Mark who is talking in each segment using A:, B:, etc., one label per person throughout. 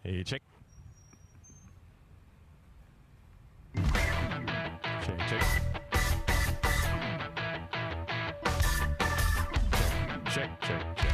A: Hey, check. Check, check. Check, check, check.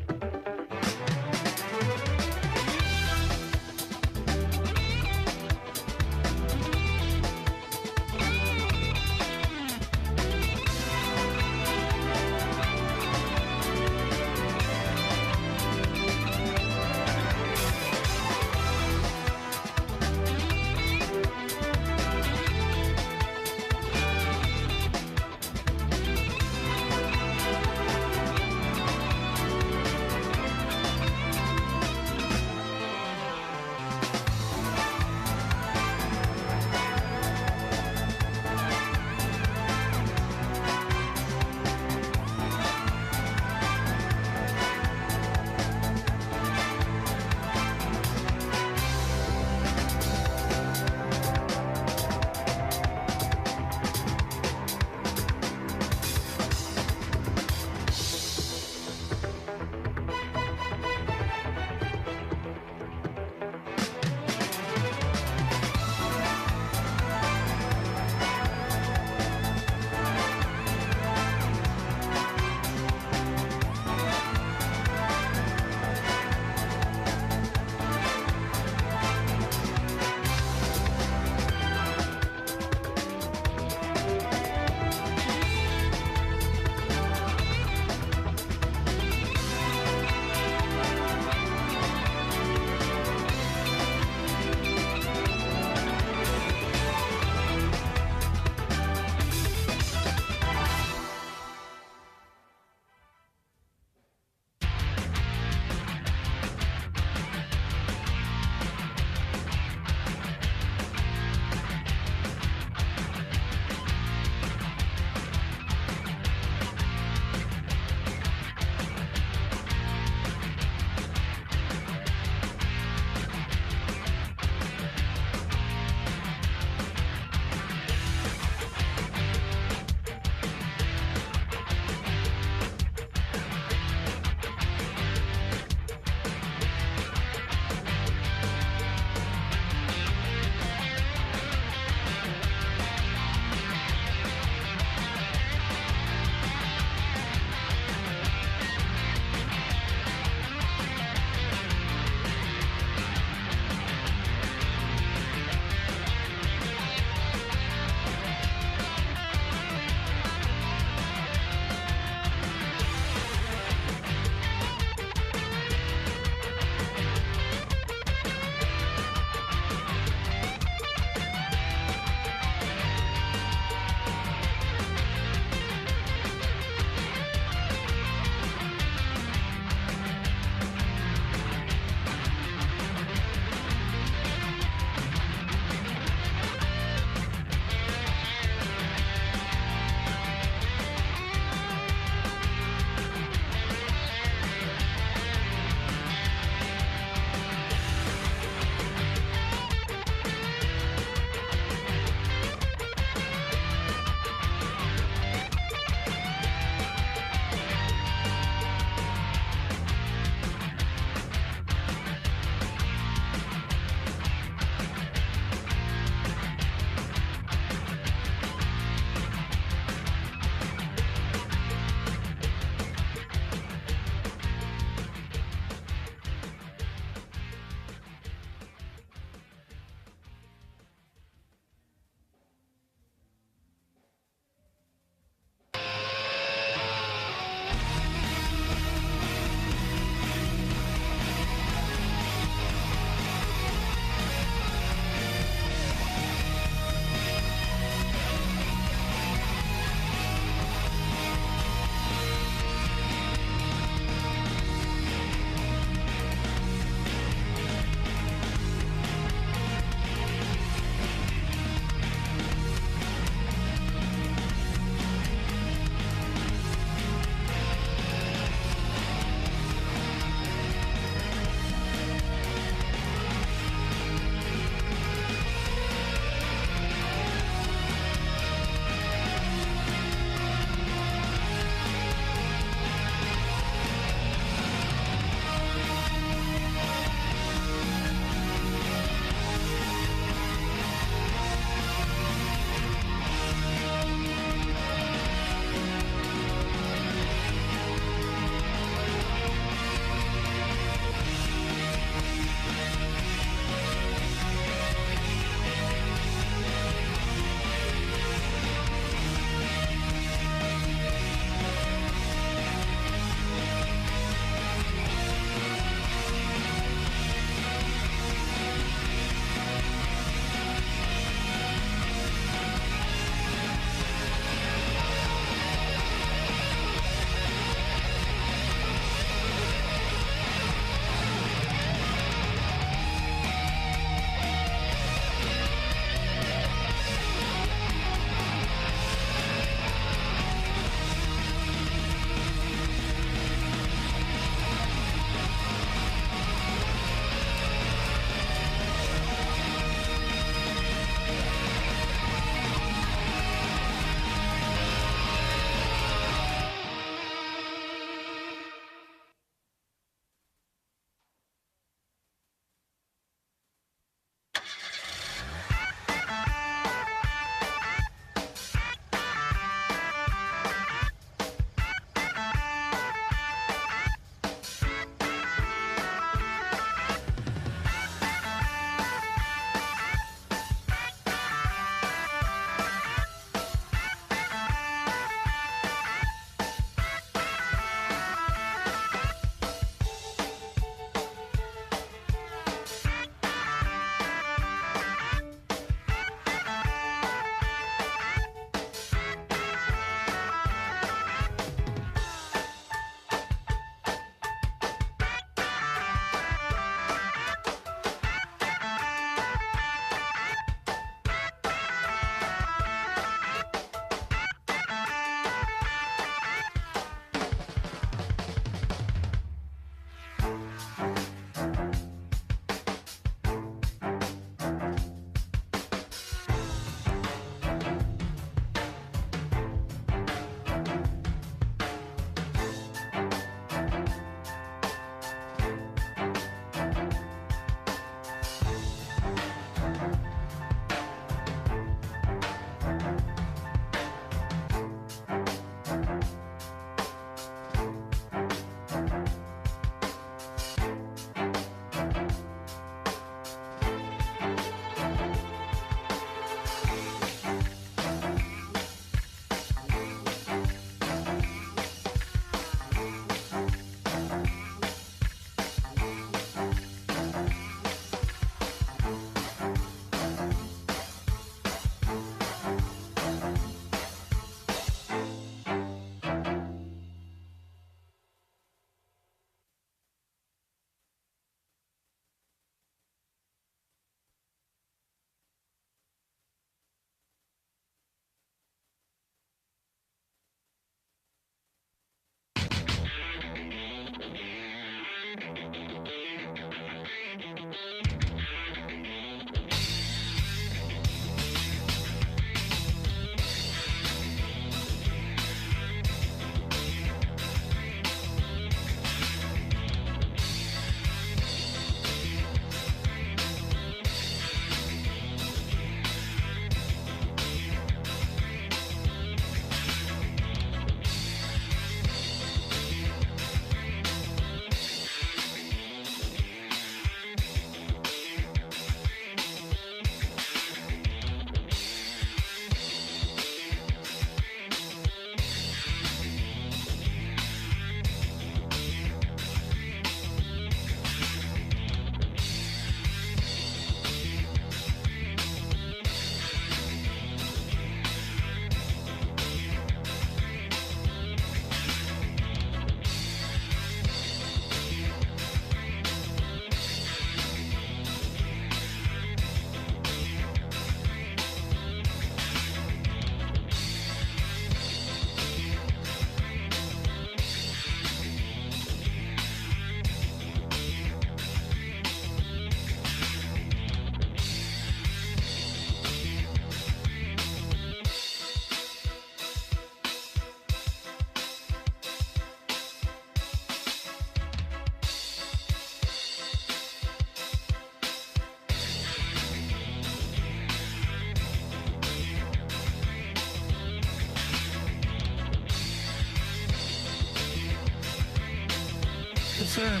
B: sir.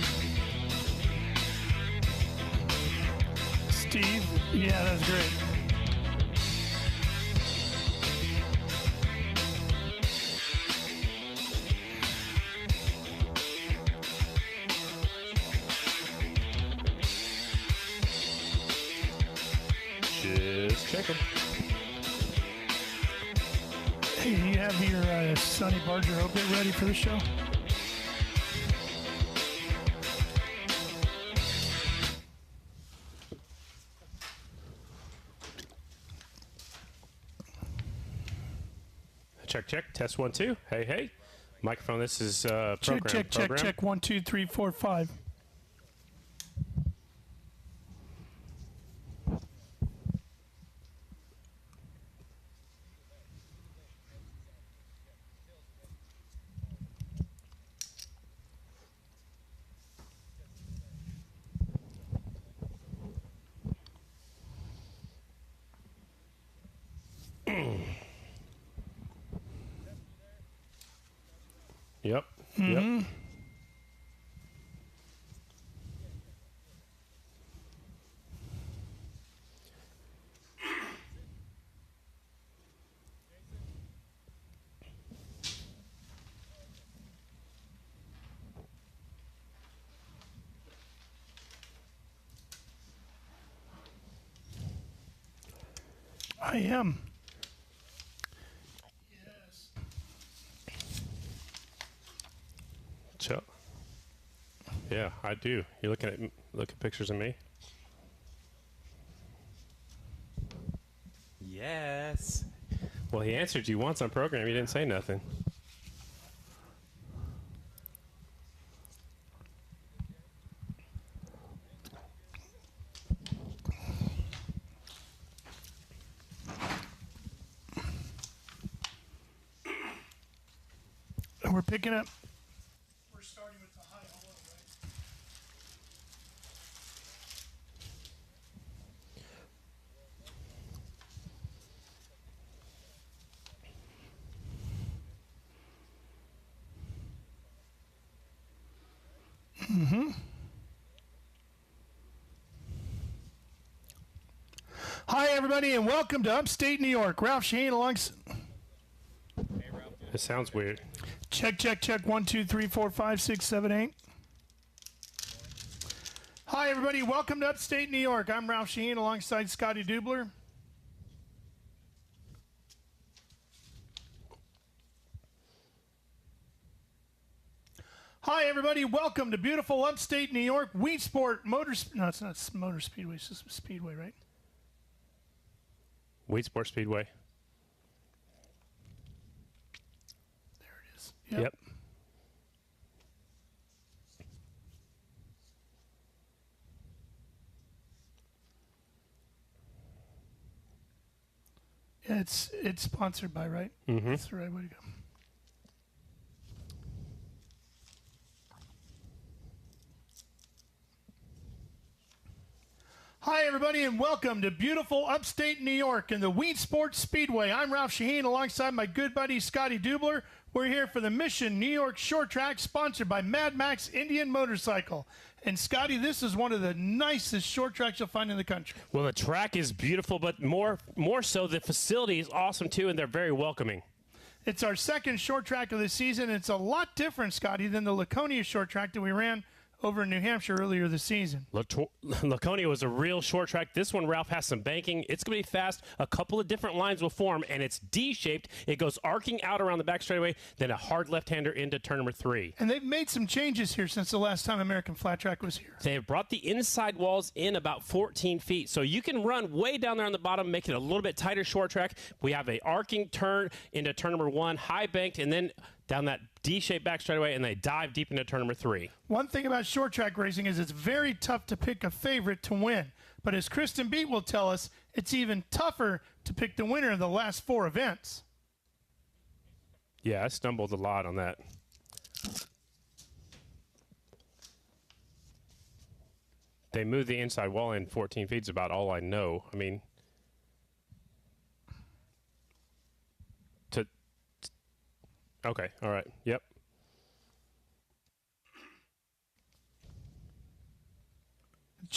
B: Steve, yeah, that's great.
A: Just check them.
B: Hey, do you have your Sonny Barger obit ready for the show?
A: Check, check. Test 1, 2. Hey, hey. Microphone. This is program.
B: Check. 1, 2, 3, 4, 5.
A: Yep.
B: Mm-hmm.
A: Yep.
B: I am.
A: Chill. Yeah, I do. You look at pictures of me?
C: Yes.
A: Well, he answered you once on program. You didn't say nothing.
B: We're picking up. We're starting with the high hello, right? Mm-hmm. Hi, everybody, and welcome to Upstate New York. Ralph Shaheen alongside.
A: It sounds weird.
B: Check. 1, 2, 3, 4, 5, 6, 7, 8. Hi, everybody. Welcome to Upstate New York. I'm Ralph Shaheen alongside Scotty Dubler. Hi, everybody. Welcome to beautiful Upstate New York. Wheat Sport Motor. No, it's not Motor Speedway. It's just Speedway, right?
A: Wheat Sport Speedway.
B: There it is. Yep. Yeah, it's sponsored by, right?
A: Mm-hmm.
B: That's the right way to go. Hi, everybody, and welcome to beautiful Upstate New York in the Wheat Sports Speedway. I'm Ralph Shaheen alongside my good buddy Scotty Dubler. We're here for the Mission New York Short Track, sponsored by Mad Max Indian Motorcycle. And Scotty, this is one of the nicest short tracks you'll find in the country.
A: Well, the track is beautiful, but more so, the facility is awesome too, and they're very welcoming.
B: It's our second short track of the season. It's a lot different, Scotty, than the Laconia short track that we ran over in New Hampshire earlier this season.
A: Laconia was a real short track. This one, Ralph, has some banking. It's going to be fast. A couple of different lines will form, and it's D-shaped. It goes arcing out around the back straightaway, then a hard left-hander into turn number 3.
B: And they've made some changes here since the last time American Flat Track was here.
A: They have brought the inside walls in about 14 feet, so you can run way down there on the bottom, make it a little bit tighter short track. We have a arcing turn into turn number 1, high banked, and then down that D-shaped back straightaway, and they dive deep into turn number 3.
B: One thing about short track racing is it's very tough to pick a favorite to win. But as Kristen Beat will tell us, it's even tougher to pick the winner of the last 4 events.
A: Yeah, I stumbled a lot on that. They moved the inside wall in 14 feet is about all I know. I mean, okay, all right, yep.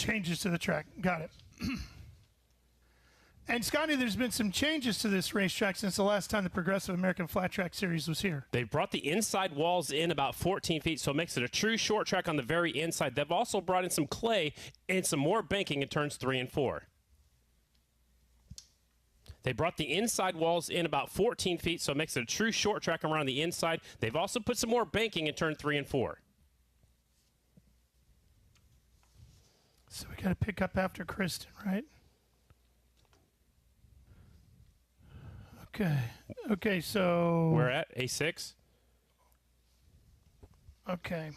B: Changes to the track. Got it. And, Scotty, there's been some changes to this racetrack since the last time the Progressive American Flat Track Series was here.
A: They brought the inside walls in about 14 feet, so it makes it a true short track on the very inside. They've also brought in some clay and some more banking in turns 3 and 4. They brought the inside walls in about 14 feet, so it makes it a true short track around the inside. They've also put some more banking in turn 3 and 4.
B: So we got to pick up after Kristen, right? Okay, so...
A: We're at A6.
B: Okay.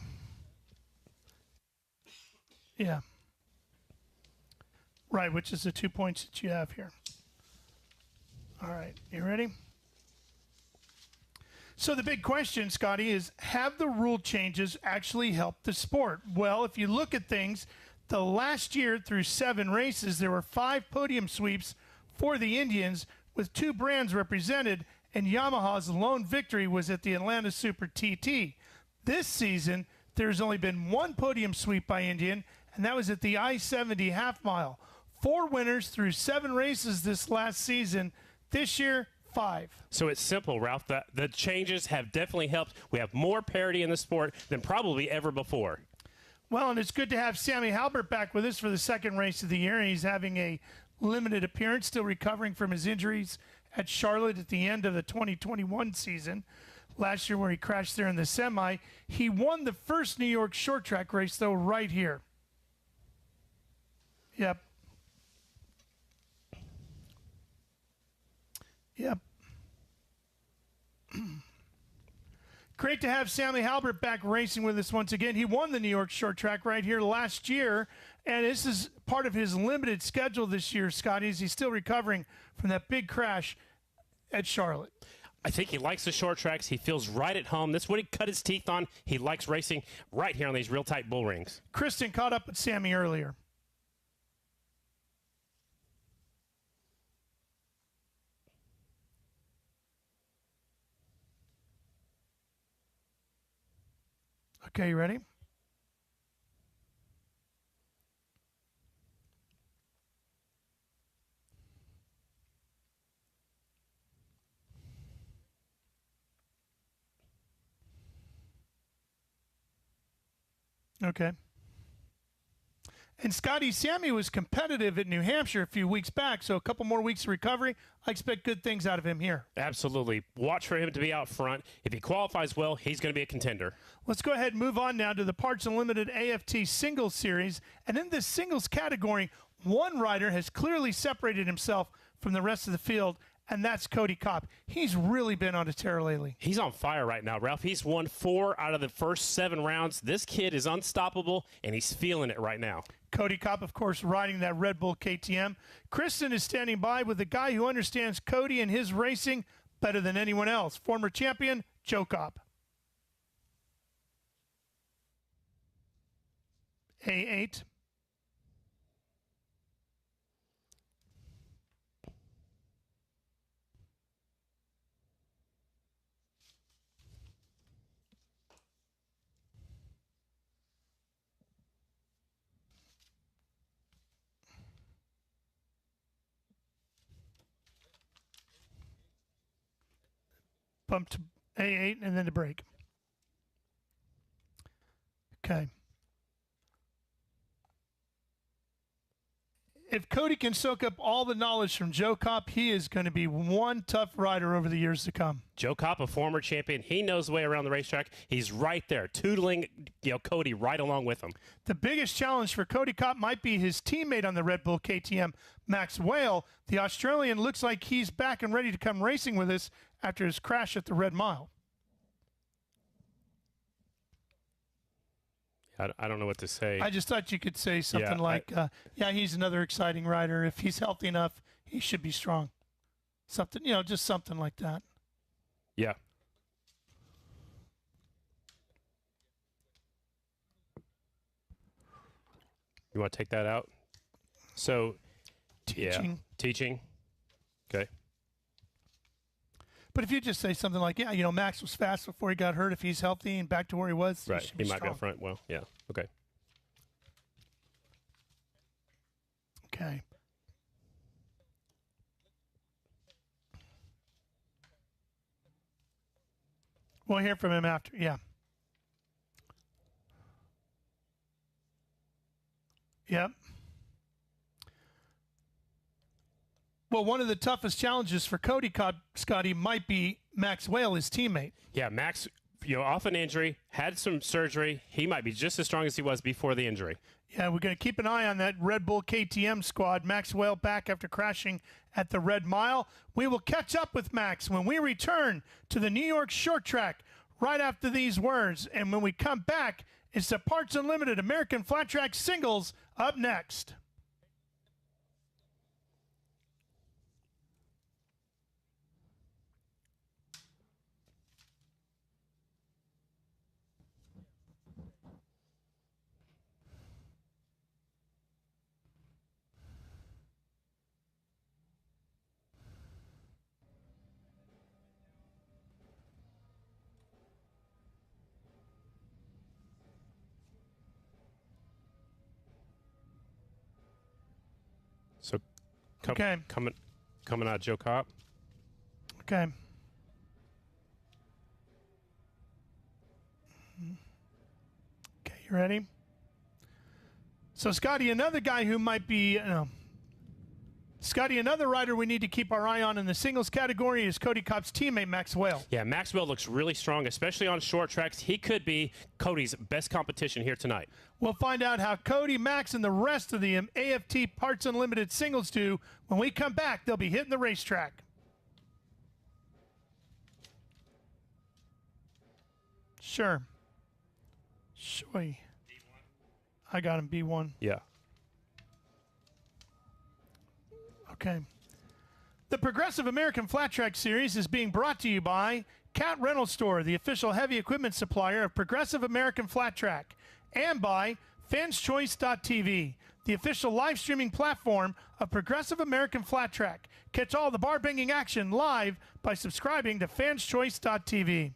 B: Yeah. Right, which is the 2 points that you have here. All right, you ready? So the big question, Scotty, is have the rule changes actually helped the sport? Well, if you look at things, the last year through 7 races, there were 5 podium sweeps for the Indians with 2 brands represented, and Yamaha's lone victory was at the Atlanta Super TT. This season, there's only been 1 podium sweep by Indian, and that was at the I-70 half mile. 4 winners through 7 races this last season. This year, 5.
A: So it's simple, Ralph. The changes have definitely helped. We have more parity in the sport than probably ever before.
B: Well, and it's good to have Sammy Halbert back with us for the second race of the year. He's having a limited appearance, still recovering from his injuries at Charlotte at the end of the 2021 season. Last year where he crashed there in the semi. He won the first New York short track race, though, right here. Yep. Yep. Great to have Sammy Halbert back racing with us once again. He won the New York short track right here last year, and this is part of his limited schedule this year, Scotty, as he's still recovering from that big crash at Charlotte.
A: I think he likes the short tracks. He feels right at home. That's what he cut his teeth on. He likes racing right here on these real tight bull rings.
B: Kristen caught up with Sammy earlier. Okay, you ready? Okay. And Scotty, Sammy was competitive at New Hampshire a few weeks back, so a couple more weeks of recovery. I expect good things out of him here.
A: Absolutely. Watch for him to be out front. If he qualifies well, he's going to be a contender.
B: Let's go ahead and move on now to the Parts Unlimited AFT Singles Series. And in this singles category, one rider has clearly separated himself from the rest of the field, and that's Cody Kopp. He's really been on a tear lately.
A: He's on fire right now, Ralph. He's won 4 out of the first 7 rounds. This kid is unstoppable, and he's feeling it right now.
B: Cody Kopp, of course, riding that Red Bull KTM. Kristen is standing by with a guy who understands Cody and his racing better than anyone else, former champion Joe Kopp. A8. Bump to A8 and then to brake. Okay. If Cody can soak up all the knowledge from Joe Kopp, he is going to be one tough rider over the years to come.
A: Joe Kopp, a former champion, he knows the way around the racetrack. He's right there, tootling Cody right along with him.
B: The biggest challenge for Cody Kopp might be his teammate on the Red Bull KTM, Max Whale. The Australian looks like he's back and ready to come racing with us after his crash at the Red Mile.
A: I don't know what to say.
B: I just thought you could say something he's another exciting rider. If he's healthy enough, he should be strong. Something, just something like that.
A: Yeah. You want to take that out? So,
B: teaching.
A: Teaching. Okay.
B: But if you just say something like, Max was fast before he got hurt. If he's healthy and back to where he was,
A: right, he might be up front. Well, yeah, okay.
B: Okay. We'll hear from him after. Yeah. Yep. Well, one of the toughest challenges for Cody Cop, Scotty, might be Max Whale, his teammate.
A: Yeah, Max, off an injury, had some surgery. He might be just as strong as he was before the injury.
B: Yeah, we're going to keep an eye on that Red Bull KTM squad. Max Whale back after crashing at the Red Mile. We will catch up with Max when we return to the New York Short Track right after these words. And when we come back, it's the Parts Unlimited American Flat Track Singles up next.
A: So,
B: Okay.
A: coming out, Joe Kopp.
B: Okay. Okay, you ready? So, Scotty, another guy who might be, Scotty, another rider we need to keep our eye on in the singles category is Cody Kopp's teammate, Max Whale.
A: Yeah, Max Whale looks really strong, especially on short tracks. He could be Cody's best competition here tonight.
B: We'll find out how Cody, Max, and the rest of the AFT Parts Unlimited singles do. When we come back, they'll be hitting the racetrack. Sure. Shoy. I got him, B1.
A: Yeah.
B: Okay. The Progressive American Flat Track Series is being brought to you by Cat Rental Store, the official heavy equipment supplier of Progressive American Flat Track, and by fanschoice.tv, the official live streaming platform of Progressive American Flat Track. Catch all the bar banging action live by subscribing to fanschoice.tv.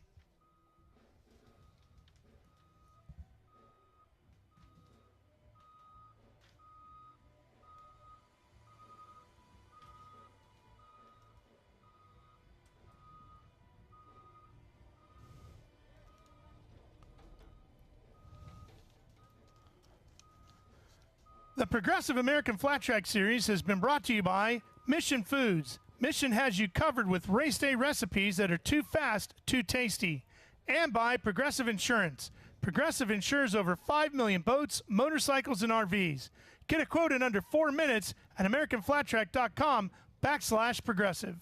B: The Progressive American Flat Track Series has been brought to you by Mission Foods. Mission has you covered with race day recipes that are too fast, too tasty. And by Progressive Insurance. Progressive insures over 5 million boats, motorcycles, and RVs. Get a quote in under 4 minutes at AmericanFlatTrack.com/Progressive.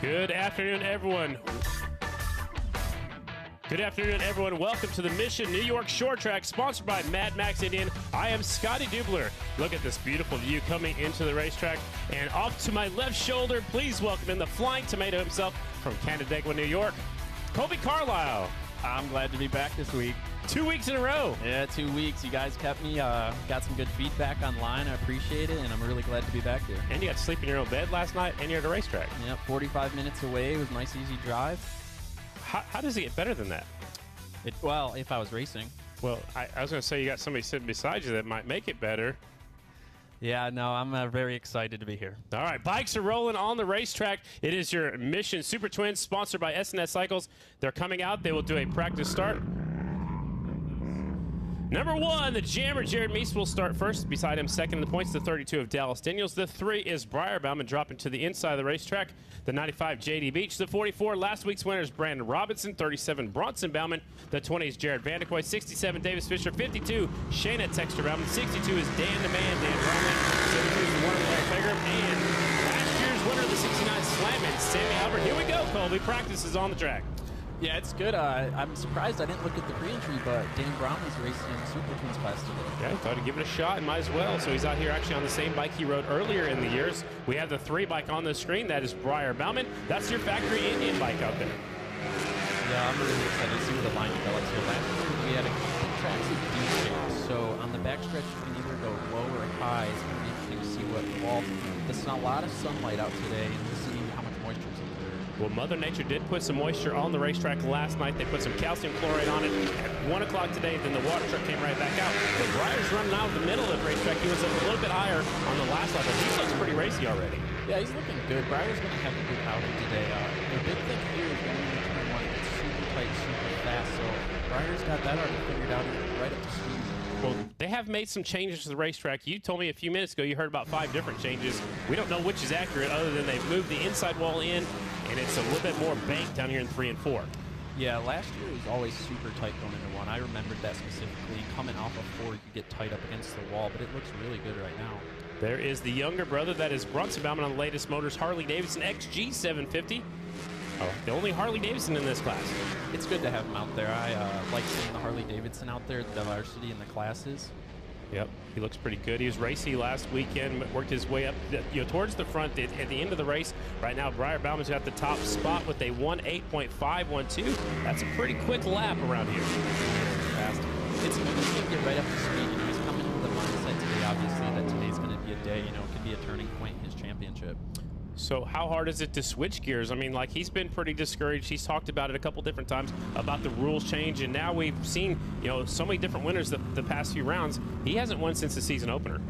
A: Good afternoon, everyone. Good afternoon, everyone. Welcome to the Mission New York Short Track, sponsored by Mad Max Indian. I am Scotty Dubler. Look at this beautiful view coming into the racetrack. And off to my left shoulder, please welcome in the Flying Tomato himself from Canandaigua, New York, Colby Carlisle.
C: I'm glad to be back this week.
A: 2 weeks in a row.
C: Yeah, 2 weeks. You guys kept me, got some good feedback online. I appreciate it, and I'm really glad to be And
A: you got to sleep in your own bed last night, and you're at a racetrack.
C: Yep, 45 minutes away. It was a nice, easy drive.
A: How does it get better than that?
C: Well, if I was racing.
A: Well, I was going to say you got somebody sitting beside you that might make it better.
C: Yeah, no, I'm very excited to be here.
A: All right, bikes are rolling on the racetrack. It is your Mission Super Twins, sponsored by S&S Cycles. They're coming out. They will do a practice start. Number 1, the Jammer, Jared Meese, will start first. Beside him, second in the points, the 32 of Dallas Daniels. The 3 is Briar Bauman, dropping to the inside of the racetrack. The 95, J.D. Beach. The 44, last week's winner is Brandon Robinson. 37, Bronson Bauman. The 20 is Jared Vanderkoy. 67, Davis Fisher. 52, Shayna Texter Bauman. 62 is Dan the Man, Dan Bromley. 72 is the wonderful Fager. And last year's winner of the 69 Slammin', Sammy Halbert. Here we go, Colby. Practice is on the track.
C: Yeah, it's good. I'm surprised I didn't look at the pre-entry, but Dan Bromley's racing in the Super Twins class today.
A: Yeah, I thought he'd give it a shot and might as well. So he's out here actually on the same bike he rode earlier in the years. We have the 3 bike on the screen. That is Briar Bauman. That's your factory Indian bike out there.
C: Yeah, I'm really excited to see where the line develops here. Last year we had a couple tracks of D-shape, so on the backstretch you can either go low or high. It's going to be interesting to see what evolves. There's a lot of sunlight out today, and we'll see how much moisture is in the dirt.
A: Well, Mother Nature did put some moisture on the racetrack last night. They put some calcium chloride on it at 1 o'clock today. Then the water truck came right back out. But Briar's running out of the middle of the racetrack. He was a little bit higher on the last lap, but he looks pretty racy already.
C: Yeah, he's looking good. Briar's going to have a good outing today. The big thing here is going to be turn 1. It's super tight, super fast. So Briar's got that already figured out. He's right up to speed.
A: Well, they have made some changes to the racetrack. You told me a few minutes ago you heard about 5 different changes. We don't know which is accurate other than they've moved the inside wall in, and it's a little bit more banked down here in 3 and 4.
C: Yeah, last year it was always super tight going into 1. I remembered that specifically. Coming off of 4, you get tight up against the wall, but it looks really good right now.
A: There is the younger brother. That is Bronson Bauman on the latest motors, Harley-Davidson XG 750. Oh, the only Harley-Davidson in this class.
C: It's good to have him out there. I like seeing the Harley-Davidson out there, the varsity and the classes.
A: Yep, he looks pretty good. He was racy last weekend, but worked his way up towards the front at the end of the race. Right now, Briar Bauman's got the top spot with a 1:8.512. That's a pretty quick lap around here.
C: Fast. It's good to see him get right up to speed. You know, he's coming in with a mindset today, obviously, that today's going to be a day, you know, it could be a turning point in his championship.
A: So how hard is it to switch gears? I mean, like, he's been pretty discouraged. He's talked about it a couple different times about the rules change, and now we've seen, you know, so many different winners the past few rounds. He hasn't won since the season opener.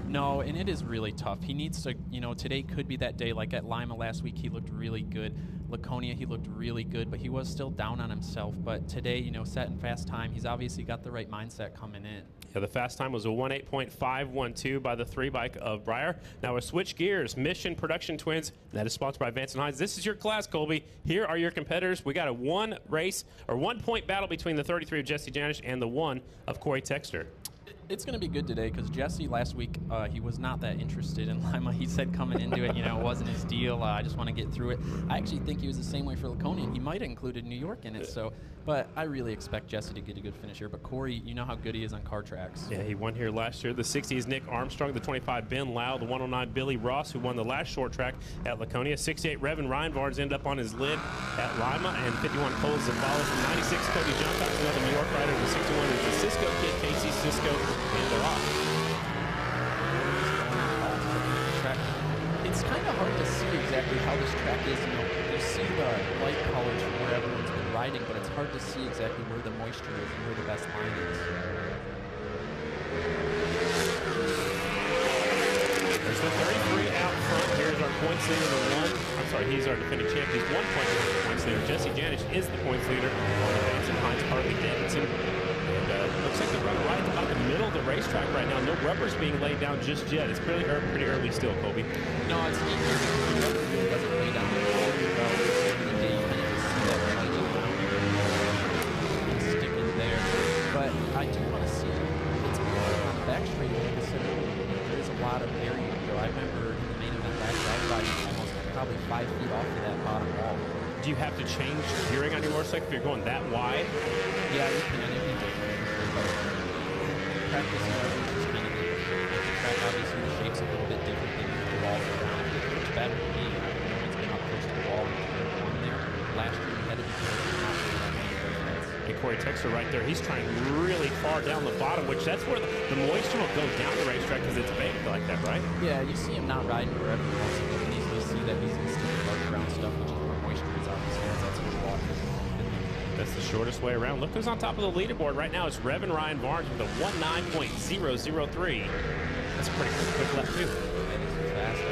C: No, and it is really tough. He needs to, you know, today could be that day. Like at Lima last week, he looked really good. Laconia, he looked really good, but he was still down on himself. But today, you know, set and fast time, he's obviously got the right mindset coming in.
A: Yeah, the fast time was a 1:8.512 by the 3 bike of Briar. Now we switch gears. Mission Production Twins, that is sponsored by Vance & Hines. This is your class, Colby. Here are your competitors. We got a 1 point battle between the 33 of Jesse Janish and the 1 of Corey Texter.
C: It's going to be good today because Jesse last week, he was not that interested in Lima. He said coming into it, you know, it wasn't his deal. I just want to get through it. I actually think he was the same way for Laconia. He might have included New York in it. So, but I really expect Jesse to get a good finish here. But Corey, you know how good he is on car tracks.
A: Yeah, he won here last year. The 60 is Nick Armstrong. The 25, Ben Lau. The 109, Billy Ross, who won the last short track at Laconia. 68, Revan Reinvards ended up on his lid at Lima. And 51, Cole Zavala. From 96, Cody Johncox, another New York rider. The 61 is the Cisco kid, Casey Cisco, and they're off.
C: It's kind of hard to see exactly how this track is. You know, you see the light colors from where everyone's been riding, but it's hard to see exactly where the moisture is and where the best line is.
A: There's the 33 out front. Here's our points leader, the 1. I'm sorry, he's our defending champ. He's 1 point leader, the points leader. Jesse Janish is the points leader on the Vance & Hines Harley-Davidson. And looks like they're running right about the middle of the racetrack right now. No rubber's being laid down just yet. It's pretty early still, Colby.
C: No, it's neat. The rubber really doesn't lay down the day. You kind of just see that hanging around and sticking there. But I do want to see it's more on the back straight. Like I said earlier, there's a lot of area to go. I remember in the main event last year, I thought almost probably 5 feet off of that bottom wall.
A: Do you have to change gearing on your motorcycle if you're going that wide?
C: Yeah, you can. If you practice, just kind of the track. Obviously, the shape's a little bit different than the wall around. It's better to me. No one's been up close to the wall in turn 1 there. Last year, we had to be
A: And Corey Texter right there, he's trying really far down the bottom, which that's where the moisture will go down the racetrack because it's baked like that, right?
C: Yeah, you see him not riding wherever he wants to go. You can easily see that he's in the dark brown stuff, which is where moisture is obviously, as that's where water is.
A: That's the shortest way around. Look who's on top of the leaderboard right now. It's Rev and Ryan Barnes with a 19.003. That's a pretty quick lap, too.
C: That is fast.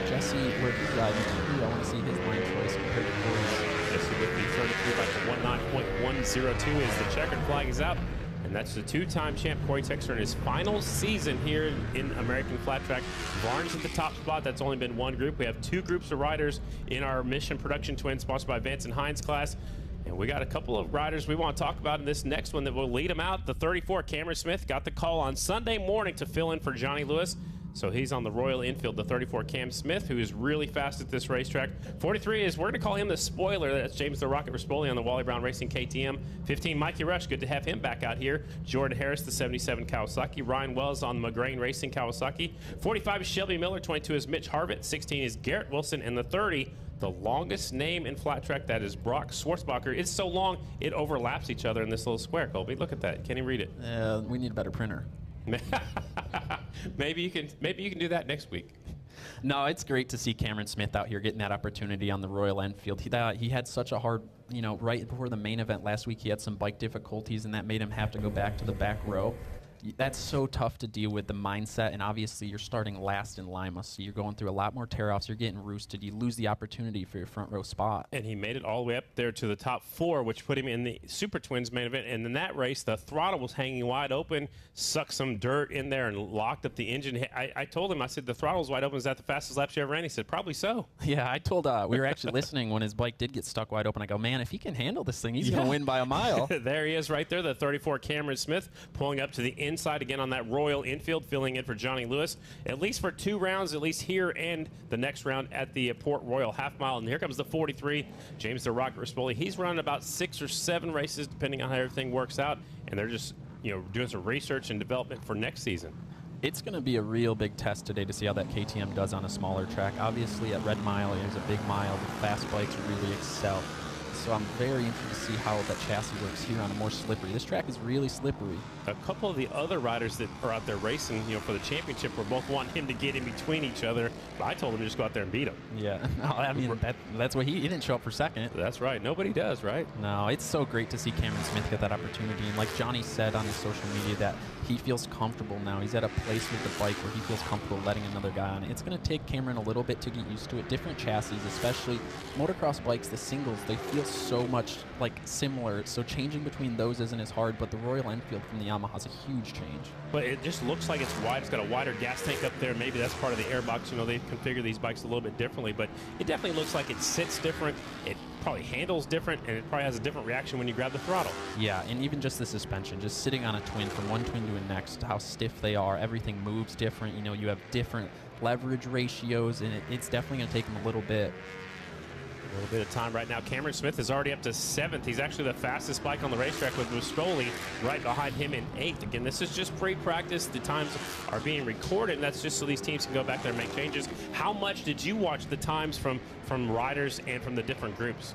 C: Jesse, where he's riding, I want to see his line choice compared to Corey's.
A: Jesse with the 33 by 19.102 as the checkered flag is out. And that's the two-time champ Corey Texter in his final season here in American Flat Track. Barnes at the top spot. That's only been one group. We have 2 groups of riders in our Mission Production Twin, sponsored by Vance and Hines class. And we got a couple of riders we want to talk about in this next one that will lead them out. The 34, Cameron Smith, got the call on Sunday morning to fill in for Johnny Lewis. So he's on the Royal Infield, the 34, Cam Smith, who is really fast at this racetrack. 43 is, we're going to call him the spoiler. That's James the Rocket Rispoli on the Wally Brown Racing KTM. 15, Mikey Rush. Good to have him back out here. Jordan Harris, the 77 Kawasaki. Ryan Wells on the McGrain Racing Kawasaki. 45 is Shelby Miller. 22 is Mitch Harvitt. 16 is Garrett Wilson. And the 30, the longest name in flat track, that is Brock Schwarzbacher. It's so long, it overlaps each other in this little square, Colby. Look at that. Can't even read it.
C: We need a better printer.
A: Maybe you can do that next week.
C: No, it's great to see Cameron Smith out here getting that opportunity on the Royal Enfield. He had such a hard, right before the main event last week, he had some bike difficulties, and that made him have to go back to the back row. That's so tough to deal with, the mindset, and obviously you're starting last in Lima, so you're going through a lot more tear-offs. You're getting roosted. You lose the opportunity for your front row spot.
A: And he made it all the way up there to the top 4, which put him in the Super Twins main event. And in that race, the throttle was hanging wide open, sucked some dirt in there, and locked up the engine. I told him, I said, the throttle's wide open. Is that the fastest laps you ever ran? He said, probably so.
C: Yeah, I told, we were actually listening when his bike did get stuck wide open. I go, man, if he can handle this thing, he's going to win by a mile.
A: There he is right there, the 34 Cameron Smith, pulling up to the inside again on that Royal Infield, filling in for Johnny Lewis, at least for 2 rounds, at least here and the next round at the Port Royal half mile. And here comes the 43, James the Rocket Rispoli. He's running about 6 or 7 races, depending on how everything works out. And they're just, doing some research and development for next season.
C: It's going to be a real big test today to see how that KTM does on a smaller track. Obviously, at Red Mile, there's a big mile. The fast bikes really excel. So I'm very interested to see how that chassis works here on a more slippery. This track is really slippery.
A: A couple of the other riders that are out there racing, for the championship, were both wanting him to get in between each other. But I told him to just go out there and beat him.
C: Yeah, no, I mean that's what he didn't show up for second.
A: That's right. Nobody does, right?
C: No, it's so great to see Cameron Smith get that opportunity. And like Johnny said on his social media, that he feels comfortable now. He's at a place with the bike where he feels comfortable letting another guy on it. It's going to take Cameron a little bit to get used to it. Different chassis, especially motocross bikes, the singles, they feel so much similar. So changing between those isn't as hard, but the Royal Enfield from the Yamaha is a huge change.
A: But it just looks like it's wide. It's got a wider gas tank up there. Maybe that's part of the airbox. They've configured these bikes a little bit differently, but it definitely looks like it sits different. It probably handles different, and it probably has a different reaction when you grab the throttle.
C: Yeah, and even just the suspension, just sitting on a twin from one twin to the next, how stiff they are, everything moves different. You have different leverage ratios, and it's definitely going to take them a little bit.
A: A little bit of time right now. Cameron Smith is already up to 7th. He's actually the fastest bike on the racetrack, with Rispoli right behind him in 8th. Again, this is just pre-practice. The times are being recorded, and that's just so these teams can go back there and make changes. How much did you watch the times from riders and from the different groups?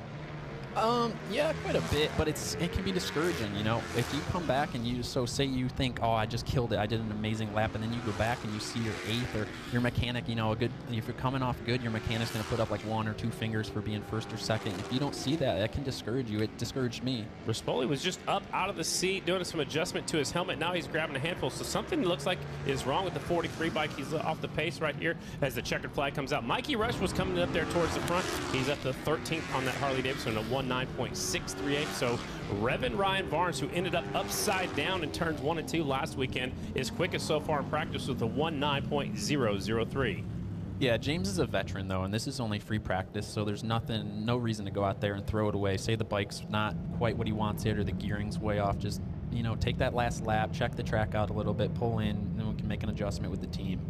C: Yeah, quite a bit, but it can be discouraging, If you come back and say you think, oh, I just killed it, I did an amazing lap, and then you go back and you see your 8th, or your mechanic, if you're coming off good, your mechanic's going to put up 1 or 2 fingers for being 1st or 2nd. If you don't see that can discourage you. It discouraged me.
A: Rispoli was just up out of the seat, doing some adjustment to his helmet. Now he's grabbing a handful, so something looks like is wrong with the 43 bike. He's off the pace right here as the checkered flag comes out. Mikey Rush was coming up there towards the front. He's up to 13th on that Harley-Davidson, a 19.638. So Revan Ryan Barnes, who ended up upside down in turns 1 and 2 last weekend, is quickest so far in practice with a 19.003.
C: Yeah, James is a veteran, though, and this is only free practice, so there's no reason to go out there and throw it away. Say the bike's not quite what he wants it, or the gearing's way off. Just, take that last lap, check the track out a little bit, pull in, and then we can make an adjustment with the team.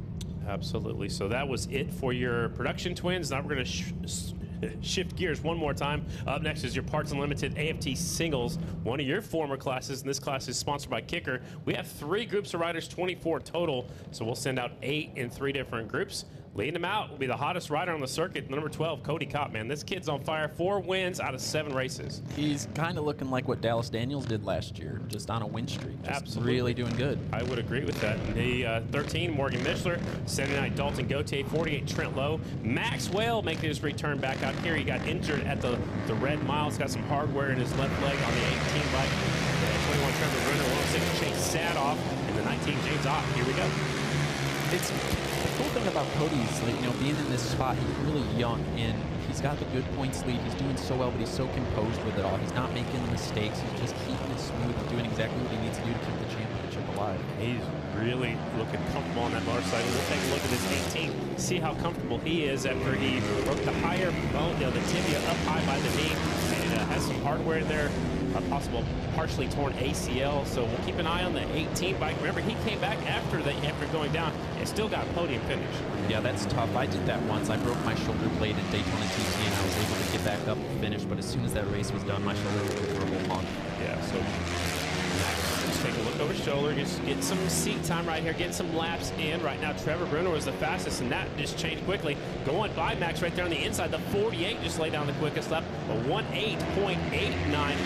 A: Absolutely. So that was it for your production twins. Now we're going to shift gears one more time. Up next is your Parts Unlimited AFT Singles, one of your former classes, and this class is sponsored by Kicker. We have 3 groups of riders, 24 total, so we'll send out 8 in 3 different groups. Leading them out will be the hottest rider on the circuit, number 12, Cody Cop, man. This kid's on fire. 4 wins out of 7 races.
C: He's kind of looking like what Dallas Daniels did last year, just on a win streak. Just
A: Absolutely.
C: really doing good.
A: I would agree with that. The 13, Morgan Mishler. 79, Dalton Gauthier. 48, Trent Lowe. Maxwell making his return back out here. He got injured at the Red Mile. He's got some hardware in his left leg on the 18 bike. 21, Trevor Brenner. 106, Chase Sadoff. And the 19, James Ott. Here we go.
C: It's the cool thing about Cody is, like, being in this spot, he's really young and he's got the good points lead. He's doing so well, but he's so composed with it all. He's not making mistakes. He's just keeping it smooth and doing exactly what he needs to do to keep the championship alive.
A: He's really looking comfortable on that motorcycle. We'll take a look at this 18, see how comfortable he is after he broke the higher bone, the tibia up high by the knee, and has some hardware in there. A possible partially torn ACL, so we'll keep an eye on the 18 bike. Remember, he came back after going down and still got podium finish.
C: Yeah, that's tough. I did that once. I broke my shoulder blade in Daytona TT, and I was able to get back up and finish, but as soon as that race was done, my shoulder was a verbal punk.
A: Yeah, so let's take a look over his shoulder, just get some seat time right here, getting some laps in. Right now, Trevor Bruner was the fastest, and that just changed quickly. Going by Max right there on the inside. The 48 just laid down the quickest lap. A 989.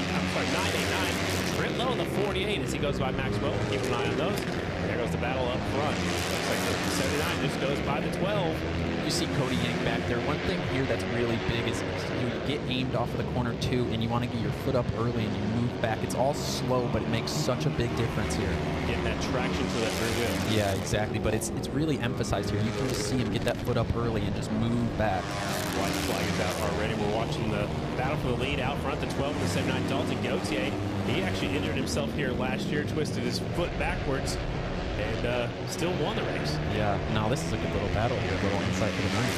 A: Trent Lowe in the 48 as he goes by Maxwell. Keep an eye on those. There goes the battle up front. Looks like the 79 just goes by the 12.
C: You see Cody getting back there. One thing here that's really big is you get aimed off of the corner too, and you want to get your foot up early and you move back. It's all slow, but it makes such a big difference here.
A: Getting that traction to that rear wheel.
C: Yeah, exactly. But it's really emphasized here. You can just see him get that foot up early and just move back.
A: White flag is out already. We're watching the battle for the lead out front. The 12 and the 79, Dalton Gauthier. He actually injured himself here last year, twisted his foot backwards, and still won the race.
C: Yeah, no, this is a good little battle here, a little insight for the night.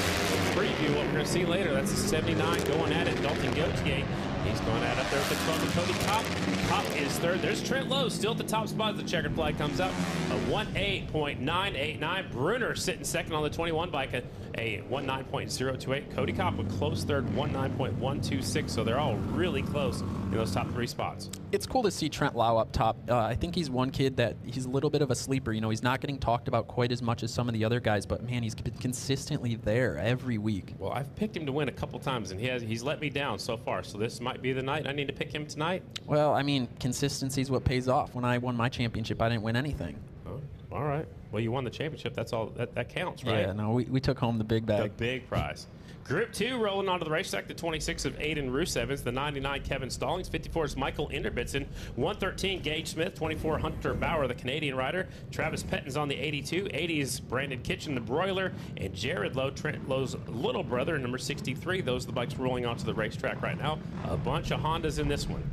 A: Preview what we're going to see later. That's the 79 going at it. Dalton Gauthier. He's going at it up there with the 12 and Cody Kopp. Kopp is third. There's Trent Lowe still at the top spot as the checkered flag comes up. A 18.989. Bruner sitting second on the 21 bike. A 19.028. Cody Kopp with close third, 19.126. So they're all really close in those top 3 spots.
C: It's cool to see Trent Lowe up top. I think he's one kid that he's a little bit of a sleeper. He's not getting talked about quite as much as some of the other guys, but man, he's been consistently there every week.
A: Well, I've picked him to win a couple times, and he's let me down so far. So this might be the night I need to pick him tonight.
C: Well, I mean, consistency is what pays off. When I won my championship, I didn't win anything.
A: Oh, all right. Well, you won the championship. That's all. That counts, right?
C: Yeah, no, we took home the big bag.
A: The big prize. Group 2 rolling onto the racetrack. The 26 of Aiden Rusevens. The 99 Kevin Stallings. 54 is Michael Inderbitzen. 113 Gage Smith. 24 Hunter Bauer, the Canadian rider. Travis Petton's on the 82. 80 is Brandon Kitchen, the broiler. And Jared Lowe, Trent Lowe's little brother, number 63. Those are the bikes rolling onto the racetrack right now. A bunch of Hondas in this one.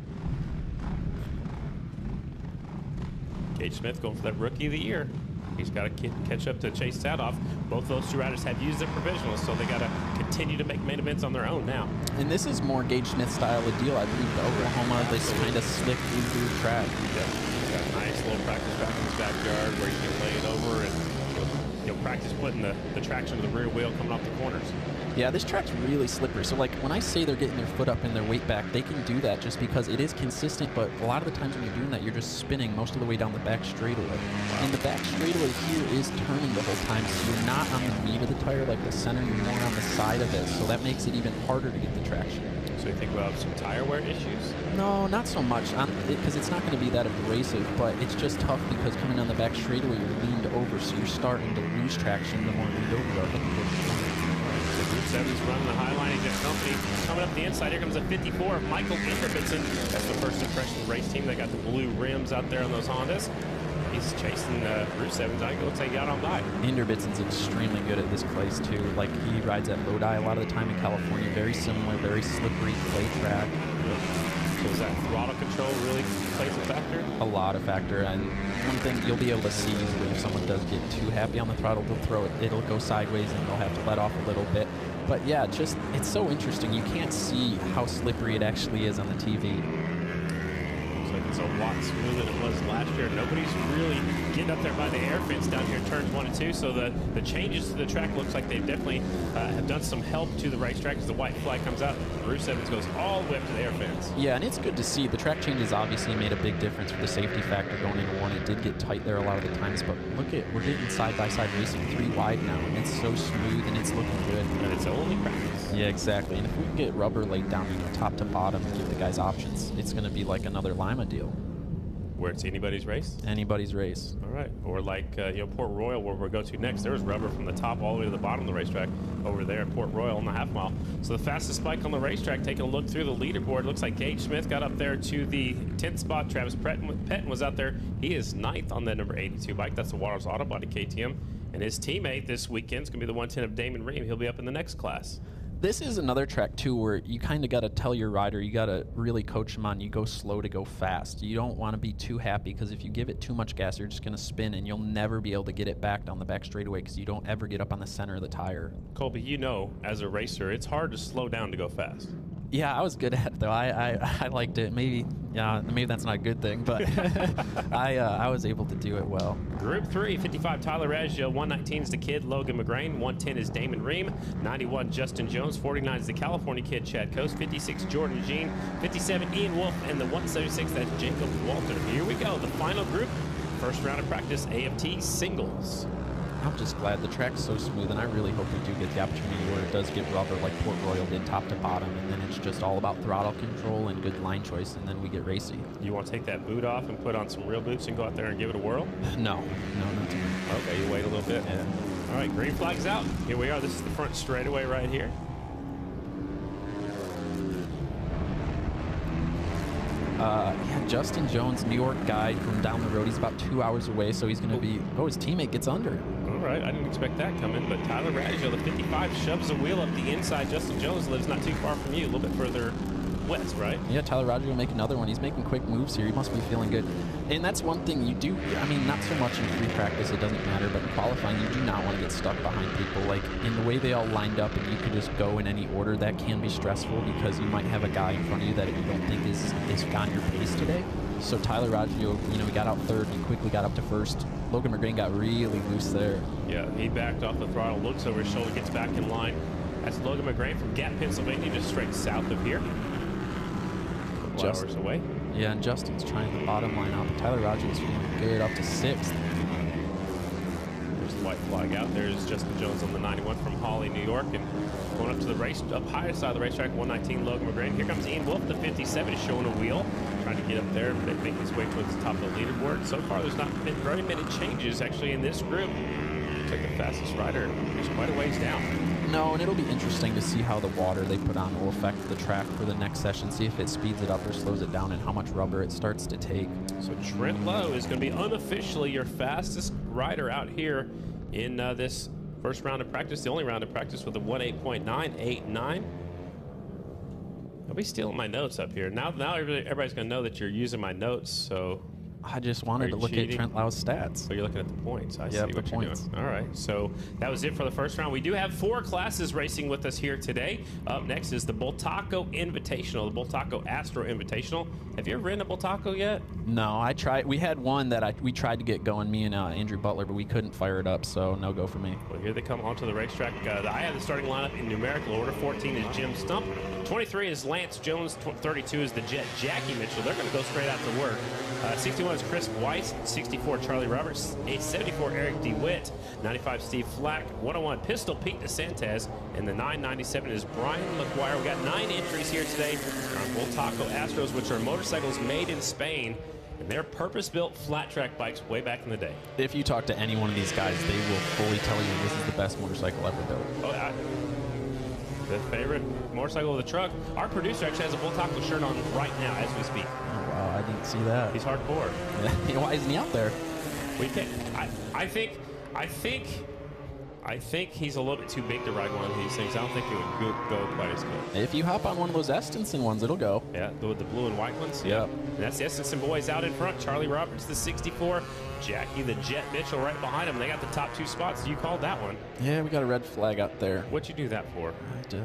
A: Gage Smith going for that Rookie of the Year. He's got to catch up to Chase Sadoff. Both those 2 riders have used their provisionals, so they got to continue to make main events on their own now.
C: And this is more Gage Smith style of deal. I believe the Oklahoma, they kind of slick through the track.
A: Yeah, he's got a nice little practice back in his backyard where you can lay it over and practice putting the traction of the rear wheel coming off the corners.
C: Yeah, this track's really slippery. So, like, when I say they're getting their foot up and their weight back, they can do that just because it is consistent, but a lot of the times when you're doing that, you're just spinning most of the way down the back straightaway. And the back straightaway here is turning the whole time, so you're not on the meat of the tire like the center, you're more on the side of it, so that makes it even harder to get the traction.
A: So you think about some tire wear issues?
C: No, not so much, because it's not going to be that abrasive, but it's just tough because coming down the back straightaway, you're leaned over, so you're starting to lose traction the more leaned over you are.
A: Group 7's running the high line. He's got company coming up the inside. Here comes a 54 of Michael Inderbitzen. That's the first impression of the race team. They got the blue rims out there on those Hondas. He's chasing Route 7. I go take out on by.
C: Inderbitzen's extremely good at this place too. Like, he rides at Lodi a lot of the time in California. Very similar, very slippery clay track.
A: So is that throttle control really plays a factor?
C: A lot of factor. And one thing you'll be able to see easily if someone does get too happy on the throttle, they'll throw it. It'll go sideways and they'll have to let off a little bit. But yeah, just it's so interesting. You can't see how slippery it actually is on the TV.
A: Looks like It's a lot smoother than it was last year. Nobody's really getting up there by the air fence down here in turns 1 and 2. So the changes to the track looks like they definitely have done some help to the racetrack as the white flag comes out. Bruce Evans goes all the way up to the air fence.
C: Yeah, and it's good to see. The track changes obviously made a big difference for the safety factor going into 1. It did get tight there a lot of the times, but look at, we're getting side-by-side racing 3 wide now, and it's so smooth and it's looking good.
A: And it's only practice.
C: Yeah, exactly. And if we can get rubber laid down, top to bottom, and give the guys options, it's going to be like another Lima deal.
A: Where it's anybody's race?
C: Anybody's race.
A: All right. Or like, Port Royal, where we'll go to next. There was rubber from the top all the way to the bottom of the racetrack over there at Port Royal on the half mile. So the fastest bike on the racetrack, taking a look through the leaderboard, looks like Gage Smith got up there to the 10th spot. Travis Pettin was out there. He is 9th on that number 82 bike. That's the Waters Auto Body KTM. And his teammate this weekend is going to be the 110 of Damon Ream. He'll be up in the next class.
C: This is another track, too, where you kind of got to tell your rider, you got to really coach them on, you go slow to go fast. You don't want to be too happy, because if you give it too much gas, you're just going to spin, and you'll never be able to get it back down the back straightaway because you don't ever get up on the center of the tire.
A: Colby, you know, as a racer, it's hard to slow down to go fast.
C: Yeah, I was good at it, though. I liked it. Maybe that's not a good thing, but I was able to do it well.
A: Group 3, 55 Tyler Raggio, 119 is the kid Logan McGrain, 110 is Damon Ream, 91 Justin Jones, 49 is the California kid Chad Coast, 56 Jordan Jean, 57 Ian Wolf, and the 176 that's Jacob Walter. Here we go, the final group, first round of practice, AFT singles.
C: I'm just glad the track's so smooth, and I really hope we do get the opportunity where it does get rubber like Port Royal did top to bottom, and then it's just all about throttle control and good line choice, and then we get racy.
A: You want to take that boot off and put on some real boots and go out there and give it a whirl?
C: No, not too much.
A: Okay, you wait a little bit.
C: Yeah.
A: All right, green flag's out. Here we are. This is the front straightaway right here.
C: Justin Jones, New York guy from down the road. He's about 2 hours away, so he's going to be... Oh, his teammate gets under.
A: All right, I didn't expect that coming, but Tyler Raggio, the 55, shoves a wheel up the inside. Justin Jones lives not too far from you, a little bit further west, right?
C: Yeah, Tyler Raggio will make another one. He's making quick moves here. He must be feeling good. And that's one thing you do, I mean, not so much in free practice, it doesn't matter, but in qualifying, you do not want to get stuck behind people. Like, in the way they all lined up, and you could just go in any order, that can be stressful because you might have a guy in front of you that you don't think is on your pace today. So Tyler Raggio, he got out third and quickly got up to first. Logan McGrain got really loose there.
A: Yeah, he backed off the throttle, looks over his shoulder, gets back in line. That's Logan McGrain from Gap, Pennsylvania, just straight south of here. Just hours away.
C: Yeah, and Justin's trying the bottom line out. Tyler Raggio's feeling good up to 6th.
A: There's the white flag out. There's Justin Jones on the 91 from Hawley, New York, and going up to the race, up higher side of the racetrack, 119 Logan McGrain. Here comes Ian Wolf, the 57, is showing a wheel, trying to get up there and make his way towards the top of the leaderboard. So far, there's not been very many changes actually in this group. Looks like the fastest rider is quite a ways down.
C: No, and it'll be interesting to see how the water they put on will affect the track for the next session, see if it speeds it up or slows it down and how much rubber it starts to take.
A: So Trent Lowe is going to be unofficially your fastest rider out here in this first round of practice, the only round of practice with a 1:8.989. I'll be stealing my notes up here. Now everybody's going to know that you're using my notes, so...
C: I just wanted to look at Trent Lau's stats.
A: So you're looking at the points. I see what
C: the
A: you're
C: points.
A: doing. All right. So that was it for the first round. We do have 4 classes racing with us here today. Up next is the Bultaco Invitational, the Bultaco Astro Invitational. Have you ever ridden a Bultaco yet?
C: No, I tried. We had one that we tried to get going, me and Andrew Butler, but we couldn't fire it up, so no go for me.
A: Well, here they come onto the racetrack. I have the starting lineup in numerical order. 14 is Jim Stump. 23 is Lance Jones. 32 is the Jet Jackie Mitchell. They're going to go straight out to work. 61 is Chris Weiss. 64 Charlie Roberts. 74 Eric DeWitt. 95 Steve Flack. 101 Pistol Pete DeSantis. And the 997 is Brian McGuire. We got 9 entries here today on Bultaco Astros, which are motorcycles made in Spain. And they're purpose-built flat-track bikes way back in the day.
C: If you talk to any one of these guys, they will fully tell you this is the best motorcycle ever built.
A: Oh, the favorite motorcycle of the truck. Our producer actually has a Bultaco shirt on right now as we speak.
C: Oh, wow, I didn't see that.
A: He's hardcore.
C: Why isn't he out there?
A: We can. I I think he's a little bit too big to ride one of these things. I don't think it would go quite as good.
C: If you hop on one of those Estenson ones, it'll go.
A: Yeah, the blue and white ones.
C: Yep.
A: And that's the Estenson boys out in front. Charlie Roberts, the 64. Jackie, the Jet Mitchell, right behind him. They got the top 2 spots. You called that one.
C: Yeah, we got a red flag out there.
A: What'd you do that for?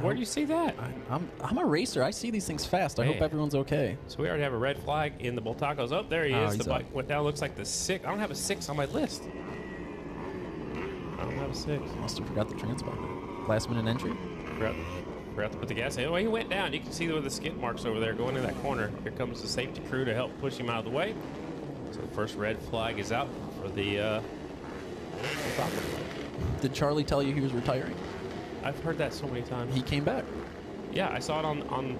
A: Where do you see that?
C: I'm a racer. I see these things fast. I hope everyone's okay.
A: So we already have a red flag in the Bull Tacos. Oh, there he is. The bike went down. Looks like the 6. I don't have a 6 on my list. I don't have a 6.
C: Must have forgot the transponder. Last minute entry.
A: Forgot to put the gas in. Well, he went down. You can see the skid marks over there going in that corner. Here comes the safety crew to help push him out of the way. So the first red flag is out for the
C: Did Charlie tell you he was retiring?
A: I've heard that so many times.
C: He came back.
A: Yeah, I saw it on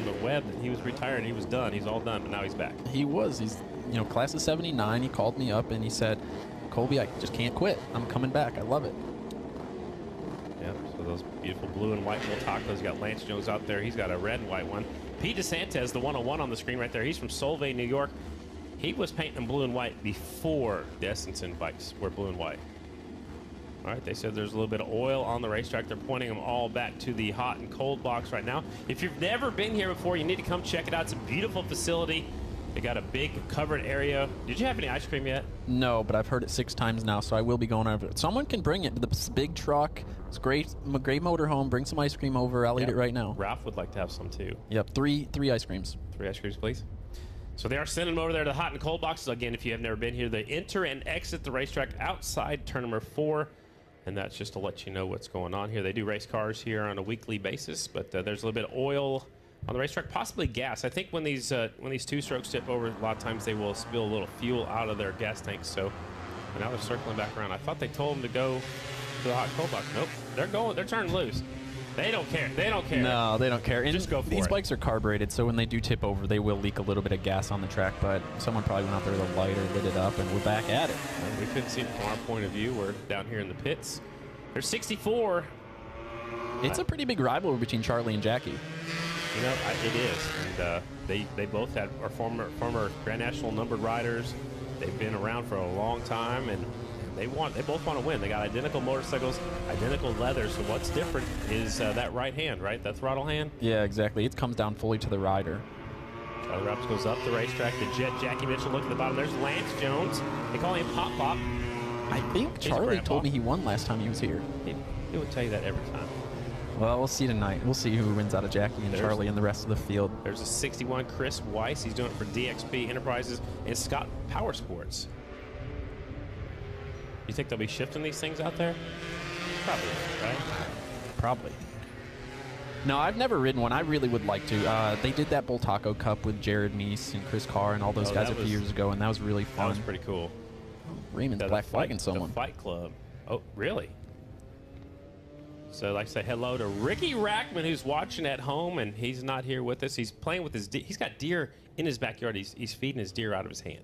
A: the web that he was retiring. He was done. He's all done, but now he's back.
C: He was. He's class of '79. He called me up and he said, "Colby, I just can't quit. I'm coming back. I love it."
A: Yep. So those beautiful blue and white Bull Tacos. You got Lance Jones out there. He's got a red and white one. Pete DeSantis, the 101 on the screen right there. He's from Solvay, New York. He was painting them blue and white before the Estenson bikes were blue and white. All right, they said there's a little bit of oil on the racetrack. They're pointing them all back to the hot and cold box right now. If you've never been here before, you need to come check it out. It's a beautiful facility. They got a big covered area. Did you have any ice cream yet?
C: No, but I've heard it 6 times now, so I will be going over it. Someone can bring it to the big truck. It's great. Great motorhome. Bring some ice cream over. I'll eat it right now.
A: Ralph would like to have some too.
C: Yep, three ice creams.
A: 3 ice creams, please. So they are sending them over there to the hot and cold boxes. Again, if you have never been here, they enter and exit the racetrack outside turn number 4. And that's just to let you know what's going on here. They do race cars here on a weekly basis, but there's a little bit of oil on the racetrack, possibly gas. I think when these 2-strokes tip over, a lot of times they will spill a little fuel out of their gas tanks. So now they're circling back around. I thought they told them to go to the hot and cold box. Nope, they're going. They're turning loose. They don't care. They don't care.
C: No, they don't care. And
A: just go for it.
C: These bikes are carbureted, so when they do tip over, they will leak a little bit of gas on the track, but someone probably went out there with a lighter, lit it up, and we're back at it.
A: We couldn't see it from our point of view. We're down here in the pits. There's 64.
C: It's a pretty big rivalry between Charlie and Jackie.
A: You know, it is. And they both are former Grand National numbered riders. They've been around for a long time, and they both want to win. They got identical motorcycles, identical leather. So what's different is that right hand, right? That throttle hand.
C: Yeah, exactly. It comes down fully to the rider.
A: Charlie Roberts goes up the racetrack. The Jet, Jackie Mitchell, look at the bottom. There's Lance Jones. They call him Pop Pop.
C: I think Charlie told me he won last time he was here.
A: He would tell you that every time.
C: Well, we'll see tonight. We'll see who wins out of Jackie and Charlie and the rest of the field.
A: There's a 61 Chris Weiss. He's doing it for DXP Enterprises and Scott Power Sports. You think they'll be shifting these things out there? Probably, right?
C: Probably. No, I've never ridden one. I really would like to. They did that Bull Taco Cup with Jared Meese and Chris Carr and all those guys a few years ago, and that was really fun.
A: That was pretty cool.
C: Raymond's black flagging someone.
A: The Fight Club. Oh, really? So I'd like to say hello to Ricky Rackman, who's watching at home, and he's not here with us. He's playing with his deer. He's got deer in his backyard. He's feeding his deer out of his hand.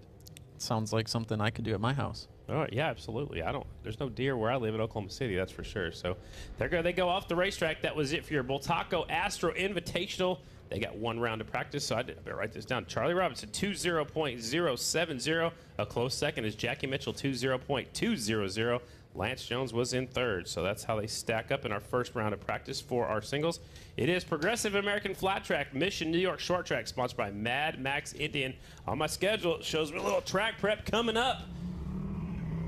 C: Sounds like something I could do at my house.
A: All right, yeah, absolutely. There's no deer where I live in Oklahoma City, that's for sure. So they go off the racetrack. That was it for your Bull Taco Astro Invitational. They got 1 round of practice, so I better write this down. Charlie Robinson, 20.070. A close second is Jackie Mitchell, 20.200. Lance Jones was in 3rd, so that's how they stack up in our first round of practice for our singles. It is Progressive American Flat Track, Mission New York Short Track, sponsored by Mad Max Indian. On my schedule, it shows me a little track prep coming up.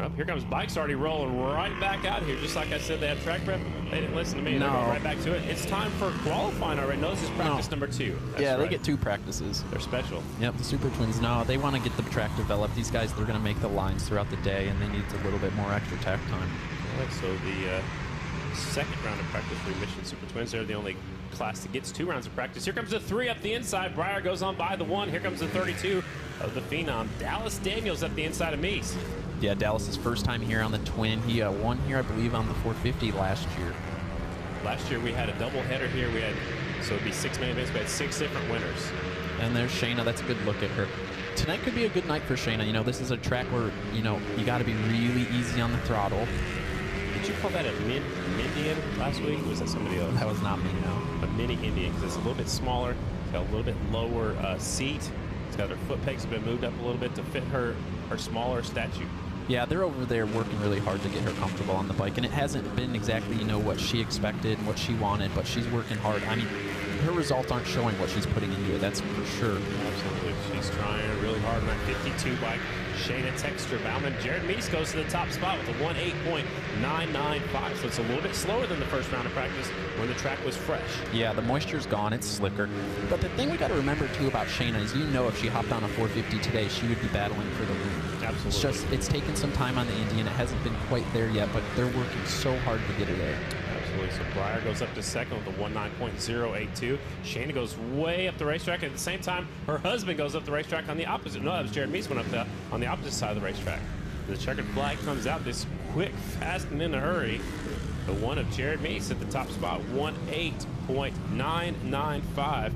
A: Oh, here comes bikes already rolling right back out here. Just like I said, they had track prep. They didn't listen to me. They're going right back to it. It's time for qualifying already. No, this is practice number 2. That's
C: yeah,
A: right.
C: They get 2 practices.
A: They're special.
C: Yep, the Super Twins. No, they want to get the track developed. These guys, they're going to make the lines throughout the day, and they need a little bit more extra tack time.
A: All right, so the second round of practice for Mission Super Twins. They're the only class that gets 2 rounds of practice. Here comes the 3 up the inside. Breyer goes on by the 1. Here comes the 32 of the Phenom. Dallas Daniels up the inside of Meese.
C: Yeah, Dallas's first time here on the Twin. He won here, I believe, on the 450 last year.
A: Last year we had a doubleheader here. So it'd be 6-man events. We had 6 different winners.
C: And there's Shayna. That's a good look at her. Tonight could be a good night for Shayna. You know, this is a track where, you know, you got to be really easy on the throttle.
A: Did you call that a Indian last week? Or was that somebody else?
C: That was not me, no.
A: A mini Indian, because it's a little bit smaller. It's got a little bit lower seat. It's got her foot pegs have been moved up a little bit to fit her smaller statue.
C: Yeah, they're over there working really hard to get her comfortable on the bike, and it hasn't been exactly, what she expected and what she wanted, but she's working hard. I mean, her results aren't showing what she's putting into it, that's for sure.
A: Absolutely. She's trying really hard on that 52 bike. Shayna Texter-Bauman. Jared Meese goes to the top spot with a 1:8.995, so it's a little bit slower than the first round of practice when the track was fresh.
C: Yeah, the moisture's gone. It's slicker. But the thing we got to remember, too, about Shayna is if she hopped on a 450 today, she would be battling for the win.
A: Absolutely.
C: It's taken some time on the Indy, and it hasn't been quite there yet, but they're working so hard to get her there.
A: Absolutely. So Breyer goes up to second with a 19.082. Shayna goes way up the racetrack. At the same time, her husband goes up the racetrack on the opposite. No, that was Jared Meese went up on the opposite side of the racetrack. The checkered flag comes out this quick, fast, and in a hurry. The one of Jared Meese at the top spot, 1:8.995.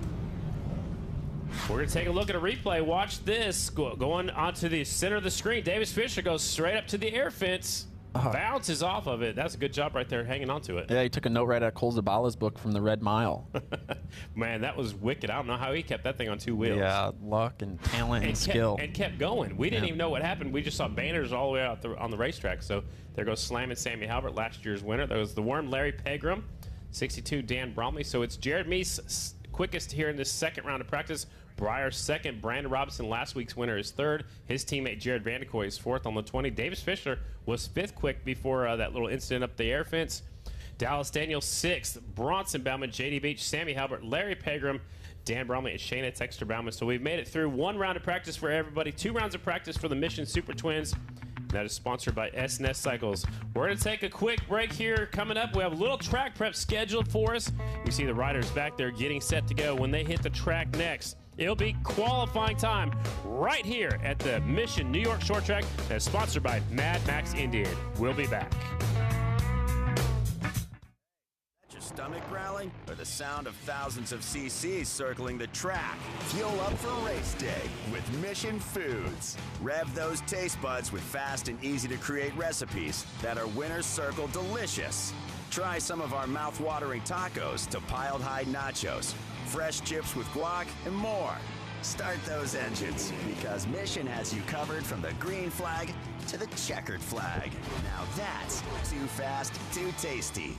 A: We're going to take a look at a replay. Watch this. Going onto the center of the screen, Davis Fisher goes straight up to the air fence. Bounces off of it. That's a good job right there, hanging on to it.
C: Yeah, he took a note right out of Cole Zabala's book from the Red Mile.
A: Man, that was wicked. I don't know how he kept that thing on two wheels.
C: Yeah, luck and talent and skill.
A: And kept going. We didn't even know what happened. We just saw banners all the way out on the racetrack. So there goes slamming Sammy Halbert, last year's winner. There was the worm Larry Pegram, 62 Dan Bromley. So it's Jared Meese quickest here in this second round of practice. Breyer second. Brandon Robinson, last week's winner, is third. His teammate Jared Vanderkoy is fourth on the 20. Davis Fisher was fifth quick before that little incident up the air fence. Dallas Daniels sixth. Bronson Bauman, J.D. Beach, Sammy Halbert, Larry Pegram, Dan Bromley, and Shayna Texter-Bauman. So we've made it through one round of practice for everybody, 2 rounds of practice for the Mission Super Twins. That is sponsored by S&S Cycles. We're going to take a quick break here. Coming up, we have a little track prep scheduled for us. You see the riders back there getting set to go. When they hit the track next, it'll be qualifying time right here at the Mission New York Short Track that's sponsored by Mad Max Indian. We'll be back.
D: Your stomach growling or the sound of thousands of cc's circling the track? Fuel up for race day with Mission Foods. Rev those taste buds with fast and easy to create recipes that are Winner's Circle delicious. Try some of our mouth-watering tacos to piled high nachos, fresh chips with guac, and more. Start those engines, because Mission has you covered from the green flag to the checkered flag. Now that's too fast, too tasty.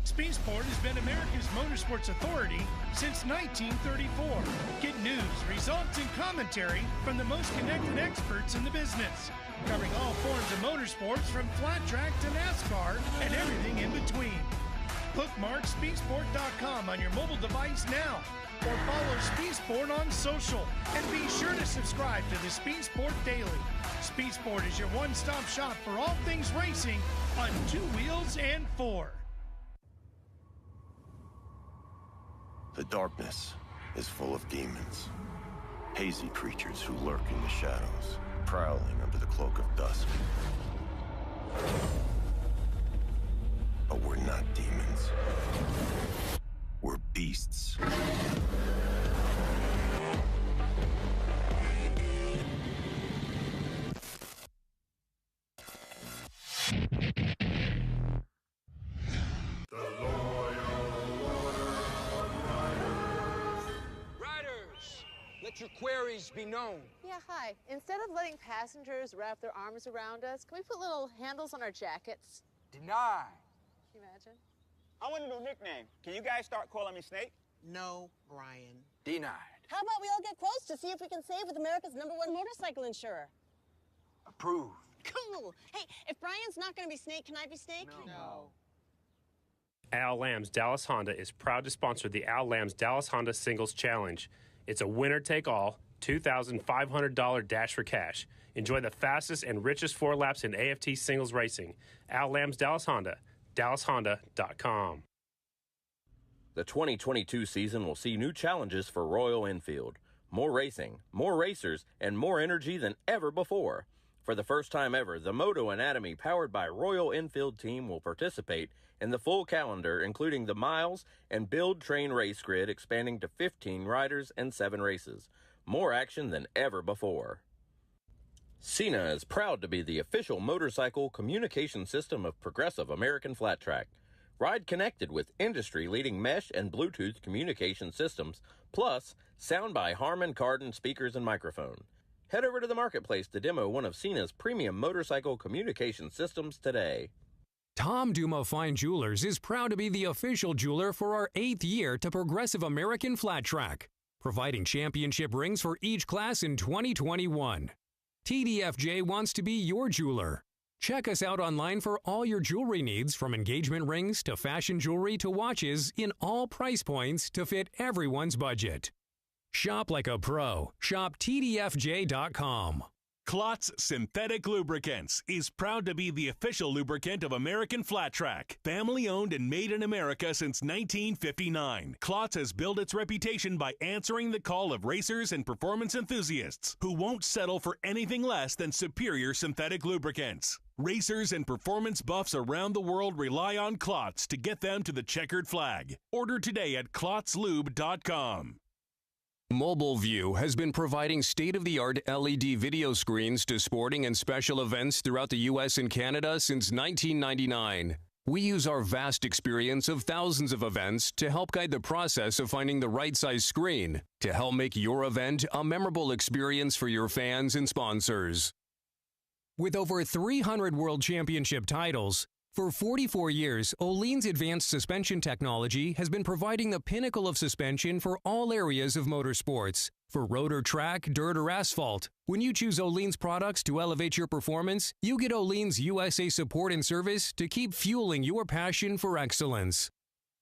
B: Speed Sport has been America's motorsports authority since 1934. Get news, results, and commentary from the most connected experts in the business, covering all forms of motorsports from flat track to NASCAR and everything in between. Bookmark speedsport.com on your mobile device now, or follow Speed Sport on social, and be sure to subscribe to the Speed Sport Daily. Speed Sport is your one-stop shop for all things racing on 2 wheels and 4.
E: The darkness is full of demons, hazy creatures who lurk in the shadows, prowling under the cloak of dusk. But we're not demons. We're beasts.
F: Let your queries be known.
G: Yeah, hi. Instead of letting passengers wrap their arms around us, can we put little handles on our jackets?
F: Deny.
G: Can you imagine?
H: I want a new nickname. Can you guys start calling me Snake?
F: No, Brian. Denied.
I: How about we all get quotes to see if we can save with America's #1 motorcycle insurer?
F: Approved.
I: Cool. Hey, if Brian's not going to be Snake, can I be Snake?
F: No.
A: Al Lamb's Dallas Honda is proud to sponsor the Al Lamb's Dallas Honda Singles Challenge. It's a winner-take-all, $2,500 dash for cash. Enjoy the fastest and richest 4 laps in AFT singles racing. Al Lamb's Dallas Honda, dallashonda.com.
J: The 2022 season will see new challenges for Royal Enfield. More racing, more racers, and more energy than ever before. For the first time ever, the Moto Anatomy powered by Royal Enfield team will participate in the full calendar, including the miles and build train race grid expanding to 15 riders and 7 races. More action than ever before. SENA is proud to be the official motorcycle communication system of Progressive American Flat Track. Ride connected with industry-leading mesh and Bluetooth communication systems, plus sound by Harman Kardon speakers and microphone. Head over to the marketplace to demo one of Cena's premium motorcycle communication systems today.
K: Tom Duma Fine Jewelers is proud to be the official jeweler for our 8th year to Progressive American Flat Track, providing championship rings for each class in 2021. TDFJ wants to be your jeweler. Check us out online for all your jewelry needs, from engagement rings to fashion jewelry to watches, in all price points to fit everyone's budget. Shop like a pro. Shop TDFJ.com.
L: Klotz Synthetic Lubricants is proud to be the official lubricant of American Flat Track. Family owned and made in America since 1959. Klotz has built its reputation by answering the call of racers and performance enthusiasts who won't settle for anything less than superior synthetic lubricants. Racers and performance buffs around the world rely on Klotz to get them to the checkered flag. Order today at KlotzLube.com.
K: Mobile View has been providing state-of-the-art LED video screens to sporting and special events throughout the U.S. and Canada since 1999. We use our vast experience of thousands of events to help guide the process of finding the right size screen to help make your event a memorable experience for your fans and sponsors. With over 300 World Championship titles, for 44 years, Öhlins advanced suspension technology has been providing the pinnacle of suspension for all areas of motorsports. For road or track, dirt or asphalt, when you choose Öhlins products to elevate your performance, you get Öhlins USA support and service to keep fueling your passion for excellence.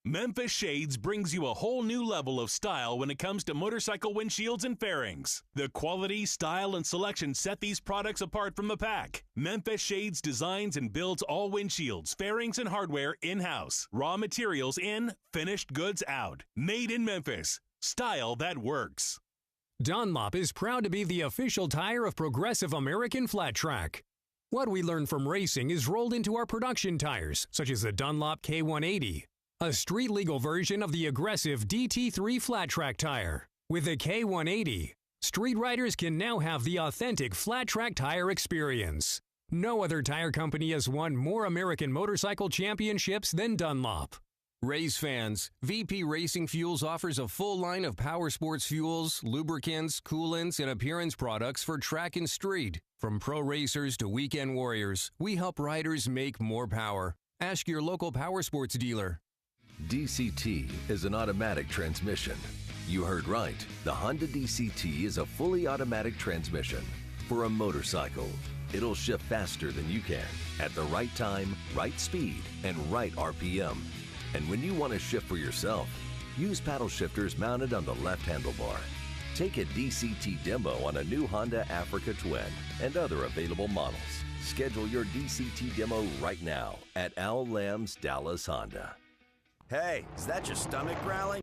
L: Memphis Shades brings you a whole new level of style when it comes to motorcycle windshields and fairings. The quality, style, and selection set these products apart from the pack. Memphis Shades designs and builds all windshields, fairings, and hardware in-house. Raw materials in, finished goods out. Made in Memphis. Style that works.
K: Dunlop is proud to be the official tire of Progressive American Flat Track. What we learned from racing is rolled into our production tires, such as the Dunlop K180. A street-legal version of the aggressive DT3 flat track tire. With the K180, street riders can now have the authentic flat track tire experience. No other tire company has won more American motorcycle championships than Dunlop. Race fans, VP Racing Fuels offers a full line of power sports fuels, lubricants, coolants, and appearance products for track and street. From pro racers to weekend warriors, we help riders make more power. Ask your local power sports dealer.
M: DCT is an automatic transmission. You heard right. The Honda DCT is a fully automatic transmission. For a motorcycle, it'll shift faster than you can, at the right time, right speed, and right RPM. And when you want to shift for yourself, use paddle shifters mounted on the left handlebar. Take a DCT demo on a new Honda Africa Twin and other available models. Schedule your DCT demo right now at Al Lamb's Dallas Honda.
D: Hey, is that your stomach growling?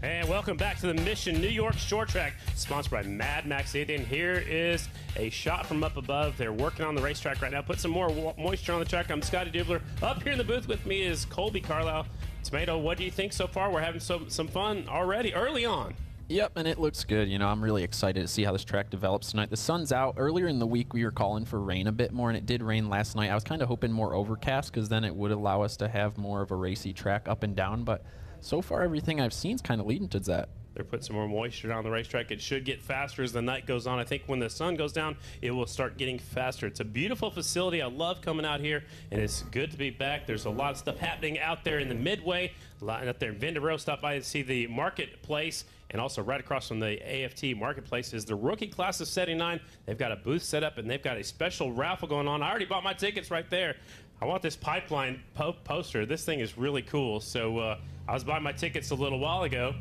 A: And welcome back to the Mission New York Short Track, sponsored by Mad Max 8. And here is a shot from up above. They're working on the racetrack right now. Put some more moisture on the track. I'm Scotty Dubler. Up here in the booth with me is Colby Carlisle. Tomato, what do you think so far? We're having some fun already, early on.
C: Yep, and it looks good. You know, I'm really excited to see how this track develops tonight. The sun's out. Earlier in the week, we were calling for rain a bit more, and it did rain last night. I was kind of hoping more overcast, because then it would allow us to have more of a racy track up and down. But so far, everything I've seen is kind of leading to that.
A: They're putting some more moisture down the racetrack. It should get faster as the night goes on. I think when the sun goes down, it will start getting faster. It's a beautiful facility. I love coming out here, and it's good to be back. There's a lot of stuff happening out there in the Midway, a lot out there in Vendor Row. Stop by and see the marketplace, and also right across from the AFT marketplace is the rookie class of 79. They've got a booth set up, and they've got a special raffle going on. I already bought my tickets right there. I want this pipeline poster. This thing is really cool. So I was buying my tickets a little while ago,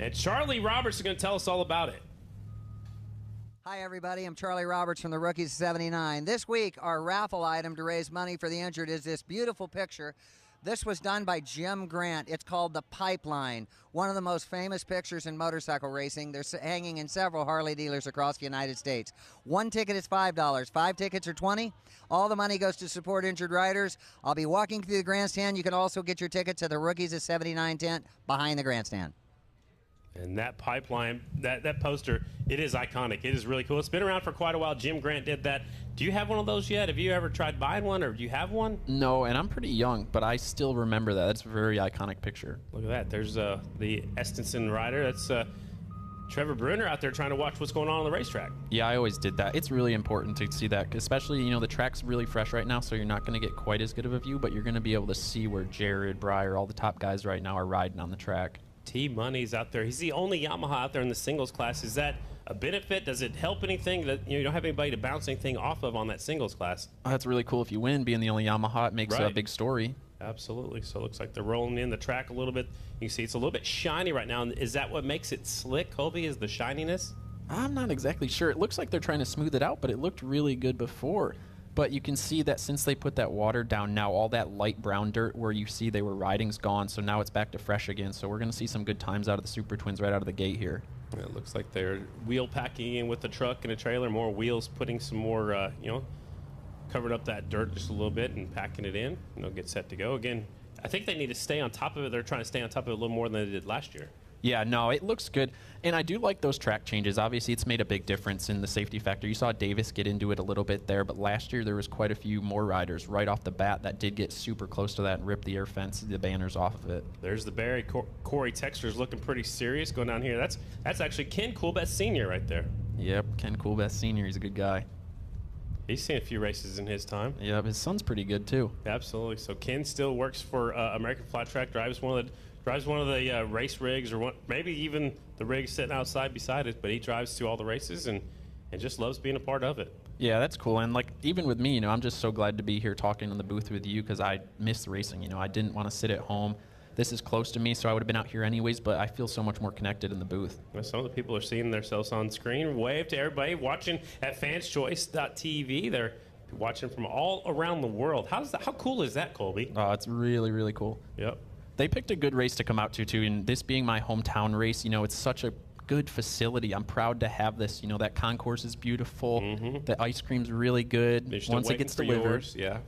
A: and Charlie Roberts is going to tell us all about it.
N: Hi, everybody. I'm Charlie Roberts from the Rookies of 79. This week, our raffle item to raise money for the injured is this beautiful picture. This was done by Jim Grant. It's called The Pipeline, one of the most famous pictures in motorcycle racing. They're hanging in several Harley dealers across the United States. One ticket is $5. 5 tickets are $20. All the money goes to support injured riders. I'll be walking through the grandstand. You can also get your ticket to the Rookies of 79 tent behind the grandstand.
A: And that pipeline, that poster, it is iconic. It is really cool. It's been around for quite a while. Jim Grant did that. Do you have one of those yet? Have you ever tried buying one, or do you have one?
C: No, and I'm pretty young, but I still remember that. That's a very iconic picture.
A: Look at that. There's the Estenson rider. That's Trevor Brunner out there trying to watch what's going on the racetrack.
C: Yeah, I always did that. It's really important to see that, especially, you know, the track's really fresh right now, so you're not going to get quite as good of a view, but you're going to be able to see where Jared, Breyer, all the top guys right now are riding on the track.
A: T-Money's out there. He's the only Yamaha out there in the singles class. Is that a benefit? Does it help anything that you don't have anybody to bounce anything off of on that singles class?
C: Oh, that's really cool. If you win, being the only Yamaha, it makes a big story.
A: Absolutely. So it looks like they're rolling in the track a little bit. You can see it's a little bit shiny right now. Is that what makes it slick, Colby, is the shininess?
C: I'm not exactly sure. It looks like they're trying to smooth it out, but it looked really good before. But you can see that since they put that water down now, all that light brown dirt where you see they were riding's gone, so now it's back to fresh again. So we're going to see some good times out of the Super Twins right out of the gate here.
A: Yeah, it looks like they're wheel packing in with the truck and a trailer, more wheels, putting some more, covered up that dirt just a little bit and packing it in. Get set to go. Again, I think they need to stay on top of it. They're trying to stay on top of it a little more than they did last year.
C: Yeah, no, it looks good. And I do like those track changes. Obviously, it's made a big difference in the safety factor. You saw Davis get into it a little bit there, but last year there was quite a few more riders right off the bat that did get super close to that and rip the air fence, the banners off of it.
A: There's the Barry. Corey Texter's looking pretty serious going down here. That's actually Ken Coolbest Sr. right there.
C: Yep, Ken Coolbest Sr. He's a good guy.
A: He's seen a few races in his time.
C: Yeah, his son's pretty good too.
A: Absolutely. So Ken still works for American Flat Track, drives one of the race rigs, or maybe even the rig sitting outside beside it, but he drives to all the races and just loves being a part of it.
C: Yeah, that's cool. And even with me, I'm just so glad to be here talking in the booth with you because I miss racing. I didn't want to sit at home. This is close to me, so I would have been out here anyways, but I feel so much more connected in the booth.
A: Well, some of the people are seeing themselves on screen. Wave to everybody watching at fanschoice.tv. They're watching from all around the world. How cool is that, Colby?
C: Oh, it's really, really cool.
A: Yep.
C: They picked a good race to come out to, too, and this being my hometown race, it's such a good facility. I'm proud to have this. That concourse is beautiful. Mm-hmm. The ice cream's really good once it gets delivered.
A: Yeah.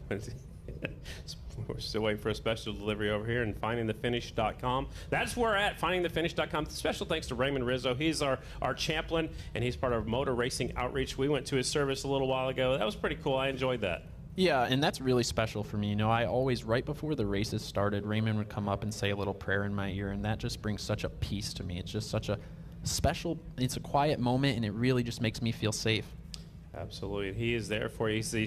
A: We're still waiting for a special delivery over here and findingthefinish.com. That's where we're at, findingthefinish.com. Special thanks to Raymond Rizzo. He's our chaplain, and he's part of Motor Racing Outreach. We went to his service a little while ago. That was pretty cool. I enjoyed that.
C: Yeah, and that's really special for me. I always, right before the races started, Raymond would come up and say a little prayer in my ear, and that just brings such a peace to me. It's just such a special, it's a quiet moment, and it really just makes me feel safe.
A: Absolutely. He is there for you. He's the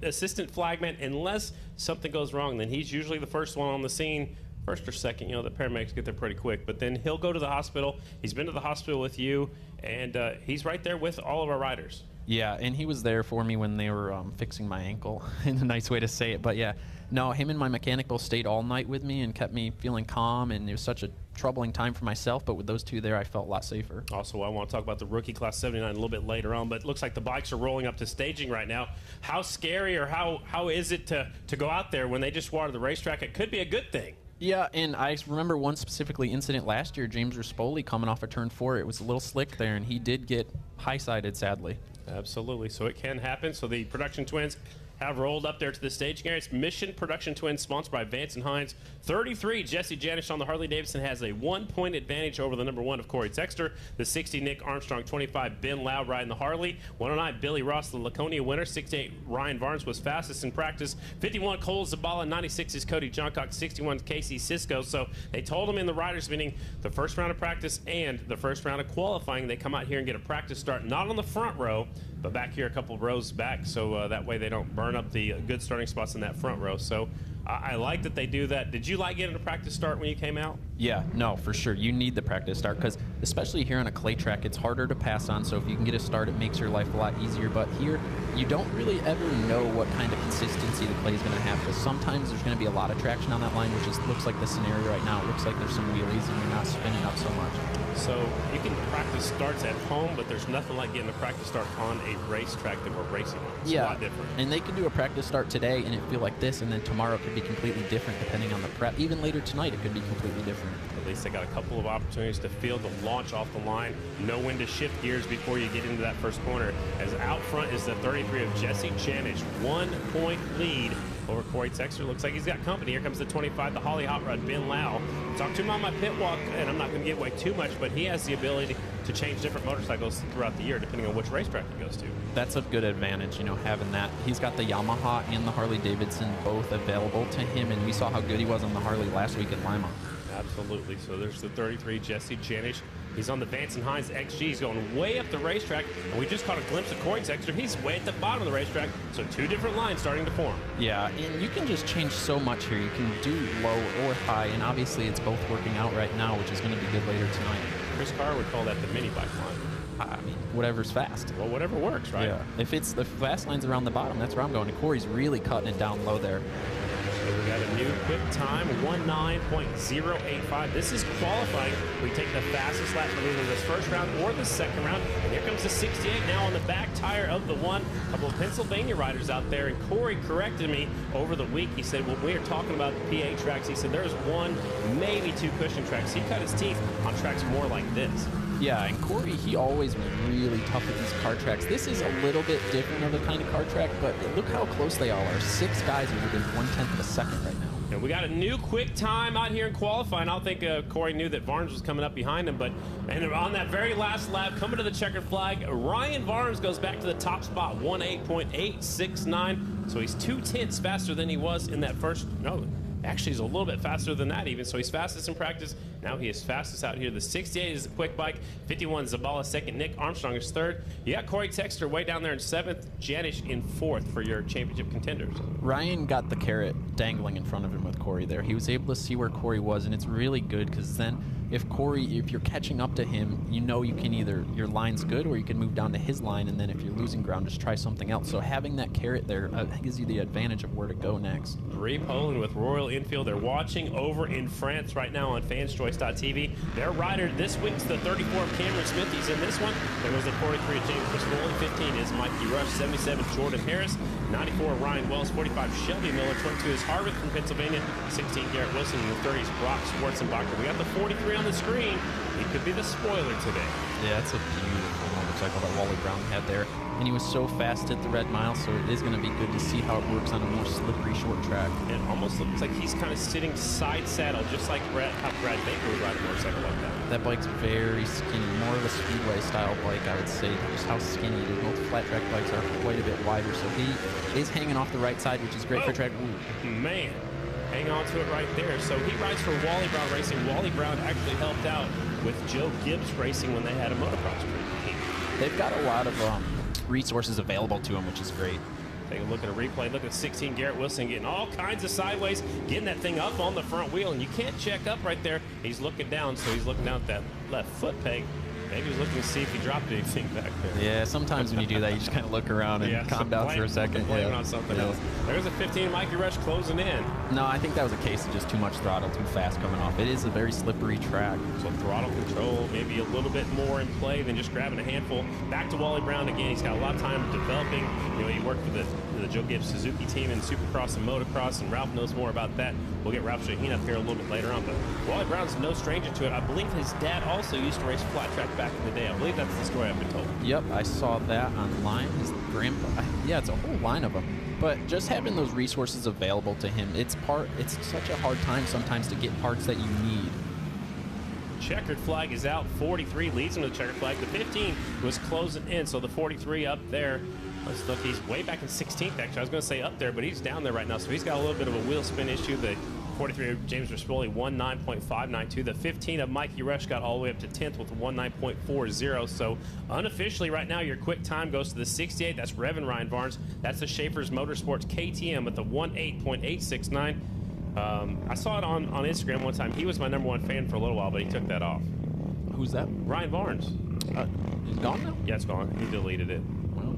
A: assistant flagman. Unless something goes wrong, then he's usually the first one on the scene, first or second. The paramedics get there pretty quick. But then he'll go to the hospital. He's been to the hospital with you, and he's right there with all of our riders.
C: Yeah, and he was there for me when they were fixing my ankle, in a nice way to say it. But yeah, no, him and my mechanic both stayed all night with me and kept me feeling calm, and it was such a troubling time for myself, but with those two there, I felt a lot safer.
A: Also, I want to talk about the rookie class 79 a little bit later on, but it looks like the bikes are rolling up to staging right now. How scary or how is it to go out there when they just water the racetrack? It could be a good thing.
C: Yeah, and I remember one specifically incident last year, James Rispoli coming off of turn 4. It was a little slick there, and he did get high-sided, sadly.
A: Absolutely. So it can happen. So the production twins have rolled up there to the staging area. It's Mission Production Twins, sponsored by Vance and Hines. 33, Jesse Janish on the Harley-Davidson has a 1-point advantage over the number 1 of Corey Texter. The 60, Nick Armstrong. 25, Ben Lau riding the Harley. 109, Billy Ross, the Laconia winner. 68, Ryan Barnes was fastest in practice. 51, Cole Zabala. 96 is Cody Johncock. 61, Casey Cisco. So they told him in the riders meeting, the first round of practice and the first round of qualifying, they come out here and get a practice start, not on the front row, but back here a couple of rows back, so that way they don't burn up the good starting spots in that front row. So I like that they do that. Did you like getting a practice start when you came out?
C: Yeah, no, for sure. You need the practice start because especially here on a clay track, it's harder to pass on. So if you can get a start, it makes your life a lot easier. But here, you don't really ever know what kind of consistency the clay is going to have because sometimes there's going to be a lot of traction on that line, which looks like the scenario right now. It looks like there's some wheelies and you're not spinning up so much.
A: So you can practice starts at home, but there's nothing like getting a practice start on a racetrack that we're racing on. It's a lot different.
C: And they can do a practice start today and it feel like this, and then tomorrow it could be completely different depending on the prep. Even later tonight, it could be completely different.
A: At least they got a couple of opportunities to feel the launch off the line, know when to shift gears before you get into that first corner. As out front is the 33 of Jesse Janish, 1-point lead over Corey Texter. Looks like he's got company. Here comes the 25, the Holly Hot Rod, Ben Lau. Talked to him on my pit walk, and I'm not going to give away too much, but he has the ability to change different motorcycles throughout the year, depending on which racetrack he goes to.
C: That's a good advantage, having that. He's got the Yamaha and the Harley-Davidson both available to him, and we saw how good he was on the Harley last week at Lima.
A: Absolutely. So there's the 33, Jesse Janish. He's on the Vance & Hines XG. He's going way up the racetrack, and we just caught a glimpse of Cody Texter. He's way at the bottom of the racetrack, so 2 different lines starting to form.
C: Yeah, and you can just change so much here. You can do low or high, and obviously it's both working out right now, which is going to be good later tonight.
A: Chris Carr would call that the mini bike line.
C: I mean, whatever's fast.
A: Well, whatever works, right?
C: Yeah. If it's the fast lines around the bottom, that's where I'm going. And Corey's really cutting it down low there.
A: So we got a new quick time, 19.085. This is qualifying. We take the fastest lap from either this first round or the second round. And here comes the 68 now on the back tire of the one. A couple of Pennsylvania riders out there. And Corey corrected me over the week. He said, when we were talking about the PA tracks, he said there's 1, maybe 2 cushion tracks. He cut his teeth on tracks more like this.
C: Yeah, and Corey, he always was really tough at these car tracks. This is a little bit different of the kind of car track, but look how close they all are. 6 guys are within 1/10 of a second right now.
A: And we got a new quick time out here in qualifying. I don't think Corey knew that Varnes was coming up behind him, and on that very last lap, coming to the checkered flag, Ryan Varnes goes back to the top spot, 18.869. So he's 2/10 faster than he was in that first. No, actually, he's a little bit faster than that even. So he's fastest in practice. Now he is fastest out here. The 68 is the quick bike. 51 Zabala second. Nick Armstrong is third. You got Corey Texter way down there in 7th. Janish in 4th for your championship contenders.
C: Ryan got the carrot dangling in front of him with Corey there. He was able to see where Corey was, and it's really good because then if you're catching up to him, you know you can either, your line's good or you can move down to his line, and then if you're losing ground, just try something else. So having that carrot there gives you the advantage of where to go next.
A: Bree Poland with Royal Enfield. They're watching over in France right now on fanschoice.tv. Their rider this week's the 34 of Cameron Smith. He's in this one. There was the 43 of James Bristol. 15 is Mikey Rush. 77 Jordan Harris. 94 Ryan Wells. 45 Shelby Miller. 22 is Harvick from Pennsylvania. 16 Garrett Wilson. And the 30 is Brock Schwarzenbacher. We got the 43 on the screen. He could be the spoiler today.
C: Yeah, it's a beautiful motorcycle that Wally Brown had there. And he was so fast at the red mile, so it is going to be good to see how it works on a more slippery short track.
A: It almost looks like he's kind of sitting side saddle, just like how Brad Baker would ride a motorcycle like that.
C: That bike's very skinny, more of a speedway style bike, I would say, just how skinny it is. Most flat track bikes are quite a bit wider, so he is hanging off the right side, which is great for track. Ooh.
A: Man, hang on to it right there. So he rides for Wally Brown Racing. Wally Brown actually helped out with Joe Gibbs Racing when they had a motocross team.
C: They've got a lot of resources available to him, which is great.
A: Take a look at a replay. Look at 16 Garrett Wilson getting all kinds of sideways, getting that thing up on the front wheel, and you can't check up right there. He's looking down, so he's looking down at that left foot peg. Maybe he's looking to see if he dropped anything back there.
C: Yeah, sometimes when you do that, you just kind of look around and calm down for a second.
A: Blame it on something else. There's a 15 Mikey Rush closing in.
C: No, I think that was a case of just too much throttle, too fast coming off. It is a very slippery track.
A: So throttle control, maybe a little bit more in play than just grabbing a handful. Back to Wally Brown again. He's got a lot of time developing. You know, he worked for the Joe Gibbs Suzuki team in Supercross and Motocross, and Ralph knows more about that. We'll get Ralph Shaheen up here a little bit later on, but Wally Brown's no stranger to it. I believe his dad also used to race flat track back in the day. I believe that's the story I've been told.
C: Yep, I saw that online. His grandpa, yeah, it's a whole line of them. But just having those resources available to him, it's such a hard time sometimes to get parts that you need.
A: Checkered flag is out. 43 leads him to the checkered flag. The 15 was closing in, so the 43 up there. Let's look, he's way back in 16th, actually. I was going to say up there, but he's down there right now, so he's got a little bit of a wheel spin issue. The 43 of James Rispoli, 19.592. The 15 of Mikey Rush got all the way up to 10th with 19.40. So unofficially right now, your quick time goes to the 68. That's Revan Ryan Varnes. That's the Schaefer's Motorsports KTM with the 18.869. I saw it on Instagram one time. He was my #1 fan for a little while, but he took that off.
C: Who's that?
A: Ryan Varnes.
C: It's gone now?
A: Yeah, it's gone. He deleted it.
C: Well,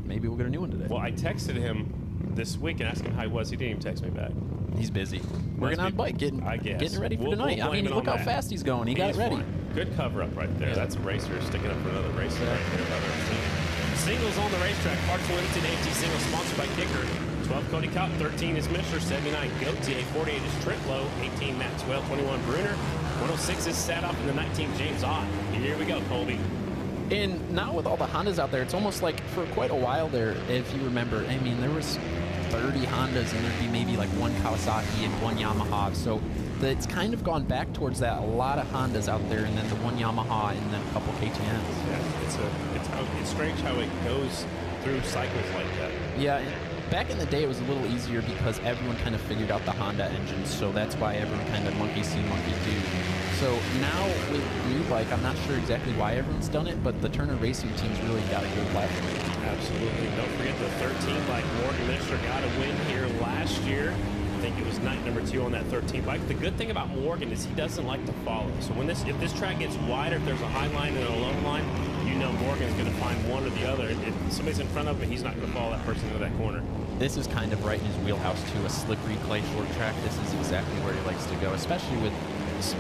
C: maybe we'll get a new one today.
A: Well, I texted him this week and asked him how he was. He didn't even text me back.
C: He's busy. Working on a bike, getting ready for tonight. I mean, look how fast he's going. He got it ready.
A: Good cover up right there. Yeah. That's a racer sticking up for another racer right there. Singles on the racetrack. Parts Limited AT Singles sponsored by Kicker. 12 Cody Cop, 13 is Mishler, 79 Gautier, 48 is Trent Lowe, 18 Maxwell, 21 Bruner, 106 is Sadoff, and the 19 James Ott. Here we go, Colby.
C: And now with all the Hondas out there, it's almost like for quite a while there, if you remember, I mean, there was 30 Hondas and there'd be maybe like one Kawasaki and one Yamaha. So it's kind of gone back towards that. A lot of Hondas out there and then the one Yamaha and then a couple KTMs.
A: Yeah, it's strange how it goes through cycles like that.
C: Yeah. back in the day, it was a little easier because everyone kind of figured out the Honda engine, so that's why everyone kind of monkey see, monkey do. So now with new bike, I'm not sure exactly why everyone's done it, but the Turner Racing team's really got a good platform.
A: Absolutely. Don't forget the 13 bike. Morgan Mishler got a win here last year. I think it was night number 2 on that 13 bike. The good thing about Morgan is he doesn't like to follow. So if this track gets wider, if there's a high line and a low line, you know Morgan's going to find one or the other. If somebody's in front of him, he's not going to follow that person into that corner.
C: This is kind of right in his wheelhouse too, a slippery clay short track. This is exactly where he likes to go, especially with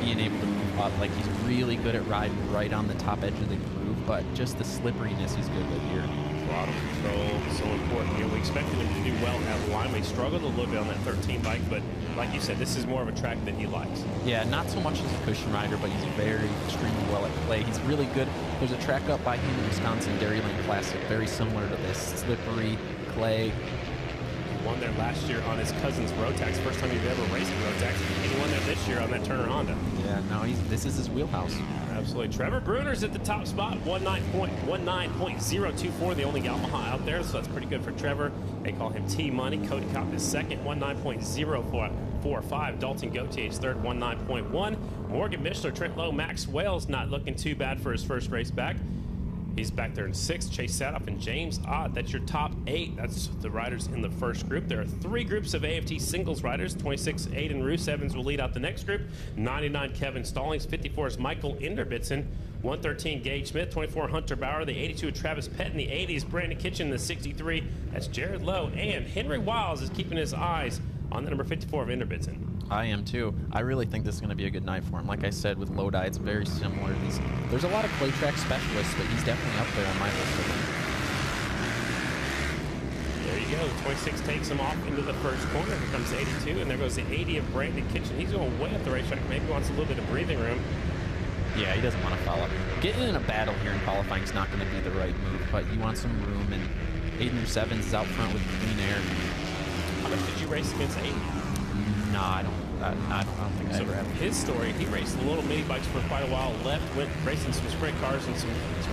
C: being able to move up. Like, he's really good at riding right on the top edge of the groove, but just the slipperiness he's good with here.
A: Throttle control is so important. We expected him to do well at Lima. He struggled a little bit on that 13 bike, but like you said, this is more of a track that he likes.
C: Yeah, not so much as a cushion rider, but he's very extremely well at clay. He's really good. There's a track up by him in Wisconsin, Dairyland Classic, very similar to this, slippery clay.
A: He won there last year on his cousin's Rotax, first time he'd ever raced a Rotax, and he won there this year on that Turner Honda.
C: Yeah, no, this is his wheelhouse.
A: Absolutely. Trevor Bruner's at the top spot, 19.024, the only Yamaha out there, so that's pretty good for Trevor. They call him T-Money. Cody Kopp is second, 19.045. Dalton Gauthier is third, 19.1. Morgan Mishler, Trent Lowe, Max Wales not looking too bad for his first race back. He's back there in 6th. Chase Sadoff and James Ott. That's your top 8. That's the riders in the first group. There are 3 groups of AFT singles riders. 26, Aiden Roos Evans will lead out the next group. 99, Kevin Stallings. 54 is Michael Inderbitzen. 113, Gage Smith. 24, Hunter Bauer. The 82, Travis Pett. In the 80s, Brandon Kitchen. The 63, that's Jared Lowe. And Henry Wiles is keeping his eyes on the number 54 of Inderbitzen.
C: I am too. I really think this is going to be a good night for him. Like I said, with Lodi, it's very similar. There's a lot of clay track specialists, but he's definitely up there on my list of them.
A: There you go. 26 takes him off into the first corner. Here comes 82, and there goes the 80 of Brandon Kitchen. He's going way up the racetrack. Maybe wants a little bit of breathing room.
C: Yeah, he doesn't want to follow. Getting in a battle here in qualifying is not going to be the right move, but you want some room, and Aiden Roos Evans is out front with clean air.
A: How much did you race against Aiden?
C: No, I don't think I ever have.
A: His story, he raced little mini bikes for quite a while, went racing some sprint cars and some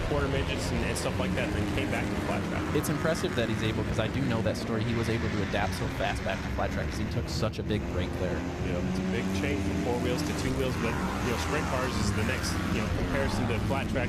A: quarter midgets and stuff like that, and then came back to the flat track.
C: It's impressive that he's able, because I do know that story, he was able to adapt so fast back to flat track because he took such a big break there.
A: Yeah, it's a big change from 4 wheels to 2 wheels, but sprint cars is the next comparison to flat track.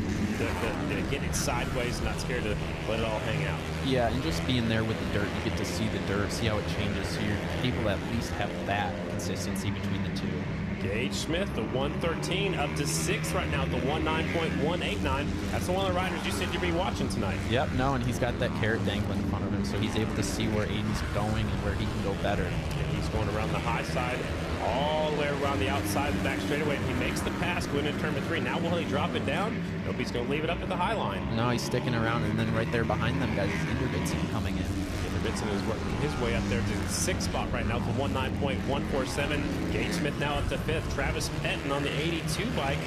A: Getting it sideways, not scared to let it all hang out.
C: Yeah, and just being there with the dirt, you get to see the dirt, see how it changes, so you're able to at least have that consistency between the two.
A: Gage Smith, the 113, up to 6th right now at the 19.189. That's the one of the riders you said you'd be watching tonight.
C: Yep, no, and he's got that carrot dangling in front of him, so he's able to see where Aiden's going and where he can go better.
A: And he's going around the high side, all the way around the outside of the back straightaway. He makes the pass going into turn 3. Now will he drop it down? Nope, he's going to leave it up at the high line.
C: No, he's sticking around, and then right there behind them guys is Inderbitzen coming in.
A: Inderbitzen is working his way up there to the 6th spot right now for 19.147. Gage Smith now up to 5th. Travis Petton on the 82 bike.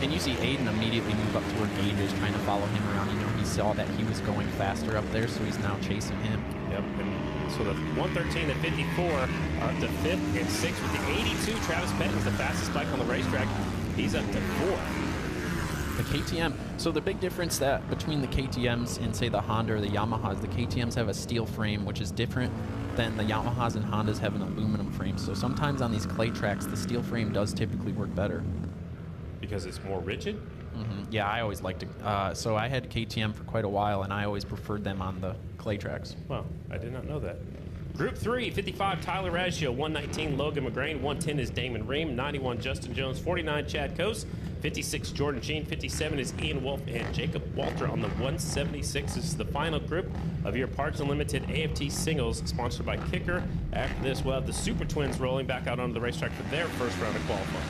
C: And you see Aiden immediately move up to where Gage is trying to follow him around. He saw that he was going faster up there, so he's now chasing him.
A: Yep, and so the 113 and 54 are up to 5th and 6th with the 82. Travis Petton's the fastest bike on the racetrack. He's up to 4th.
C: The KTM, so the big difference that between the KTMs and say the Honda or the Yamahas, the KTMs have a steel frame, which is different than the Yamahas and Hondas have an aluminum frame. So sometimes on these clay tracks, the steel frame does typically work better.
A: Because it's more rigid?
C: Mm-hmm. Yeah, I always liked it. So I had KTM for quite a while, and I always preferred them on the clay tracks.
A: Well, I did not know that. Group 3, 55, Tyler Raggio, 119, Logan McGrain, 110 is Damon Ream, 91, Justin Jones, 49, Chad Coase, 56, Jordan Jean, 57 is Ian Wolf, and Jacob Walter on the 176. This is the final group of your Parts Unlimited AFT Singles, sponsored by Kicker. After this, we'll have the Super Twins rolling back out onto the racetrack for their first round of qualifying.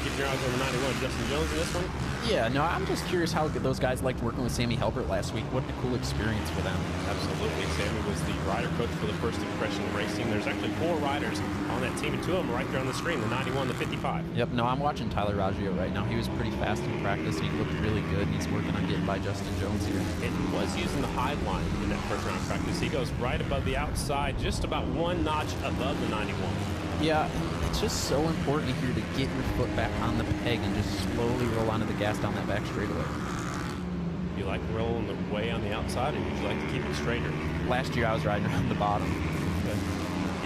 A: Keep your eyes on the 91, Justin Jones in this one.
C: Yeah, no, I'm just curious how those guys liked working with Sammy Halbert last week. What a cool experience for them.
A: Absolutely. Sammy was the rider coach for the First Impression Racing. There's actually 4 riders on that team, and 2 of them are right there on the screen, the 91, the 55.
C: Yep, no, I'm watching Tyler Raggio right now. He was pretty fast in practice. He looked really good, and he's working on getting by Justin Jones here.
A: And he was using the high line in that first round of practice. He goes right above the outside, just about 1 notch above the 91.
C: Yeah, it's just so important here to get your foot back on the peg and just slowly roll onto the gas down that back straightaway.
A: You like rolling the way on the outside, or would you like to keep it straighter?
C: Last year I was riding around the bottom.
A: Okay.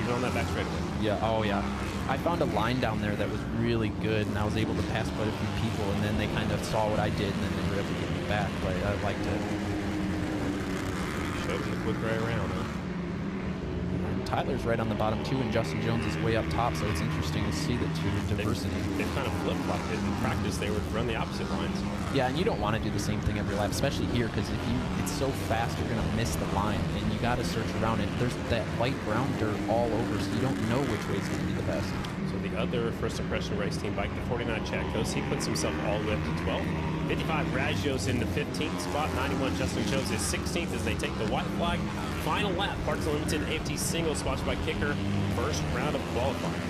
A: Even on that back straightaway?
C: Yeah, oh yeah. I found a line down there that was really good, and I was able to pass quite a few people, and then they kind of saw what I did, and then they were able to get me back, but I liked it.
A: Showed them the quick way around, huh?
C: And Tyler's right on the bottom, too, and Justin Jones is way up top, so it's interesting to see the diversity.
A: They've kind of flip-flopped it. In practice, they would run the opposite lines.
C: Yeah, and you don't want to do the same thing every lap, especially here, because if it's so fast, you're going to miss the line, and you got to search around it. There's that light brown dirt all over, so you don't know which way is going to be the best.
A: So the other first impression race team bike, the 49 Chad Coase, he puts himself all the way up to 12th. 55 Raggio's in the 15th spot. 91 Justin Jones is 16th as they take the white flag. Final lap, Parks Unlimited AFT single sponsored by Kicker. First round of qualifying.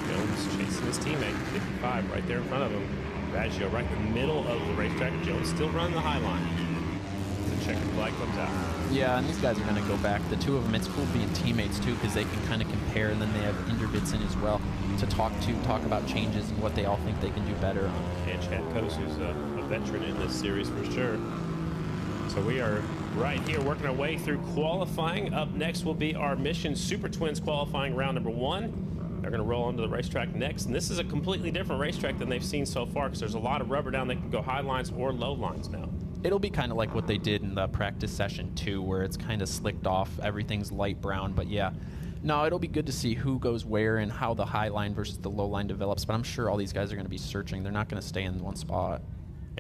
A: Jones chasing his teammate, 55 right there in front of him. Raggio right in the middle of the racetrack. Jones still running the high line. The checkered flag comes out.
C: Yeah, and these guys are going to go back. The two of them, it's cool being teammates too, because they can kind of compare, and then they have Indervitson as well to talk about changes and what they all think they can do better on.
A: And Chad Coase, who's a veteran in this series for sure. So we are right here working our way through qualifying. Up next will be our Mission Super Twins qualifying round number 1. They're going to roll onto the racetrack next, and this is a completely different racetrack than they've seen so far, because there's a lot of rubber down. They can go high lines or low lines now.
C: It'll be kind of like what they did in the practice session too, where it's kind of slicked off, everything's light brown, but yeah. No, it'll be good to see who goes where and how the high line versus the low line develops, but I'm sure all these guys are going to be searching. They're not going to stay in one spot.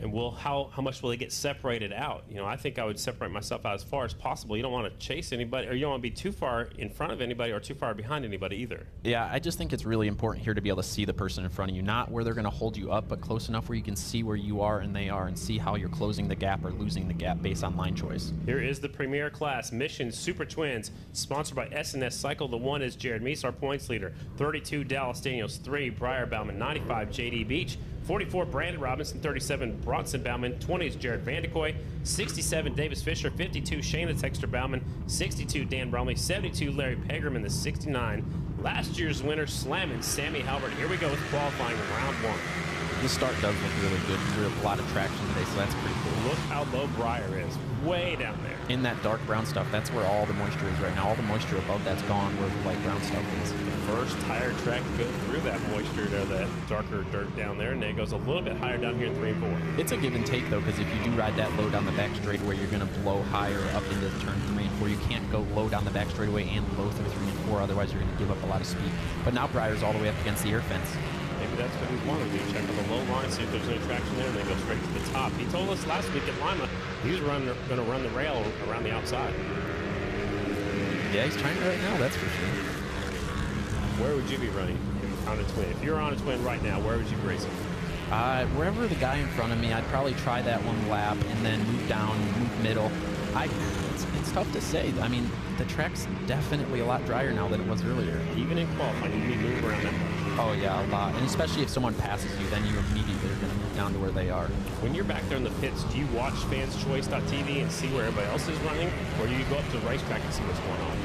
A: And how much will they get separated out? You know, I think I would separate myself out as far as possible. You don't want to chase anybody, or you don't want to be too far in front of anybody or too far behind anybody either.
C: Yeah, I just think it's really important here to be able to see the person in front of you, not where they're going to hold you up, but close enough where you can see where you are and they are, and see how you're closing the gap or losing the gap based on line choice.
A: Here is the premier class, Mission Super Twins, sponsored by S&S Cycle. The 1 is Jared Meese, our points leader. 32, Dallas Daniels. 3, Briar Bauman. 95, J.D. Beach. 44, Brandon Robinson. 37, Bronson Bauman. 20 is Jared Vandekoy. 67, Davis Fisher. 52, Shayna Texter Bauman. 62, Dan Bromley. 72, Larry Pegerman. The 69, last year's winner, slamming Sammy Halbert. Here we go with qualifying round 1.
C: The start does look really good. There's a lot of traction today, so that's pretty cool.
A: Look how low Briar is. Way down there.
C: In that dark brown stuff, that's where all the moisture is right now. All the moisture above that's gone where the light brown stuff is.
A: The first tire track to go through that moisture to that darker dirt down there, and then it goes a little bit higher down here in 3 and 4.
C: It's a give and take, though, because if you do ride that low down the back straightaway, you're going to blow higher up into turn 3 and 4. You can't go low down the back straightaway and low through 3 and 4, otherwise you're going to give up a lot of speed. But now Briar's all the way up against the air fence.
A: Maybe that's what we want to do. Check on the low line, see if there's any traction there, and then go straight to the top. He told us last week at Lima he was going to run the rail around the outside.
C: Yeah, he's trying right now, that's for sure.
A: Where would you be running on a twin? If you're on a twin right now, where would you be racing?
C: Wherever the guy in front of me, I'd probably try that one lap and then move down, move middle. It's tough to say. I mean, the track's definitely a lot drier now than it was earlier.
A: Even in qualifying, you need to move around that much.
C: Oh, yeah, a lot. And especially if someone passes you, then you immediately are going to move down to where they are.
A: When you're back there in the pits, do you watch fanschoice.tv and see where everybody else is running? Or do you go up to the racetrack and see what's going on?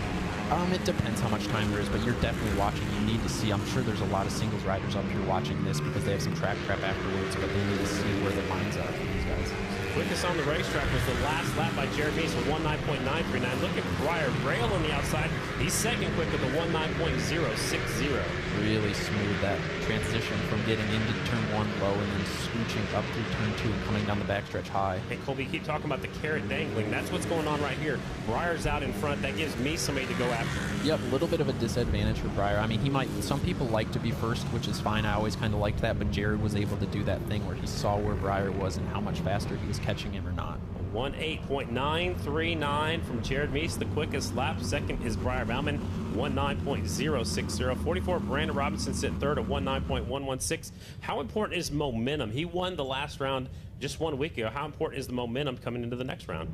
C: It depends how much time there is, but you're definitely watching. You need to see. I'm sure there's a lot of singles riders up here watching this because they have some track prep afterwards, but they need to see where the lines are for these guys.
A: Quickest on the racetrack was the last lap by Jared Meese with 19.939. Look at Briar Rail on the outside. He's second quick with a 19.060.
C: Really smooth, that transition from getting into turn 1 low and then scooching up through turn 2 and coming down the backstretch high.
A: And Colby, you keep talking about the carrot dangling. That's what's going on right here. Briar's out in front. That gives me somebody to go after.
C: Yep, a little bit of a disadvantage for Briar. I mean, some people like to be first, which is fine. I always kind of liked that, but Jared was able to do that thing where he saw where Briar was and how much faster he was catching him or not.
A: 18.939 from Jared Meese, the quickest lap. Second is Briar Bauman, 19.060. 44, Brandon Robinson sitting third at 19.116. How important is momentum? He won the last round just 1 week ago. How important is the momentum coming into the next round?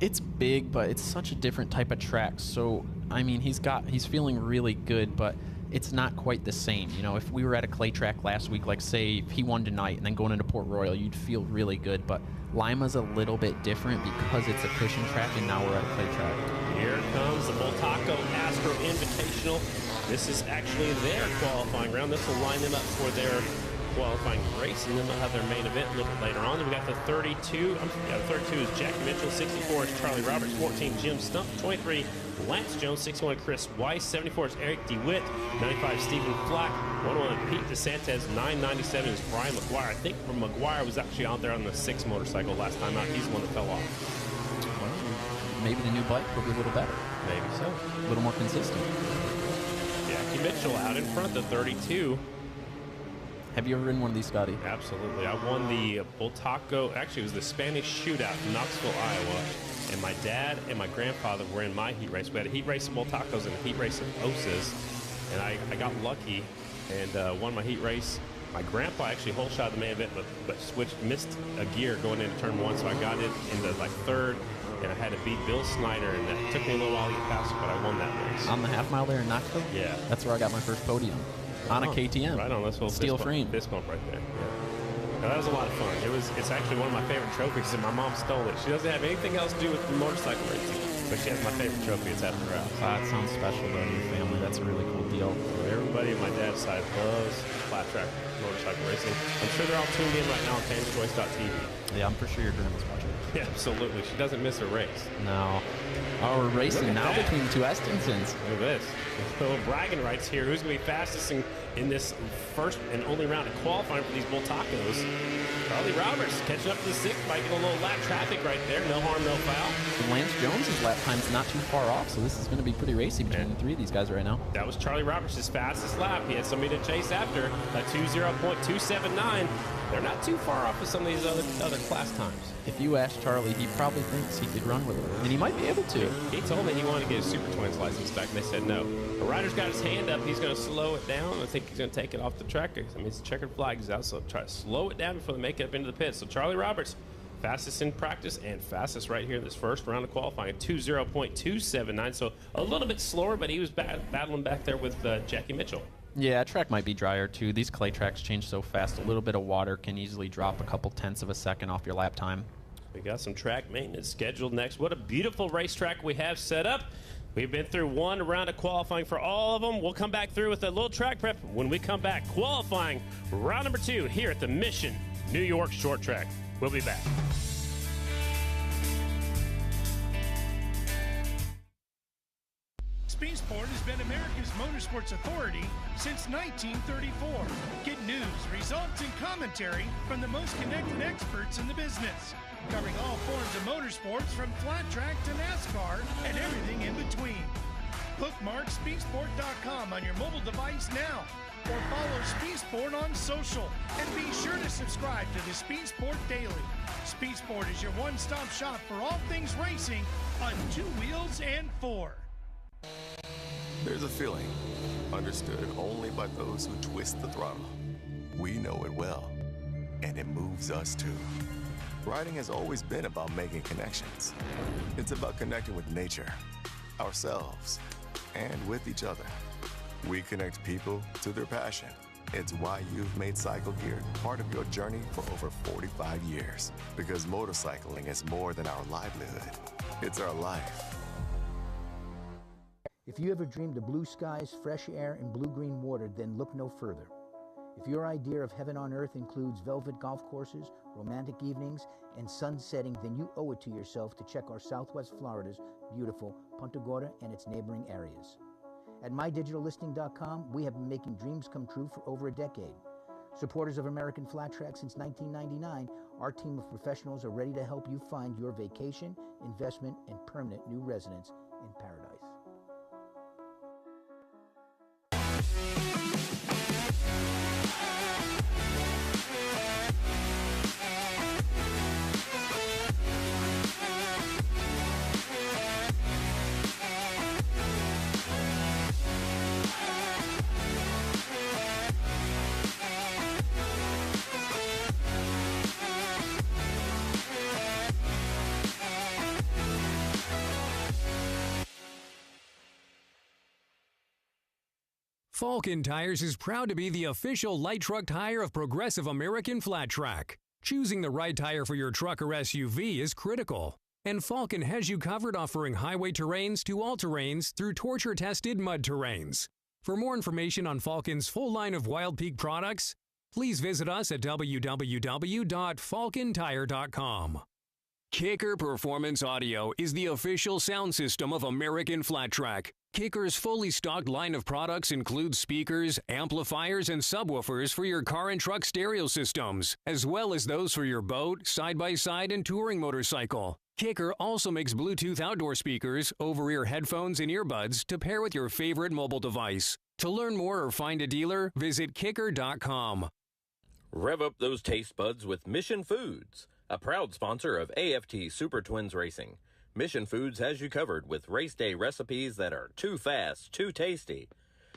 C: It's big, but it's such a different type of track. So, I mean, he's feeling really good, but it's not quite the same. You know, if we were at a clay track last week, like say if he won tonight and then going into Port Royal, you'd feel really good. But Lima's a little bit different because it's a cushion track and now we're at a clay track.
A: Here comes the Voltaco Astro Invitational. This is actually their qualifying round. This will line them up for their qualifying race, and then they'll have their main event a little bit later on. Then we got the 32. The 32 is Jackie Mitchell, 64 is Charlie Roberts, 14 Jim Stump, 23 Lance Jones, 61 Chris Weiss, 74 is Eric DeWitt, 95 Stephen Flack, 101 Pete DeSantis, 997 is Brian McGuire. I think McGuire was actually out there on the 6 motorcycle last time out. He's the one that fell off.
C: Well, maybe the new bike will be a little better.
A: Maybe so.
C: A little more consistent.
A: Jackie Mitchell out in front, the 32.
C: Have you ever ridden one of these, Scotty?
A: Absolutely. I won the Bultaco. Actually, it was the Spanish Shootout in Knoxville, Iowa. And my dad and my grandfather were in my heat race. We had a heat race of Bultacos and a heat race of Osas. And I got lucky and won my heat race. My grandpa actually whole shot the main event, but missed a gear going into turn 1. So I got it into like 3rd. And I had to beat Bill Snyder, and that took me a little while to get past it, but I won that race.
C: On the half mile there in Knoxville?
A: Yeah.
C: That's where I got my first podium. On a KTM.
A: Right on, this little
C: steel frame.
A: Fist bump right there. Yeah. Now, that was a lot of fun. It's actually one of my favorite trophies, and my mom stole it. She doesn't have anything else to do with motorcycle racing, but she has my favorite trophy. It's at her house.
C: That sounds special to your family. That's a really cool deal.
A: Everybody on my dad's side loves flat track motorcycle racing. I'm sure they're all tuned in right now on TangentJoyce.tv.
C: Yeah, I'm for sure your grandma's watching.
A: Yeah, absolutely. She doesn't miss a race.
C: No. Oh, we're racing now between two Estensons.
A: Look at this. A little bragging rights here. Who's going to be fastest in this first and only round of qualifying for these Bultacos? Charlie Roberts catching up to the 6th by getting a little lap traffic right there. No harm, no foul.
C: And Lance Jones's lap time's not too far off, so this is going to be pretty racy between the 3 of these guys right now.
A: That was Charlie Roberts' fastest lap. He had somebody to chase after, a 20.279. They're not too far off of some of these other class times.
C: If you ask Charlie, he probably thinks he could run with it, and he might be able to.
A: He told me he wanted to get his Super Twins license back, and they said no. The rider's got his hand up. He's going to slow it down. I think he's going to take it off the track. I mean, it's a checkered flag is out, so try to slow it down before they make it up into the pit. So Charlie Roberts, fastest in practice and fastest right here in this first round of qualifying, 20.279. So a little bit slower, but he was battling back there with Jackie Mitchell.
C: Yeah, track might be drier too. These clay tracks change so fast. A little bit of water can easily drop a couple tenths of a second off your lap time.
A: We got some track maintenance scheduled next. What a beautiful racetrack we have set up. We've been through one round of qualifying for all of them. We'll come back through with a little track prep when we come back. Qualifying round number 2 here at the Mission New York Short Track. We'll be back.
B: Speed Sport has been America's motorsports authority since 1934. Get news, results, and commentary from the most connected experts in the business, covering all forms of motorsports from flat track to NASCAR and everything in between. Bookmark speedsport.com on your mobile device now, or follow Speed Sport on social, and be sure to subscribe to the Speed Sport Daily. Speed Sport is your one-stop shop for all things racing on 2 wheels and 4.
E: There's a feeling understood only by those who twist the throttle. We know it well, and it moves us too. Riding has always been about making connections. It's about connecting with nature, ourselves, and with each other. We connect people to their passion. It's why you've made cycle gear part of your journey for over 45 years. Because motorcycling is more than our livelihood. It's our life.
O: If you ever dreamed of blue skies, fresh air, and blue-green water, then look no further. If your idea of heaven on earth includes velvet golf courses, romantic evenings, and sun setting, then you owe it to yourself to check our Southwest Florida's beautiful Punta Gorda and its neighboring areas. At mydigitallisting.com, we have been making dreams come true for over a decade. Supporters of American Flat Track since 1999, our team of professionals are ready to help you find your vacation, investment, and permanent new residence in paradise.
K: Falcon Tires is proud to be the official light truck tire of Progressive American Flat Track. Choosing the right tire for your truck or SUV is critical. And Falcon has you covered, offering highway terrains to all-terrains through torture-tested mud terrains. For more information on Falcon's full line of Wild Peak products, Please visit us at www.falcontire.com. Kicker Performance Audio is the official sound system of American Flat Track. Kicker's fully stocked line of products includes speakers, amplifiers, and subwoofers for your car and truck stereo systems, as well as those for your boat, side-by-side, and touring motorcycle. Kicker also makes Bluetooth outdoor speakers, over-ear headphones, and earbuds to pair with your favorite mobile device. To learn more or find a dealer, visit kicker.com.
J: Rev up those taste buds with Mission Foods, a proud sponsor of AFT Super Twins Racing. Mission Foods has you covered with race day recipes that are too fast, too tasty.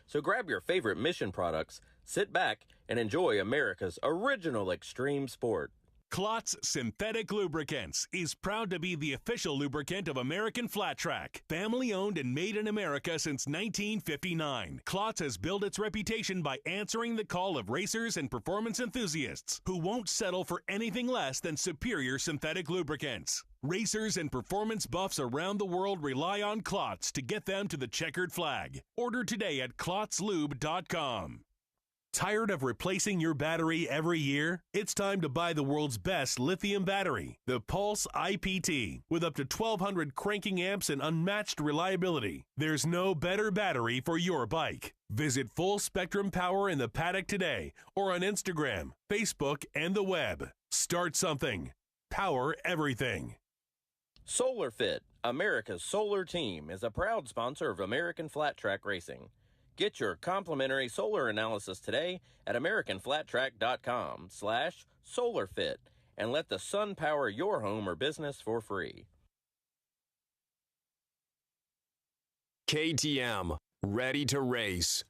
J: So grab your favorite Mission products, sit back, and enjoy America's original extreme sport.
L: Klotz Synthetic Lubricants is proud to be the official lubricant of American Flat Track. Family owned and made in America since 1959. Klotz has built its reputation by answering the call of racers and performance enthusiasts who won't settle for anything less than superior synthetic lubricants. Racers and performance buffs around the world rely on Klotz to get them to the checkered flag. Order today at klotzlube.com. Tired of replacing your battery every year? It's time to buy the world's best lithium battery, the Pulse IPT, with up to 1,200 cranking amps and unmatched reliability. There's no better battery for your bike. Visit Full Spectrum Power in the paddock today or on Instagram, Facebook, and the web. Start something. Power everything.
J: SolarFit, America's solar team, is a proud sponsor of American Flat Track Racing. Get your complimentary solar analysis today at AmericanFlatTrack.com/SolarFit and let the sun power your home or business for free.
K: KTM, ready to race.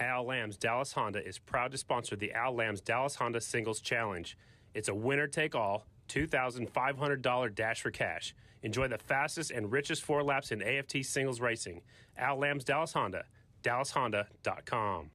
A: Al Lamb's Dallas Honda is proud to sponsor the Al Lamb's Dallas Honda Singles Challenge. It's a winner-take-all $2,500 dash for cash. Enjoy the fastest and richest 4 laps in AFT singles racing. Al Lamb's Dallas Honda, dallashonda.com.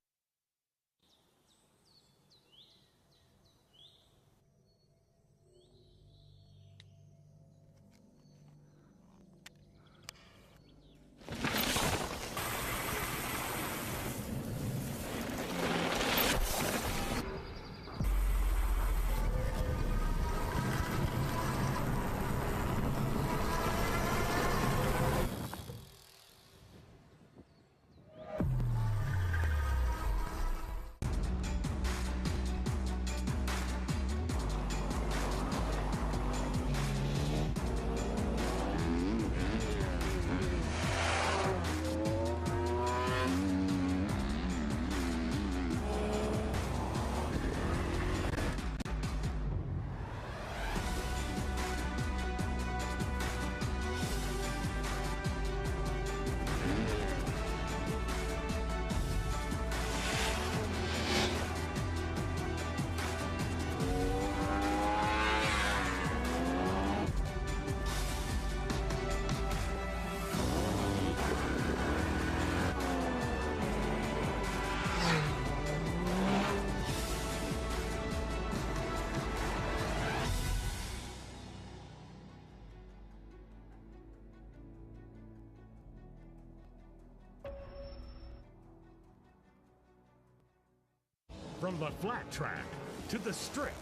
P: From the flat track to the strip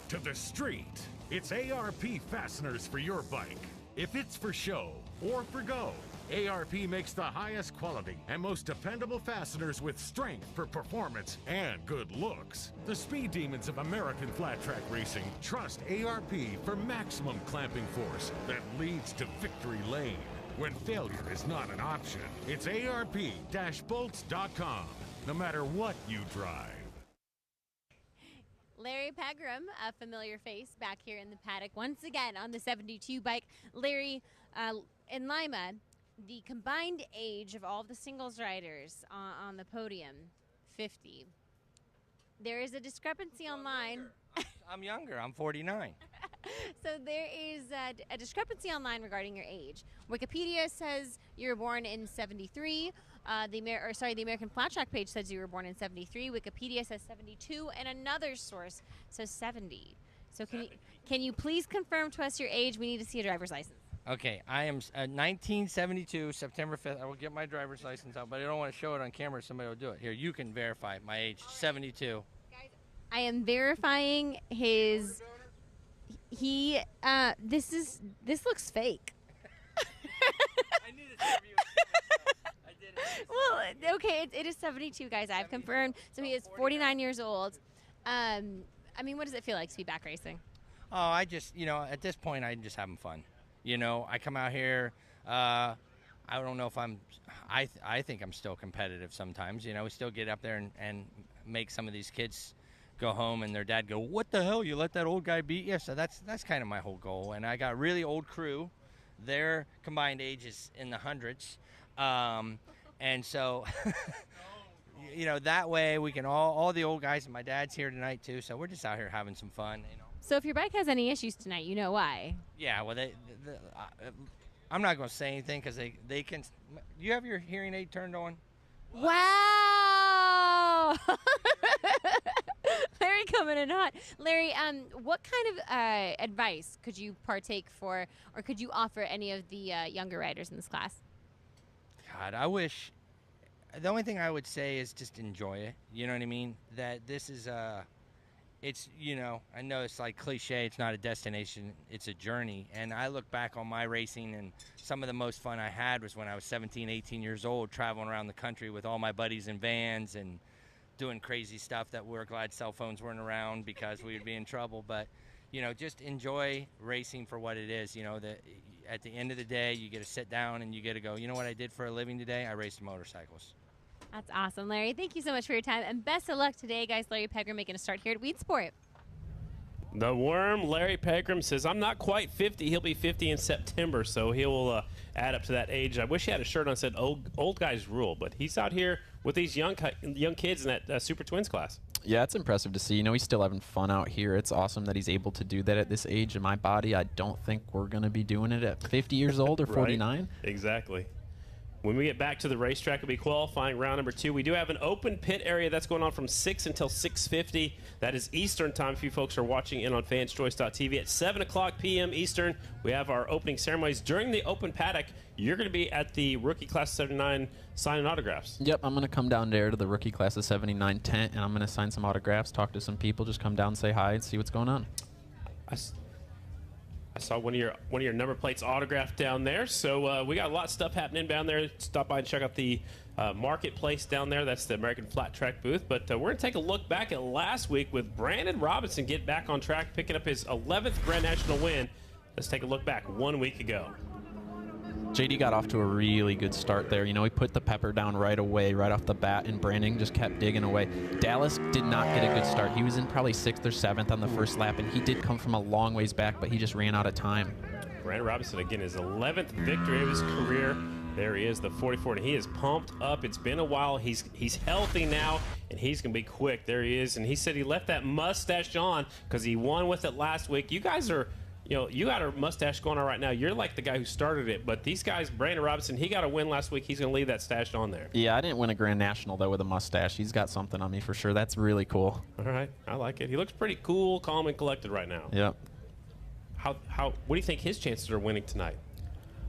P: to the street, it's ARP fasteners for your bike. If it's for show or for go, ARP makes the highest quality and most dependable fasteners with strength for performance and good looks. The speed demons of American flat track racing trust ARP for maximum clamping force that leads to victory lane. When failure is not an option, it's ARP-bolts.com, no matter what you drive.
Q: Larry Pegram, a familiar face back here in the paddock once again on the 72 bike. Larry, in Lima, the combined age of all the singles riders on the podium, 50. There is a discrepancy online.
R: I'm younger. I'm 49.
Q: So there is a discrepancy online regarding your age. Wikipedia says you were born in 73. The American Flat Track page says you were born in 73. Wikipedia says 72, and another source says 70. So can you please confirm to us your age? We need to see a driver's license.
R: Okay, I am 1972, September 5th. I will get my driver's license out, but I don't want to show it on camera. Somebody will do it. Here, you can verify my age, 72.
Q: I am verifying his. This looks fake.
R: I knew this interview was I did it.
Q: Well, okay, it is 72, guys. I've confirmed. So he is 49 years old. I mean, what does it feel like to be back racing?
R: Oh, I just, at this point, I'm just having fun. I come out here. I don't know if I think I'm still competitive sometimes. We still get up there and make some of these kids go home and their dad go, "What the hell? You let that old guy beat you?" So that's kind of my whole goal. And I got really old crew. Their combined age is in the hundreds. And so, that way we can all the old guys, and my dad's here tonight too. So we're just out here having some fun.
Q: So if your bike has any issues tonight, you know why.
R: Yeah, well, I'm not going to say anything because they can. You have your hearing aid turned on?
Q: Wow! Larry coming in hot. Larry, what kind of advice could you partake for, or could you offer any of the younger riders in this class?
R: God, I wish. The only thing I would say is just enjoy it. You know what I mean? That this is it's, I know it's like cliche, it's not a destination, it's a journey. And I look back on my racing, and some of the most fun I had was when I was 17, 18 years old, traveling around the country with all my buddies in vans and doing crazy stuff that we're glad cell phones weren't around because we would be in trouble. But, just enjoy racing for what it is. At the end of the day, you get to sit down and you get to go, you know what I did for a living today? I raced motorcycles.
Q: That's awesome, Larry. Thank you so much for your time, and best of luck today, guys. Larry Pegram making a start here at Weed Sport.
A: The Worm, Larry Pegram, says, I'm not quite 50. He'll be 50 in September, so he'll add up to that age. I wish he had a shirt on that said old guys rule, but he's out here with these young kids in that Super Twins class.
C: Yeah, it's impressive to see. He's still having fun out here. It's awesome that he's able to do that at this age. In my body, I don't think we're going to be doing it at 50 years old or 49.
A: Right. Exactly. When we get back to the racetrack, it'll be qualifying round number 2. We do have an open pit area that's going on from 6 until 6:50. That is Eastern time if you folks are watching in on fanschoice.tv. At 7 o'clock p.m. Eastern, we have our opening ceremonies. During the open paddock, you're going to be at the rookie class 79 signing autographs.
C: Yep, I'm going to come down there to the rookie class of 79 tent, and I'm going to sign some autographs, talk to some people, just come down, say hi, and see what's going on.
A: I saw one of your number plates autographed down there, so we got a lot of stuff happening down there. Stop by and check out the marketplace down there. That's the American Flat Track booth. But we're going to take a look back at last week with Brandon Robinson get back on track, picking up his 11th Grand National win. Let's take a look back 1 week ago.
C: JD got off to a really good start there. He put the pepper down right away, right off the bat, and Brandon just kept digging away. Dallas did not get a good start. He was in probably 6th or 7th on the first lap, and he did come from a long ways back, but he just ran out of time.
A: Brandon Robinson, again, his 11th victory of his career. There he is, the 44. He is pumped up. It's been a while. He's healthy now, and he's going to be quick. There he is, and he said he left that mustache on because he won with it last week. You guys are... you got a mustache going on right now. You're like the guy who started it, but these guys, Brandon Robinson, he got a win last week. He's going to leave that stash on there.
C: Yeah, I didn't win a Grand National, though, with a mustache. He's got something on me for sure. That's really cool.
A: All right. I like it. He looks pretty cool, calm, and collected right now.
C: Yep.
A: What do you think his chances are winning tonight?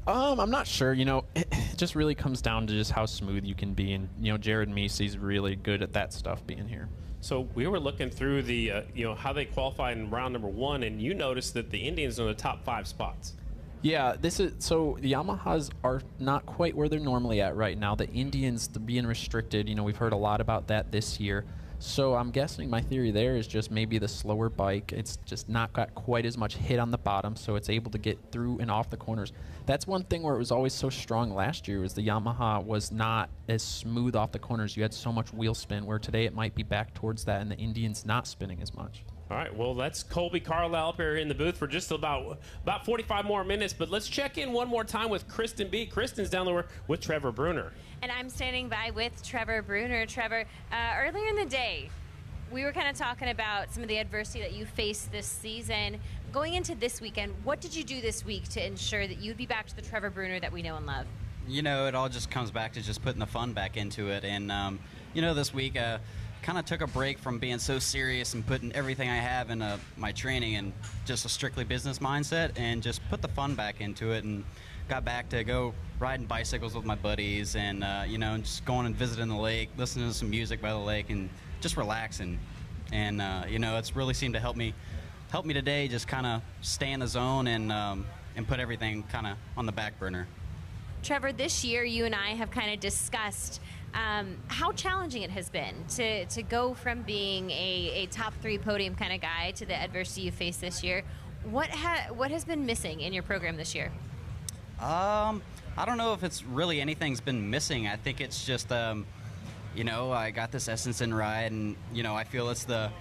C: I'm not sure. It just really comes down to just how smooth you can be. And, Jared Meese's really good at that stuff being here.
A: So we were looking through the, how they qualified in round number 1, and you noticed that the Indians are in the top 5 spots.
C: Yeah, so the Yamahas are not quite where they're normally at right now. The Indians being restricted, we've heard a lot about that this year. So I'm guessing my theory there is just maybe the slower bike. It's just not got quite as much hit on the bottom, so it's able to get through and off the corners. That's one thing where it was always so strong last year was the Yamaha was not as smooth off the corners. You had so much wheel spin, where today it might be back towards that, and the Indians not spinning as much.
A: All right, well, that's Colby Carlisle up here in the booth for just about 45 more minutes, but let's check in one more time with Kristen B. Kristen's down there with Trevor Bruner.
Q: And I'm standing by with Trevor Bruner. Trevor, earlier in the day, we were kind of talking about some of the adversity that you faced this season. Going into this weekend, what did you do this week to ensure that you'd be back to the Trevor Bruner that we know and love?
S: It all just comes back to just putting the fun back into it. And, this week, kind of took a break from being so serious and putting everything I have into my training and just a strictly business mindset, and just put the fun back into it, and got back to go riding bicycles with my buddies, and you know, just going and visiting the lake, listening to some music by the lake, and just relaxing. And you know, it's really seemed to help me today, just kind of stay in the zone and put everything kind of on the back burner.
Q: Trevor, this year you and I have kind of discussed how challenging it has been to go from being a top 3 podium kind of guy to the adversity you faced this year. What has been missing in your program this year?
S: I don't know if it's really anything's been missing. I think it's just, you know, I got this Estenson ride, and you know, I feel it's the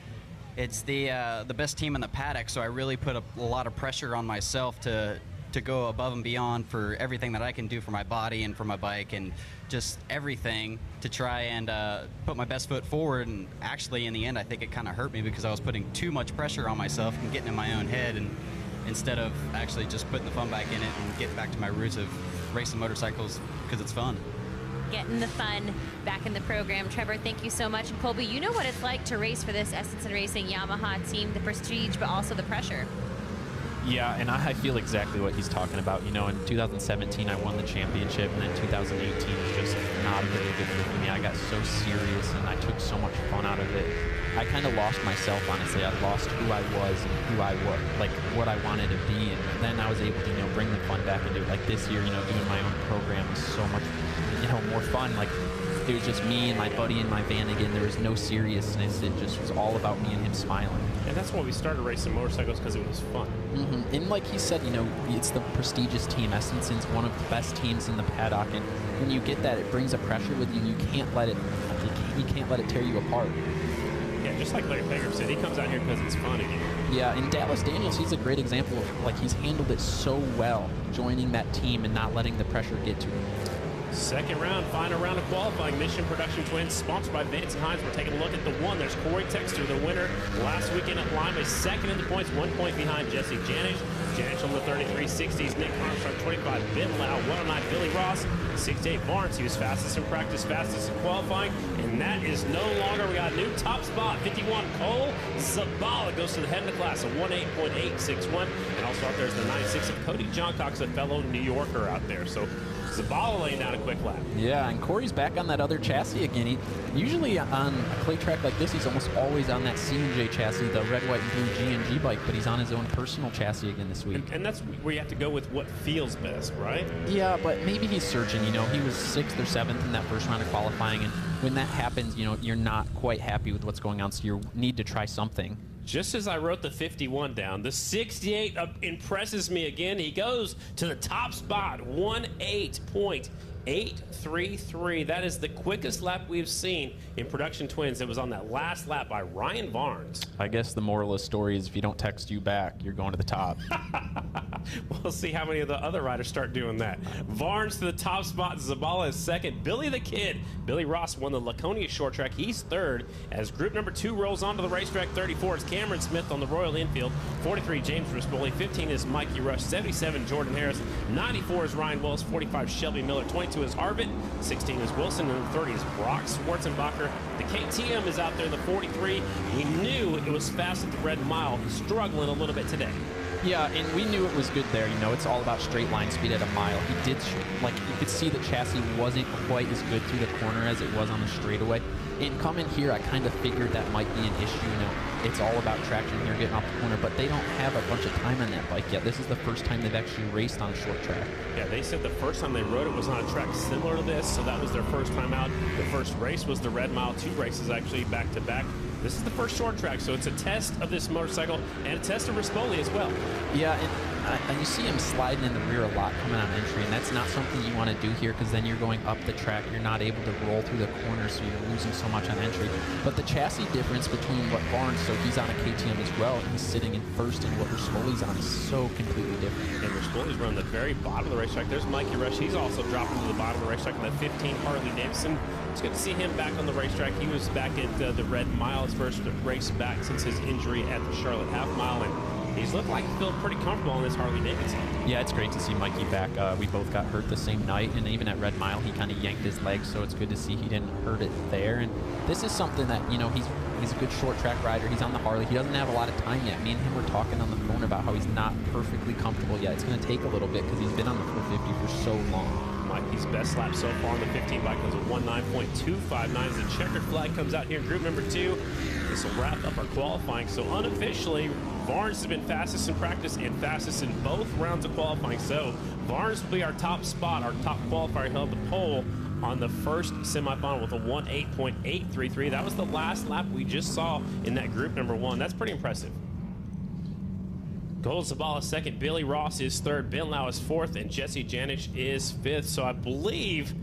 S: best team in the paddock. So I really put a lot of pressure on myself to go above and beyond for everything that I can do for my body and for my bike, and just everything to try and put my best foot forward. And actually, in the end, I think it kind of hurt me because I was putting too much pressure on myself and getting in my own head, and instead of actually just putting the fun back in it and getting back to my roots of racing motorcycles because it's fun.
Q: Getting the fun back in the program. Trevor, thank you so much. And Colby, you know what it's like to race for this Estenson Racing Yamaha team, the prestige, but also the pressure.
C: Yeah, and I feel exactly what he's talking about. You know, in 2017, I won the championship, and then 2018 was just not a very good year for me. I got so serious, and I took so much fun out of it. I kind of lost myself, honestly. I lost who I was and who I was, like what I wanted to be, and then I was able to, you know, bring the fun back into it. Like this year, you know, doing my own program was so much, you know, more fun. Like it was just me and my buddy in my van again. There was no seriousness. It just was all about me and him smiling.
A: And that's why we started racing motorcycles, because it was fun.
C: Mm-hmm. And like he said, you know, it's the prestigious team. Estenson's one of the best teams in the paddock, and when you get that, it brings a pressure with you. You can't let it tear you apart.
A: Yeah, just like Larry Pager said, he comes out here because it's fun again.
C: Yeah, and Dallas Daniels, he's a great example of, like, he's handled it so well, joining that team and not letting the pressure get to him.
A: Second round, final round of qualifying. Mission Production Twins, sponsored by Vance and Hines. We're taking a look at the one. There's Corey Texter, the winner last weekend at Lima, second in the points, 1 point behind Jesse Janish. Janish on the 3360s, Nick Armstrong 25, Ben Lau 109, Billy Ross 68, Barnes. He was fastest in practice, fastest in qualifying, and that is no longer. We got a new top spot, 51, Cole Zabala goes to the head of the class, a 18.861, and also out there is the 96 of Cody Johncox, a fellow New Yorker out there. So Zabala laying down a quick lap.
C: Yeah, and Corey's back on that other chassis again. He usually on a clay track like this, he's almost always on that C&J chassis, the red, white, and blue G&G bike, but he's on his own personal chassis again this week.
A: And that's where you have to go with what feels best, right?
C: Yeah, but maybe he's searching. You know, he was 6th or 7th in that first round of qualifying, and when that happens, you know, you're not quite happy with what's going on, so you need to try something.
A: Just as I wrote the 51 down, the 68 impresses me again. He goes to the top spot, 18.833. That is the quickest lap we've seen in Production Twins. It was on that last lap by Ryan Barnes.
C: I guess the moral of the story is if you don't text you back, you're going to the top.
A: We'll see how many of the other riders start doing that. Barnes to the top spot. Zabala is second. Billy the Kid. Billy Ross won the Laconia short track. He's third. As group number 2 rolls onto the racetrack, 34 is Cameron Smith on the Royal Enfield. 43, James Rispoli. 15 is Mikey Rush. 77, Jordan Harris. 94 is Ryan Wells. 45, Shelby Miller. 22 is Harvitt. 16 is Wilson. And 30 is Brock Schwarzenbacher. The KTM is out there, the 43. We knew it was fast at the Red Mile. Struggling a little bit today.
C: Yeah, and we knew it was good there. You know, it's all about straight line speed at a mile. He did, like, you could see the chassis wasn't quite as good through the corner as it was on the straightaway. And coming here, I kind of figured that might be an issue. You know, it's all about traction here, getting off the corner, but they don't have a bunch of time on that bike yet. This is the first time they've actually raced on a short track.
A: Yeah, they said the first time they rode it was on a track similar to this, so that was their first time out. The first race was the Red Mile, 2 races actually back to back. This is the first short track, so it's a test of this motorcycle and a test of Rispoli as well.
C: Yeah, and you see him sliding in the rear a lot coming on entry, and that's not something you want to do here because then you're going up the track. You're not able to roll through the corners, so you're losing so much on entry. But the chassis difference between what Barnes, so he's on a KTM as well, and he's sitting in first, and what Rispoli's on is so completely different.
A: And Rispoli's running the very bottom of the racetrack. There's Mikey Rush. He's also dropping to the bottom of the racetrack in that 15 Harley-Davidson. It's good to see him back on the racetrack. He was back at the Red Mile, his first race back since his injury at the Charlotte Half Mile, and he's looked like he's feeling pretty comfortable on this Harley-Davidson.
C: Yeah, it's great to see Mikey back. We both got hurt the same night, and even at Red Mile, he kind of yanked his leg, so it's good to see he didn't hurt it there. And this is something that, you know, he's a good short track rider. He's on the Harley. He doesn't have a lot of time yet. Me and him were talking on the phone about how he's not perfectly comfortable yet. It's going to take a little bit because he's been on the 450 for so long.
A: Mikey's best lap so far on the 15 bike was a 19.259 as the checkered flag comes out here in group number 2. This will wrap up our qualifying. So unofficially, Barnes has been fastest in practice and fastest in both rounds of qualifying. So Barnes will be our top spot, our top qualifier held the pole on the first semifinal with a 18.833. That was the last lap we just saw in that group number 1. That's pretty impressive. Golden Zabala second, Billy Ross is third, Ben Lau is fourth, and Jesse Janich is fifth. So I believe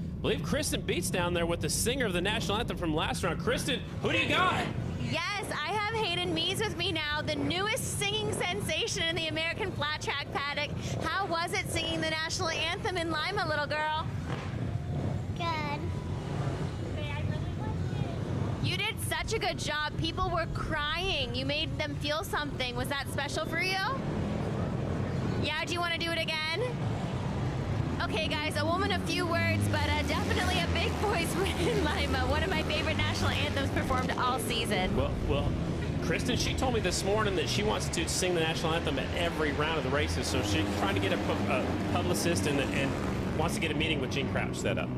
A: Kristen Beats down there with the singer of the national anthem from last round. Kristen, who do you got?
Q: Yes, I have Hayden Mees with me now, the newest singing sensation in the American Flat Track paddock. How was it singing the national anthem in Lima, little girl?
T: Good.
Q: You did such a good job. People were crying. You made them feel something. Was that special for you? Yeah, do you want to do it again? Okay, guys, a woman of few words, but definitely a big voice in Lima. One of my favorite national anthems performed all season.
A: Well, Kristen, she told me this morning that she wants to sing the national anthem at every round of the races, so she's trying to get a publicist and wants to get a meeting with Gene Crouch set up.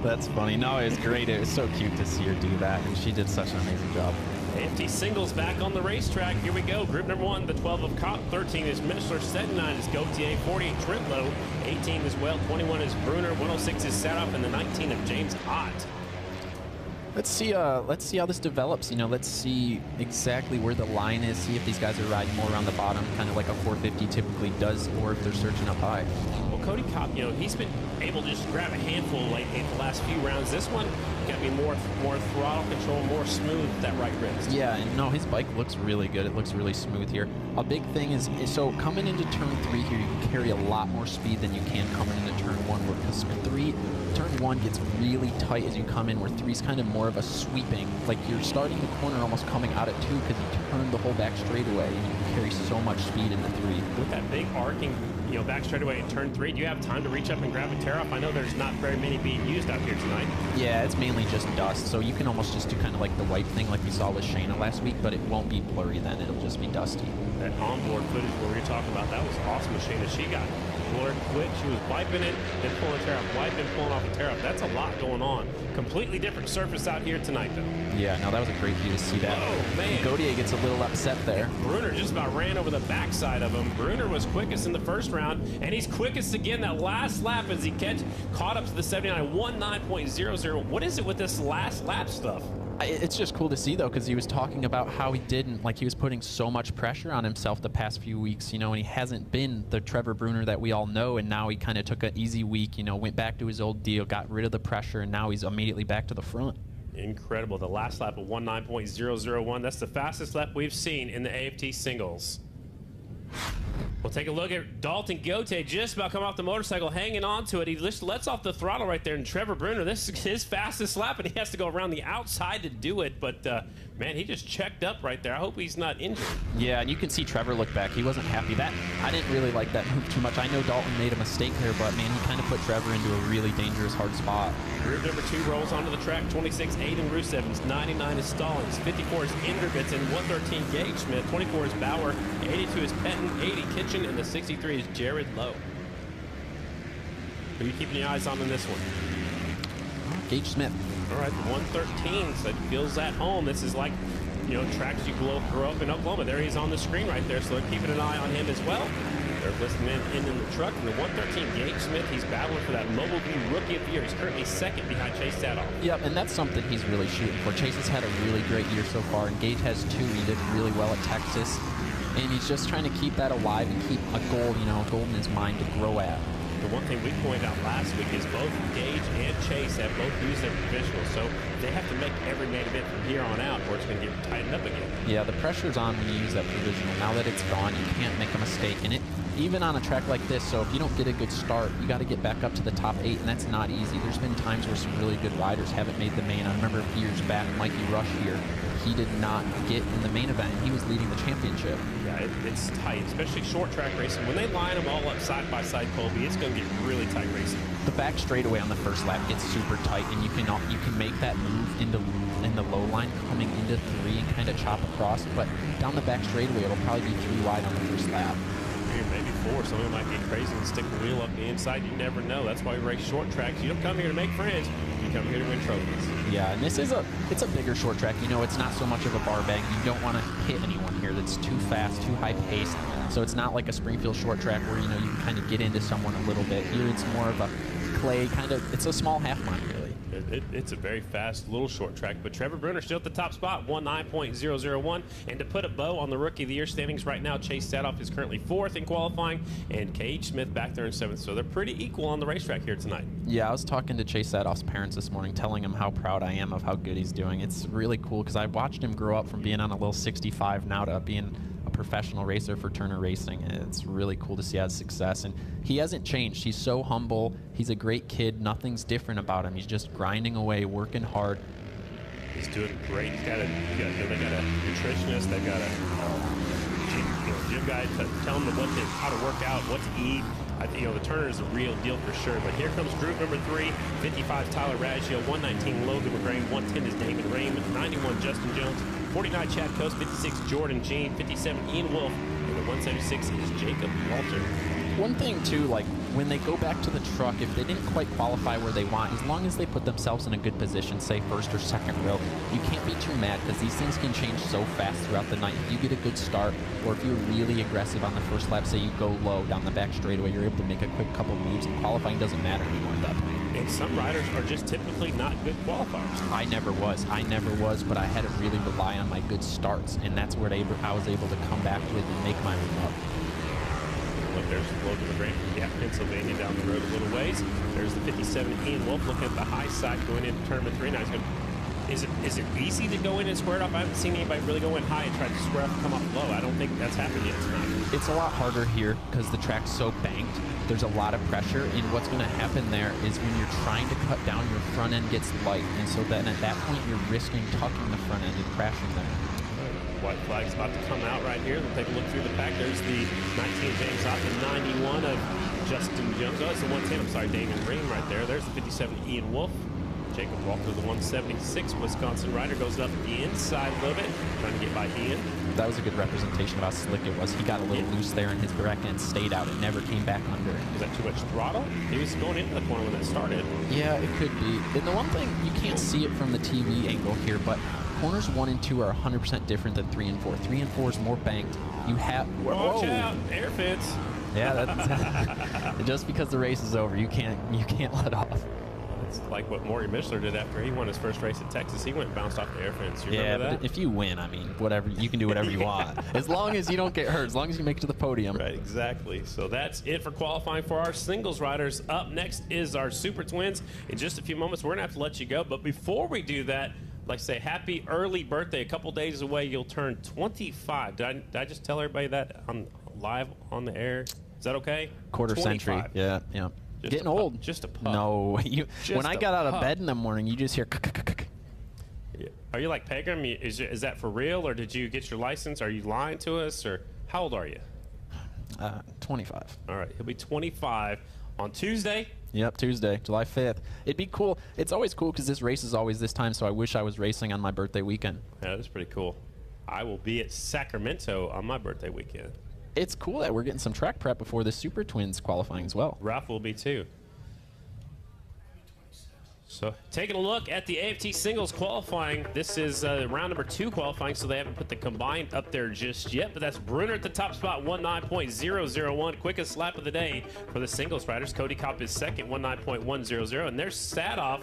C: That's funny. No, it was great. It was so cute to see her do that, and she did such an amazing job.
A: AFT singles back on the racetrack. Here we go. Group number 1, the 12 of Kopp, 13 is Mishler, 79 is Gautier, 48 Trentlow, 18 is Well, 21 is Bruner, 106 is Sadoff, and the 19 of James Ott.
C: Let's see how this develops. You know, let's see exactly where the line is, see if these guys are riding more around the bottom, kind of like a 450 typically does, or if they're searching up high.
A: Well, Cody Kopp, you know, he's been able to just grab a handful late in the last few rounds. This one, got to be more throttle control, more smooth with that right wrist.
C: Yeah, and no, his bike looks really good. It looks really smooth here. A big thing is so coming into turn 3 here, you can carry a lot more speed than you can coming into turn 1, because turn 1 gets really tight as you come in, where 3 is kind of more of a sweeping, like you're starting the corner almost coming out at 2 because you turn the whole back straightaway and you can carry so much speed in the 3.
A: With that big arcing, you know, back straightaway in turn 3, do you have time to reach up and grab a tear off? I know there's not very many being used out here tonight.
C: Yeah, it's mainly just dust, so you can almost just do kind of like the wipe thing like we saw with Shayna last week, but it won't be blurry then, it'll just be dusty.
A: That onboard footage where we were talking about, that was awesome with Shayna. She got blurred quick, she was wiping it, then pulling a tear off, wiping, pulling off a tear off. That's a lot going on. Completely different surface out here tonight, though.
C: Yeah, no, that was a great view to see that.
A: Oh, man.
C: Gautier gets a little upset there.
A: Bruner just about ran over the backside of him. Bruner was quickest in the first round, and he's quickest again that last lap as he caught up to the 79, 19.00. What is it with this last lap stuff?
C: It's just cool to see, though, because he was talking about how he was putting so much pressure on himself the past few weeks, you know, and he hasn't been the Trevor Bruner that we all know, and now he kind of took an easy week, you know, went back to his old deal, got rid of the pressure, and now he's immediately back to the front.
A: Incredible. The last lap of 19.001. That's the fastest lap we've seen in the AFT singles. We'll take a look at Dalton Gautier, just about coming off the motorcycle, hanging on to it. He just lets off the throttle right there, and Trevor Bruner, this is his fastest lap, and he has to go around the outside to do it. But, man, he just checked up right there. I hope he's not injured.
C: Yeah, and you can see Trevor look back. He wasn't happy. I didn't really like that move too much. I know Dalton made a mistake there, but, man, he kind of put Trevor into a really dangerous, hard spot.
A: Group number 2 rolls onto the track. 26, Aiden Rusevens. 99 is Stallings. 54 is Inderbitzen. 113, Gage Smith. 24 is Bauer. 82 is Penton. 80, Kitchen. And the 63 is Jared Lowe. Who are you keeping your eyes on in this one?
C: Gage Smith.
A: All right, 113, so it feels at home. This is like, you know, tracks you grow up in Oklahoma. There he is on the screen right there, so they're keeping an eye on him as well. They're listening in the truck. And the 113, Gage Smith, he's battling for that Mobile View Rookie of the Year. He's currently second behind Chase Sadoff.
C: Yep, and that's something he's really shooting for. Chase has had a really great year so far, and Gage has 2. He did really well at Texas, and he's just trying to keep that alive and keep a goal, you know, a goal in his mind to grow at.
A: The one thing we pointed out last week is both Gage and Chase have both used their provisional, so they have to make every main event from here on out, or it's going to get tightened up again.
C: Yeah, the pressure's on when you use that provisional. Now that it's gone, you can't make a mistake in it. even on a track like this, so if you don't get a good start, you got to get back up to the top 8, and that's not easy. There's been times where some really good riders haven't made the main. I remember a few years back, Mikey Rush here, he did not get in the main event. He was leading the championship.
A: Yeah, it's tight, especially short track racing. When they line them all up side by side, Colby, it's going to get really tight racing.
C: The back straightaway on the first lap gets super tight, and you can make that move into in the low line coming into 3 and kind of chop across. But down the back straightaway, it'll probably be 3 wide on the first lap.
A: Maybe 4. Someone might get crazy and stick the wheel up the inside. You never know. That's why we race short tracks. You don't come here to make friends. You come here to win trophies.
C: Yeah, and it's a bigger short track. You know, it's not so much of a bar bang. You don't want to hit anyone here that's too fast, too high paced. So it's not like a Springfield short track where, you know, you can kind of get into someone a little bit. Here it's more of a clay kind of, it's a small half mile really.
A: It's a very fast little short track, but Trevor Bruner still at the top spot, 19.001. And to put a bow on the Rookie of the Year standings right now, Chase Sadoff is currently 4th in qualifying, and Cage Smith back there in 7th. So they're pretty equal on the racetrack here tonight.
C: Yeah, I was talking to Chase Sadoff's parents this morning, telling him how proud I am of how good he's doing. It's really cool because I watched him grow up from being on a little 65 now to being a professional racer for Turner Racing. It's really cool to see his success, and he hasn't changed. He's so humble. He's a great kid. Nothing's different about him. He's just grinding away, working hard.
A: He's doing great. They got a nutritionist. They've got a gym guy to tell him how to work out, what to eat. I think, the Turner is a real deal for sure. But here comes group number 3, 55 Tyler Raggio, 119 Logan McGrain, 110 is Damon Raymond, 91 Justin Jones, 49 Chad Coast, 56 Jordan Jean, 57 Ian Wolf, and the 176 is Jacob Walter.
C: One thing too, like when they go back to the truck, if they didn't quite qualify where they want, as long as they put themselves in a good position, say first or second row, you can't be too mad because these things can change so fast throughout the night. If you get a good start, or if you're really aggressive on the first lap, say you go low down the back straightaway, you're able to make a quick couple moves, and qualifying doesn't matter anymore at that point.
A: And some riders are just typically not good qualifiers.
C: I never was, but I had to really rely on my good starts, and that's where I was able to come back with and make my move up.
A: Look, there's Logan McGrain from Pennsylvania down the road a little ways. There's the 57 Ian Wolf looking at the high side going into tournament 3. Now is it easy to go in and square it off? I haven't seen anybody really go in high and try to square up and come off low. I don't think that's happened yet tonight.
C: It's a lot harder here because the track's so banked. There's a lot of pressure, and what's going to happen there is when you're trying to cut down, your front end gets light, and so then at that point you're risking tucking the front end and crashing there.
A: White flag's about to come out right here. We'll take a look through the pack. There's the 19 James Ott, the 91 of Justin Jones. Oh, it's the 110, I'm sorry, Damon Ream right there. There's the 57 Ian Wolf. Jacob Walker, the 176 Wisconsin rider, goes up the inside a little bit, trying to get by Ian.
C: That was a good representation of how slick it was. He got a little loose there, and his back end stayed out. It never came back under.
A: Was that too much throttle? He was going into the corner when that started.
C: Yeah, it could be. And the one thing, you can't see it from the TV angle here, but corners 1 and 2 are 100% different than 3 and 4. 3 and 4 is more banked. You have...
A: Watch out, air fence.
C: Yeah, that's just because the race is over, you can't let off.
A: It's like what Maury Mishler did after he won his first race at Texas. He went and bounced off the air fence. You remember that?
C: But if you win, I mean, whatever, you can do whatever you want. As long as you don't get hurt, as long as you make it to the podium.
A: Right, exactly. So that's it for qualifying for our singles riders. Up next is our Super Twins. In just a few moments, we're going to have to let you go. But before we do that, like say, happy early birthday. A couple days away, you'll turn 25. Did I just tell everybody that live on the air? Is that okay?
C: Quarter
A: 25.
C: century. Yeah.
A: Just
C: getting old.
A: Just a pup.
C: No. When I got out of bed in the morning, you just hear.
A: Are you like Pegram? Is that for real, or did you get your license? Are you lying to us, or how old are you?
C: 25.
A: All right, he'll be 25 on Tuesday.
C: Yep, Tuesday, July 5th. It'd be cool. It's always cool because this race is always this time, so I wish I was racing on my birthday weekend.
A: Yeah, that's pretty cool. I will be at Sacramento on my birthday weekend.
C: It's cool that we're getting some track prep before the Super Twins qualifying as well.
A: Ralph will be too. So taking a look at the AFT singles qualifying. This is round number 2 qualifying, so they haven't put the combined up there just yet. But that's Bruner at the top spot, 19.001. Quickest lap of the day for the singles riders. Cody Kopp is second, 19.100. And there's Sadoff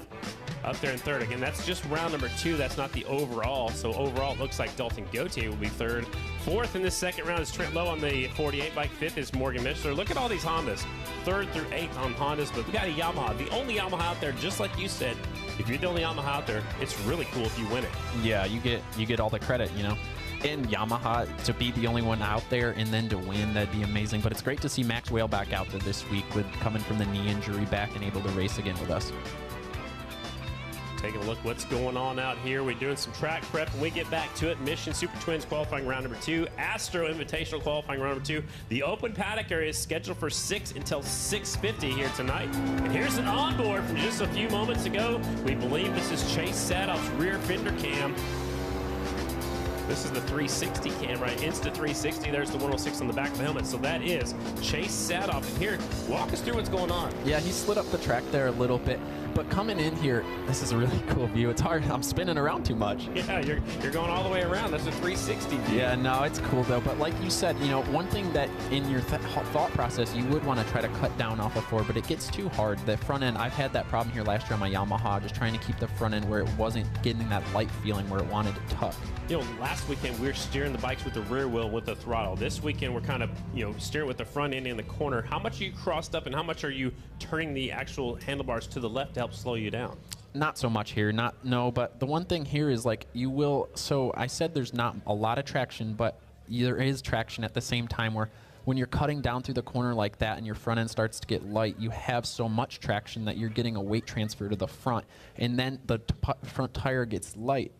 A: up there in third. Again, that's just round number 2. That's not the overall. So overall, it looks like Dalton Gauthier will be third. Fourth in this second round is Trent Lowe on the 48 bike. Fifth is Morgan Mishler. Look at all these Hondas. 3rd through 8th on Hondas, but we got a Yamaha. The only Yamaha out there, just like you said, if you're the only Yamaha out there, it's really cool if you win it.
C: Yeah, you get all the credit, you know. And Yamaha to be the only one out there and then to win, that'd be amazing. But it's great to see Max Whale back out there this week with coming from the knee injury back and able to race again with us.
A: Taking a look what's going on out here. We're doing some track prep when we get back to it. Mission Super Twins qualifying round number 2. Astro Invitational qualifying round number 2. The open paddock area is scheduled for 6 until 6:50 here tonight. And here's an onboard from just a few moments ago. We believe this is Chase Sadoff's rear fender cam. This is the 360 cam, right? Insta 360. There's the 106 on the back of the helmet. So that is Chase Sadoff. And here, walk us through what's going on.
C: Yeah, he slid up the track there a little bit. But coming in here, this is a really cool view. It's hard. I'm spinning around too much.
A: Yeah, you're going all the way around. That's a 360 view.
C: Yeah, no, it's cool, though. But like you said, you know, one thing that in your thought process you would want to try to cut down off of but it gets too hard. The front end, I've had that problem here last year on my Yamaha, just trying to keep the front end where it wasn't getting that light feeling where it wanted to tuck.
A: You know, last weekend we were steering the bikes with the rear wheel with the throttle. This weekend we're kind of, you know, steering with the front end in the corner. How much are you crossed up and how much are you turning the actual handlebars to the left to help slow you down?
C: Not so much here, but the one thing here is like you will, so I said there's not a lot of traction, but there is traction at the same time where when you're cutting down through the corner like that and your front end starts to get light, you have so much traction that you're getting a weight transfer to the front, and then the front tire gets light.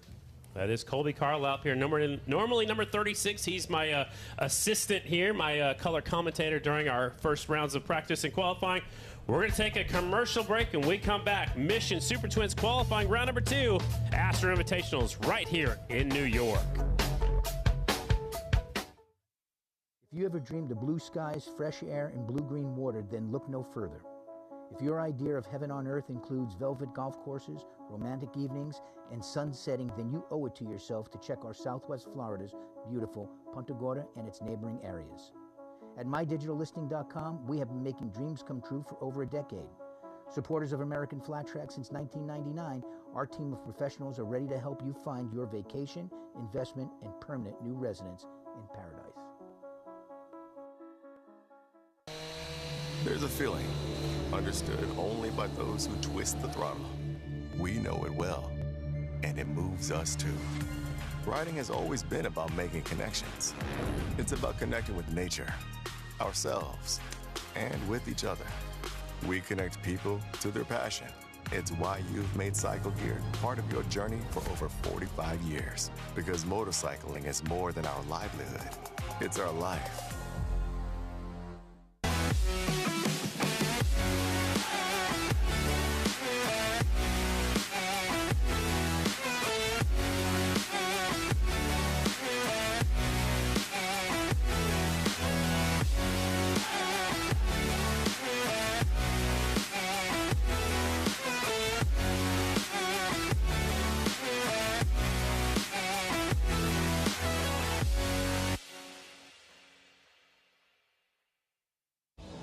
A: That is Colby Carl out here, normally number 36. He's my assistant here, my color commentator during our first rounds of practice and qualifying. We're going to take a commercial break, and we come back. Mission Super Twins qualifying round number 2, Astro Invitationals right here in New York.
O: If you ever dreamed of blue skies, fresh air, and blue-green water, then look no further. If your idea of heaven on earth includes velvet golf courses, romantic evenings, and sun setting, then you owe it to yourself to check our Southwest Florida's beautiful Punta Gorda and its neighboring areas. At mydigitallisting.com, we have been making dreams come true for over a decade. Supporters of American Flat Track since 1999, our team of professionals are ready to help you find your vacation, investment, and permanent new residence in paradise.
E: There's a feeling understood only by those who twist the throttle. We know it well, and it moves us too. Riding has always been about making connections. It's about connecting with nature, ourselves, and with each other. We connect people to their passion. It's why you've made cycle gear part of your journey for over 45 years. Because motorcycling is more than our livelihood. It's our life.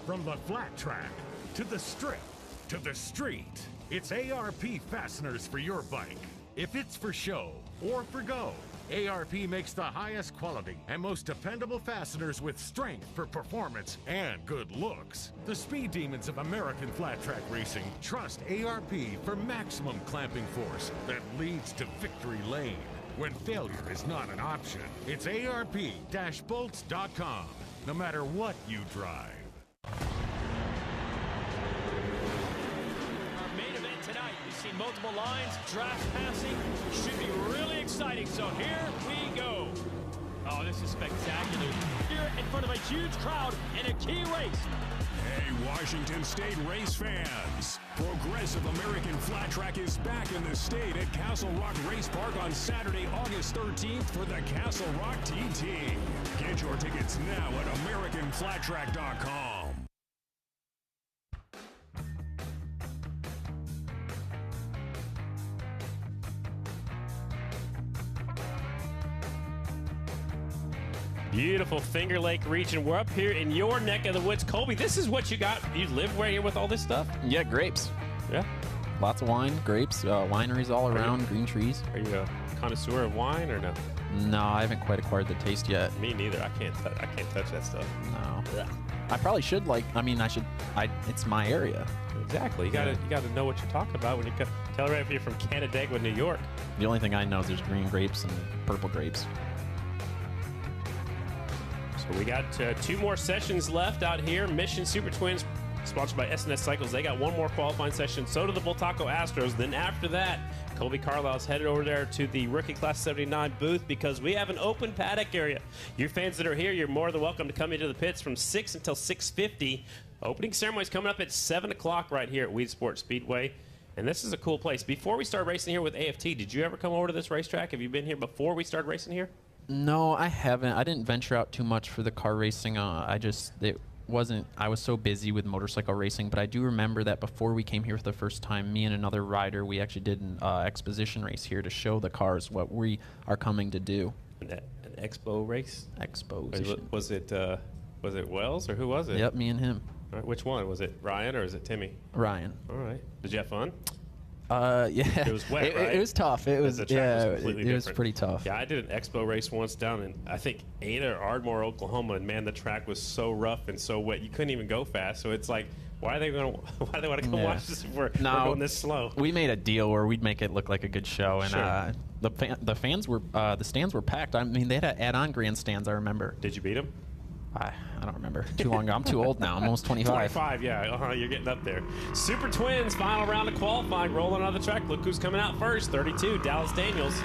P: From the flat track to the strip to the street, it's ARP fasteners for your bike. If it's for show or for go, ARP makes the highest quality and most dependable fasteners with strength for performance and good looks. The speed demons of American flat track racing trust ARP for maximum clamping force that leads to victory lane. When failure is not an option, it's ARP-bolts.com, no matter what you drive.
U: Our main event tonight, we've seen multiple lines, draft passing, should be really exciting, so here we go. Oh, this is spectacular. Here in front of a huge crowd in a key race.
L: Hey, Washington State race fans. Progressive American Flat Track is back in the state at Castle Rock Race Park on Saturday, August 13th for the Castle Rock TT. Get your tickets now at AmericanFlatTrack.com.
A: Beautiful Finger Lake region. We're up here in your neck of the woods. Colby, this is what you got. You live right here with all this stuff?
C: Yeah, grapes.
A: Yeah.
C: Lots of wine, grapes, wineries all around, green trees.
A: Are you a connoisseur of wine or no?
C: No, I haven't quite acquired the taste yet.
A: Me neither. I can't touch that stuff.
C: No. Yeah. I probably should it's my area.
A: Exactly. You gotta know what you're talking about when you tell if you're from Canandaigua, New York.
C: The only thing I know is there's green grapes and purple grapes.
A: We got 2 more sessions left out here. Mission Super Twins, sponsored by SNS Cycles. They got 1 more qualifying session. So do the Bultaco Astros. Then after that, Colby Carlisle's headed over there to the Rookie Class 79 booth because we have an open paddock area. You fans that are here, you're more than welcome to come into the pits from 6 until 6:50. Opening ceremony is coming up at 7 o'clock right here at Weed Sport Speedway. And this is a cool place. Before we start racing here with AFT, did you ever come over to this racetrack? Have you been here before we started racing here?
C: No, I haven't. I didn't venture out too much for the car racing. I was so busy with motorcycle racing, but I do remember that before we came here for the first time, me and another rider, we actually did an exposition race here to show the cars what we are coming to do.
A: An expo race?
C: Exposition.
A: Was it Wells or who was it?
C: Yep, me and him.
A: All right, which one? Was it Ryan or is it Timmy?
C: Ryan.
A: All right. Did you have fun?
C: Yeah.
A: It was wet, right?
C: It was tough. It was
A: it
C: was pretty tough.
A: Yeah, I did an expo race once down in, I think, Ada or Ardmore, Oklahoma, and man, the track was so rough and so wet, you couldn't even go fast. So it's like, why do they want to come watch this if we're going this slow?
C: We made a deal where we'd make it look like a good show, and
A: Sure.
C: the fans were the stands were packed. I mean, they had add-on grandstands. I remember.
A: Did you beat them?
C: I don't remember. Too long ago. I'm too old now. I'm almost 25.
A: 25, yeah. You're getting up there. Super Twins, final round of qualifying, rolling on the track. Look who's coming out first, 32, Dallas Daniels.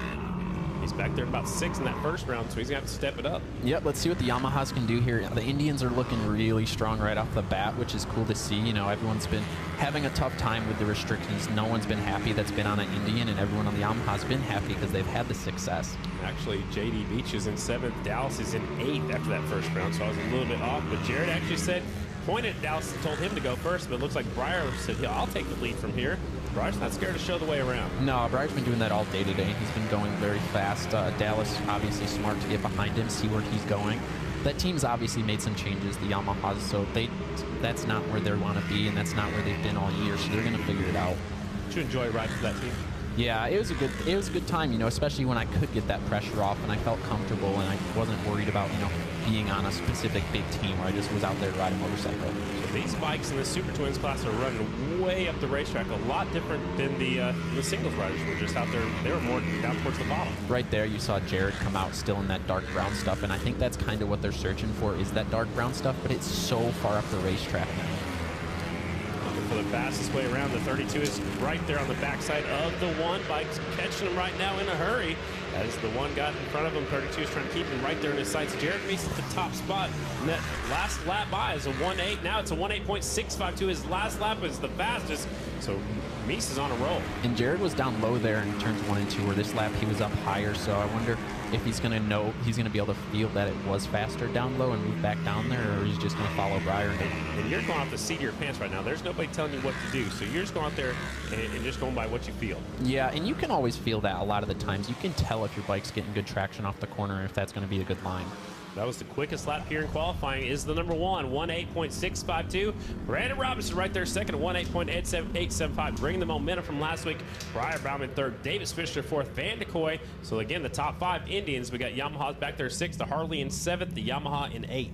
A: He's back there about 6 in that first round, so he's going to have to step it up.
C: Yep, let's see what the Yamahas can do here. The Indians are looking really strong right off the bat, which is cool to see. You know, everyone's been having a tough time with the restrictions. No one's been happy that's been on an Indian, and everyone on the Yamaha's been happy because they've had the success.
A: Actually, J.D. Beach is in 7th. Dallas is in 8th after that first round, so I was a little bit off. But Jared actually pointed at Dallas and told him to go first, but it looks like Breyer said, yeah, I'll take the lead from here. Breyer's not scared to show the way around.
C: No, Breyer's been doing that all day today. He's been going very fast. Dallas, obviously smart to get behind him, see where he's going. That team's obviously made some changes, the Yamahas, so that's not where they want to be, and that's not where they've been all year, so they're going to figure it out.
A: Did you enjoy riding for that team?
C: Yeah, it was a good time, you know, especially when I could get that pressure off and I felt comfortable and I wasn't worried about, you know, being on a specific big team where I just was out there riding a motorcycle.
A: So these bikes in the Super Twins class are running way up the racetrack, a lot different than the singles riders were just out there. They were more down towards the bottom.
C: Right there, you saw Jared come out still in that dark brown stuff, and I think that's kind of what they're searching for is that dark brown stuff, but it's so far up the racetrack now.
A: For the fastest way around, the 32 is right there on the backside of the one. Bike's catching him right now in a hurry. As the one got in front of him, 32 is trying to keep him right there in his sights. Jared Meese at the top spot. And that last lap by is a 1.8. Now it's a 1.8.652. His last lap is the fastest. So Meese is on a roll.
C: And Jared was down low there in turns 1 and 2, where this lap he was up higher. So I wonder if he's going to be able to feel that it was faster down low and move back down there, or he's just going to follow Breyer.
A: And you're going off the seat of your pants right now. There's nobody telling you what to do. So you're just going out there and just going by what you feel.
C: Yeah, and you can always feel that a lot of the times. You can tell if your bike's getting good traction off the corner and if that's going to be a good line.
A: That was the quickest lap here in qualifying is the number 1, 1.8.652. Brandon Robinson right there second at 1.8.875, bringing the momentum from last week. Breyer Bauman third, Davis Fisher fourth, Van de Kooi. So again, the top 5 Indians. We got Yamahas back there 6th, the Harley in 7th, the Yamaha in 8th.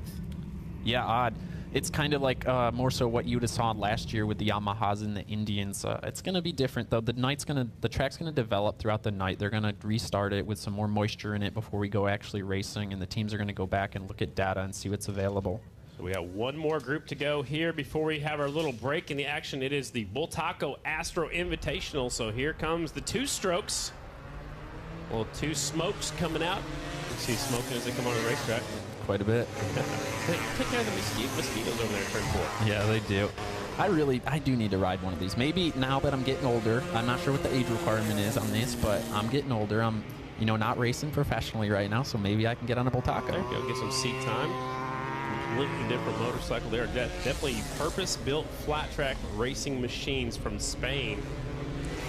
C: Yeah, odd. It's kind of like more so what you would have saw last year with the Yamahas and the Indians. It's going to be different though. The track's going to develop throughout the night. They're going to restart it with some more moisture in it before we go actually racing, and the teams are going to go back and look at data and see what's available.
A: So we got one more group to go here before we have our little break in the action. It is the Bultaco Astro Invitational. So here comes the 2 strokes. Well, 2 smokes coming out. You see smoking as they come on the racetrack.
C: Quite a bit.
A: Take care of the mosquitoes over there in turn 4.
C: Yeah, they do. I do need to ride one of these. Maybe now that I'm getting older, I'm not sure what the age requirement is on this, but I'm getting older. I'm, you know, not racing professionally right now, so maybe I can get on a Bultaco.
A: There you go, get some seat time. Completely different motorcycle. They are definitely purpose-built flat track racing machines from Spain,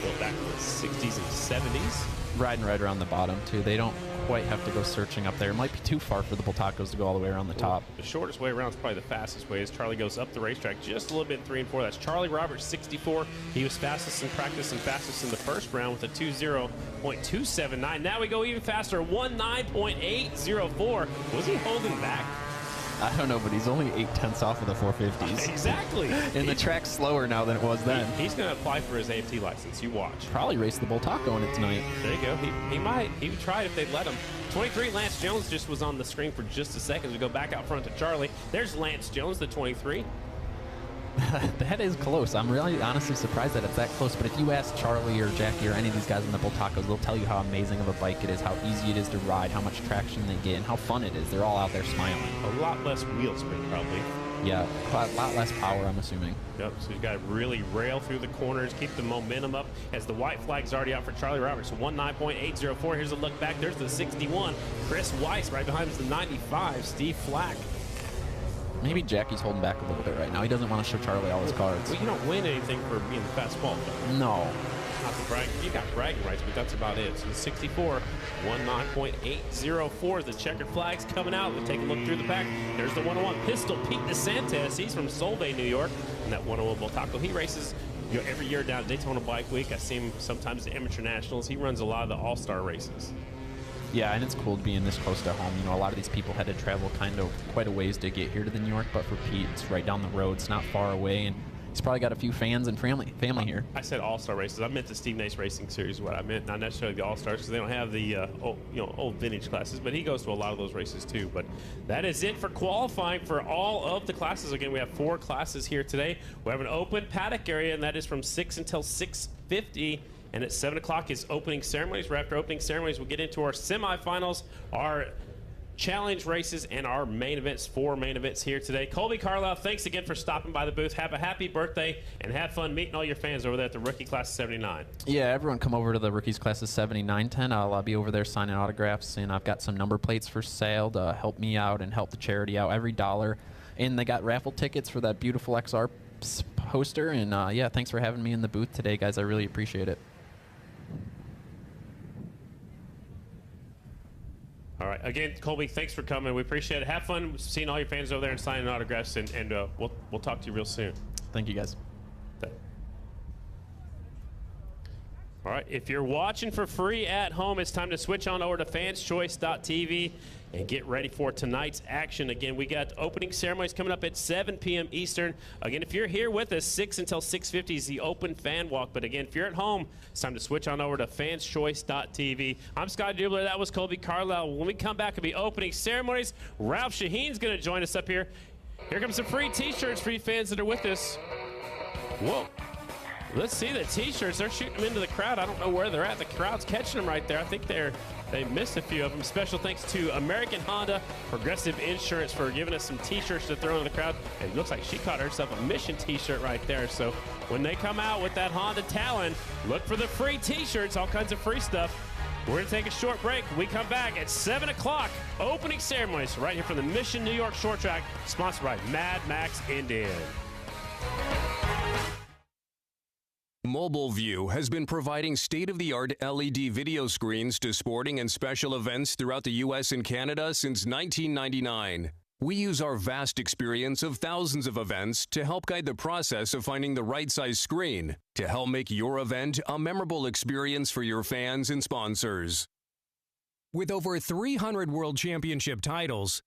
A: built back in the 60s and 70s.
C: Riding right around the bottom too. They don't quite have to go searching up there. It might be too far for the Bultacos to go all the way around the top.
A: The shortest way around is probably the fastest way as Charlie goes up the racetrack just a little bit in 3 and 4. That's Charlie Roberts, 64. He was fastest in practice and fastest in the first round with a 20.279. Now we go even faster, 19.804. Was he holding back?
C: I don't know, but he's only 0.8 off of the 450s.
A: Exactly.
C: And the track's slower now than it was then.
A: He's going to apply for his AFT license. You watch.
C: Probably race the Bultaco in it tonight.
A: There you go. He might. He would try it if they'd let him. 23, Lance Jones just was on the screen for just a second. We go back out front to Charlie. There's Lance Jones, the 23.
C: That is close. I'm really honestly surprised that it's that close. But if you ask Charlie or Jackie or any of these guys in the Bultacos, they'll tell you how amazing of a bike it is, how easy it is to ride, how much traction they get, and how fun it is. They're all out there smiling.
A: A lot less wheel spin, probably.
C: Yeah, a lot less power, I'm assuming.
A: Yep, so you got to really rail through the corners, keep the momentum up as the white flag's already out for Charlie Roberts. 19.804. Here's a look back. There's the 61. Chris Weiss right behind is the 95. Steve Flack.
C: Maybe Jackie's holding back a little bit right now. He doesn't want to show Charlie all his cards.
A: Well, you don't win anything for being the fast fault, though.
C: No.
A: Not the bragging. You got bragging rights, but that's about it. So the 64, 19.804. The checkered flag's coming out. We'll take a look through the pack. There's the 101 Pistol Pete DeSantis. He's from Solvay, New York. And that 101 Bultaco, he races every year down at Daytona Bike Week. I see him sometimes at Amateur Nationals. He runs a lot of the all-star races.
C: Yeah, and it's cool being this close to home. You know, a lot of these people had to travel quite a ways to get here to the New York, but for Pete, it's right down the road. It's not far away, and he's probably got a few fans and family here.
A: I said all-star races. I meant the Steve Nace Racing Series. What I meant, not necessarily the all-stars, because they don't have the old vintage classes. But he goes to a lot of those races too. But that is it for qualifying for all of the classes. Again, we have 4 classes here today. We have an open paddock area, and that is from 6 until 6:50. And at 7 o'clock is opening ceremonies. Right after opening ceremonies, we'll get into our semifinals, our challenge races, and our main events, 4 main events here today. Colby Carlisle, thanks again for stopping by the booth. Have a happy birthday, and have fun meeting all your fans over there at the Rookie Class of 79.
C: Yeah, everyone come over to the Rookies Class of 7910. I'll be over there signing autographs, and I've got some number plates for sale to help me out and help the charity out. Every dollar. And they got raffle tickets for that beautiful XR poster. And, yeah, thanks for having me in the booth today, guys. I really appreciate it.
A: All right. Again, Colby, thanks for coming. We appreciate it. Have fun seeing all your fans over there and signing autographs, and we'll talk to you real soon.
C: Thank you, guys.
A: All right. If you're watching for free at home, it's time to switch on over to fanschoice.tv and get ready for tonight's action. Again, we got opening ceremonies coming up at 7 p.m. Eastern. Again, if you're here with us, 6 until 6:50 is the open fan walk. But again, if you're at home, it's time to switch on over to fanschoice.tv. I'm Scott Dubler. That was Colby Carlisle. When we come back, it'll be opening ceremonies. Ralph Shaheen's going to join us up here. Here comes some free T-shirts for you fans that are with us. Whoa. Let's see the T-shirts. They're shooting them into the crowd. I don't know where they're at. The crowd's catching them right there. I think they missed a few of them. Special thanks to American Honda Progressive Insurance for giving us some T-shirts to throw in the crowd. And it looks like she caught herself a Mission T-shirt right there. So when they come out with that Honda Talon, look for the free T-shirts, all kinds of free stuff. We're going to take a short break. We come back at 7 o'clock. Opening ceremonies right here from the Mission New York Short Track, sponsored by Mad Max Indian.
K: Mobile View has been providing state-of-the-art LED video screens to sporting and special events throughout the U.S. and Canada since 1999. We use our vast experience of thousands of events to help guide the process of finding the right size screen to help make your event a memorable experience for your fans and sponsors. With over 300 World Championship titles,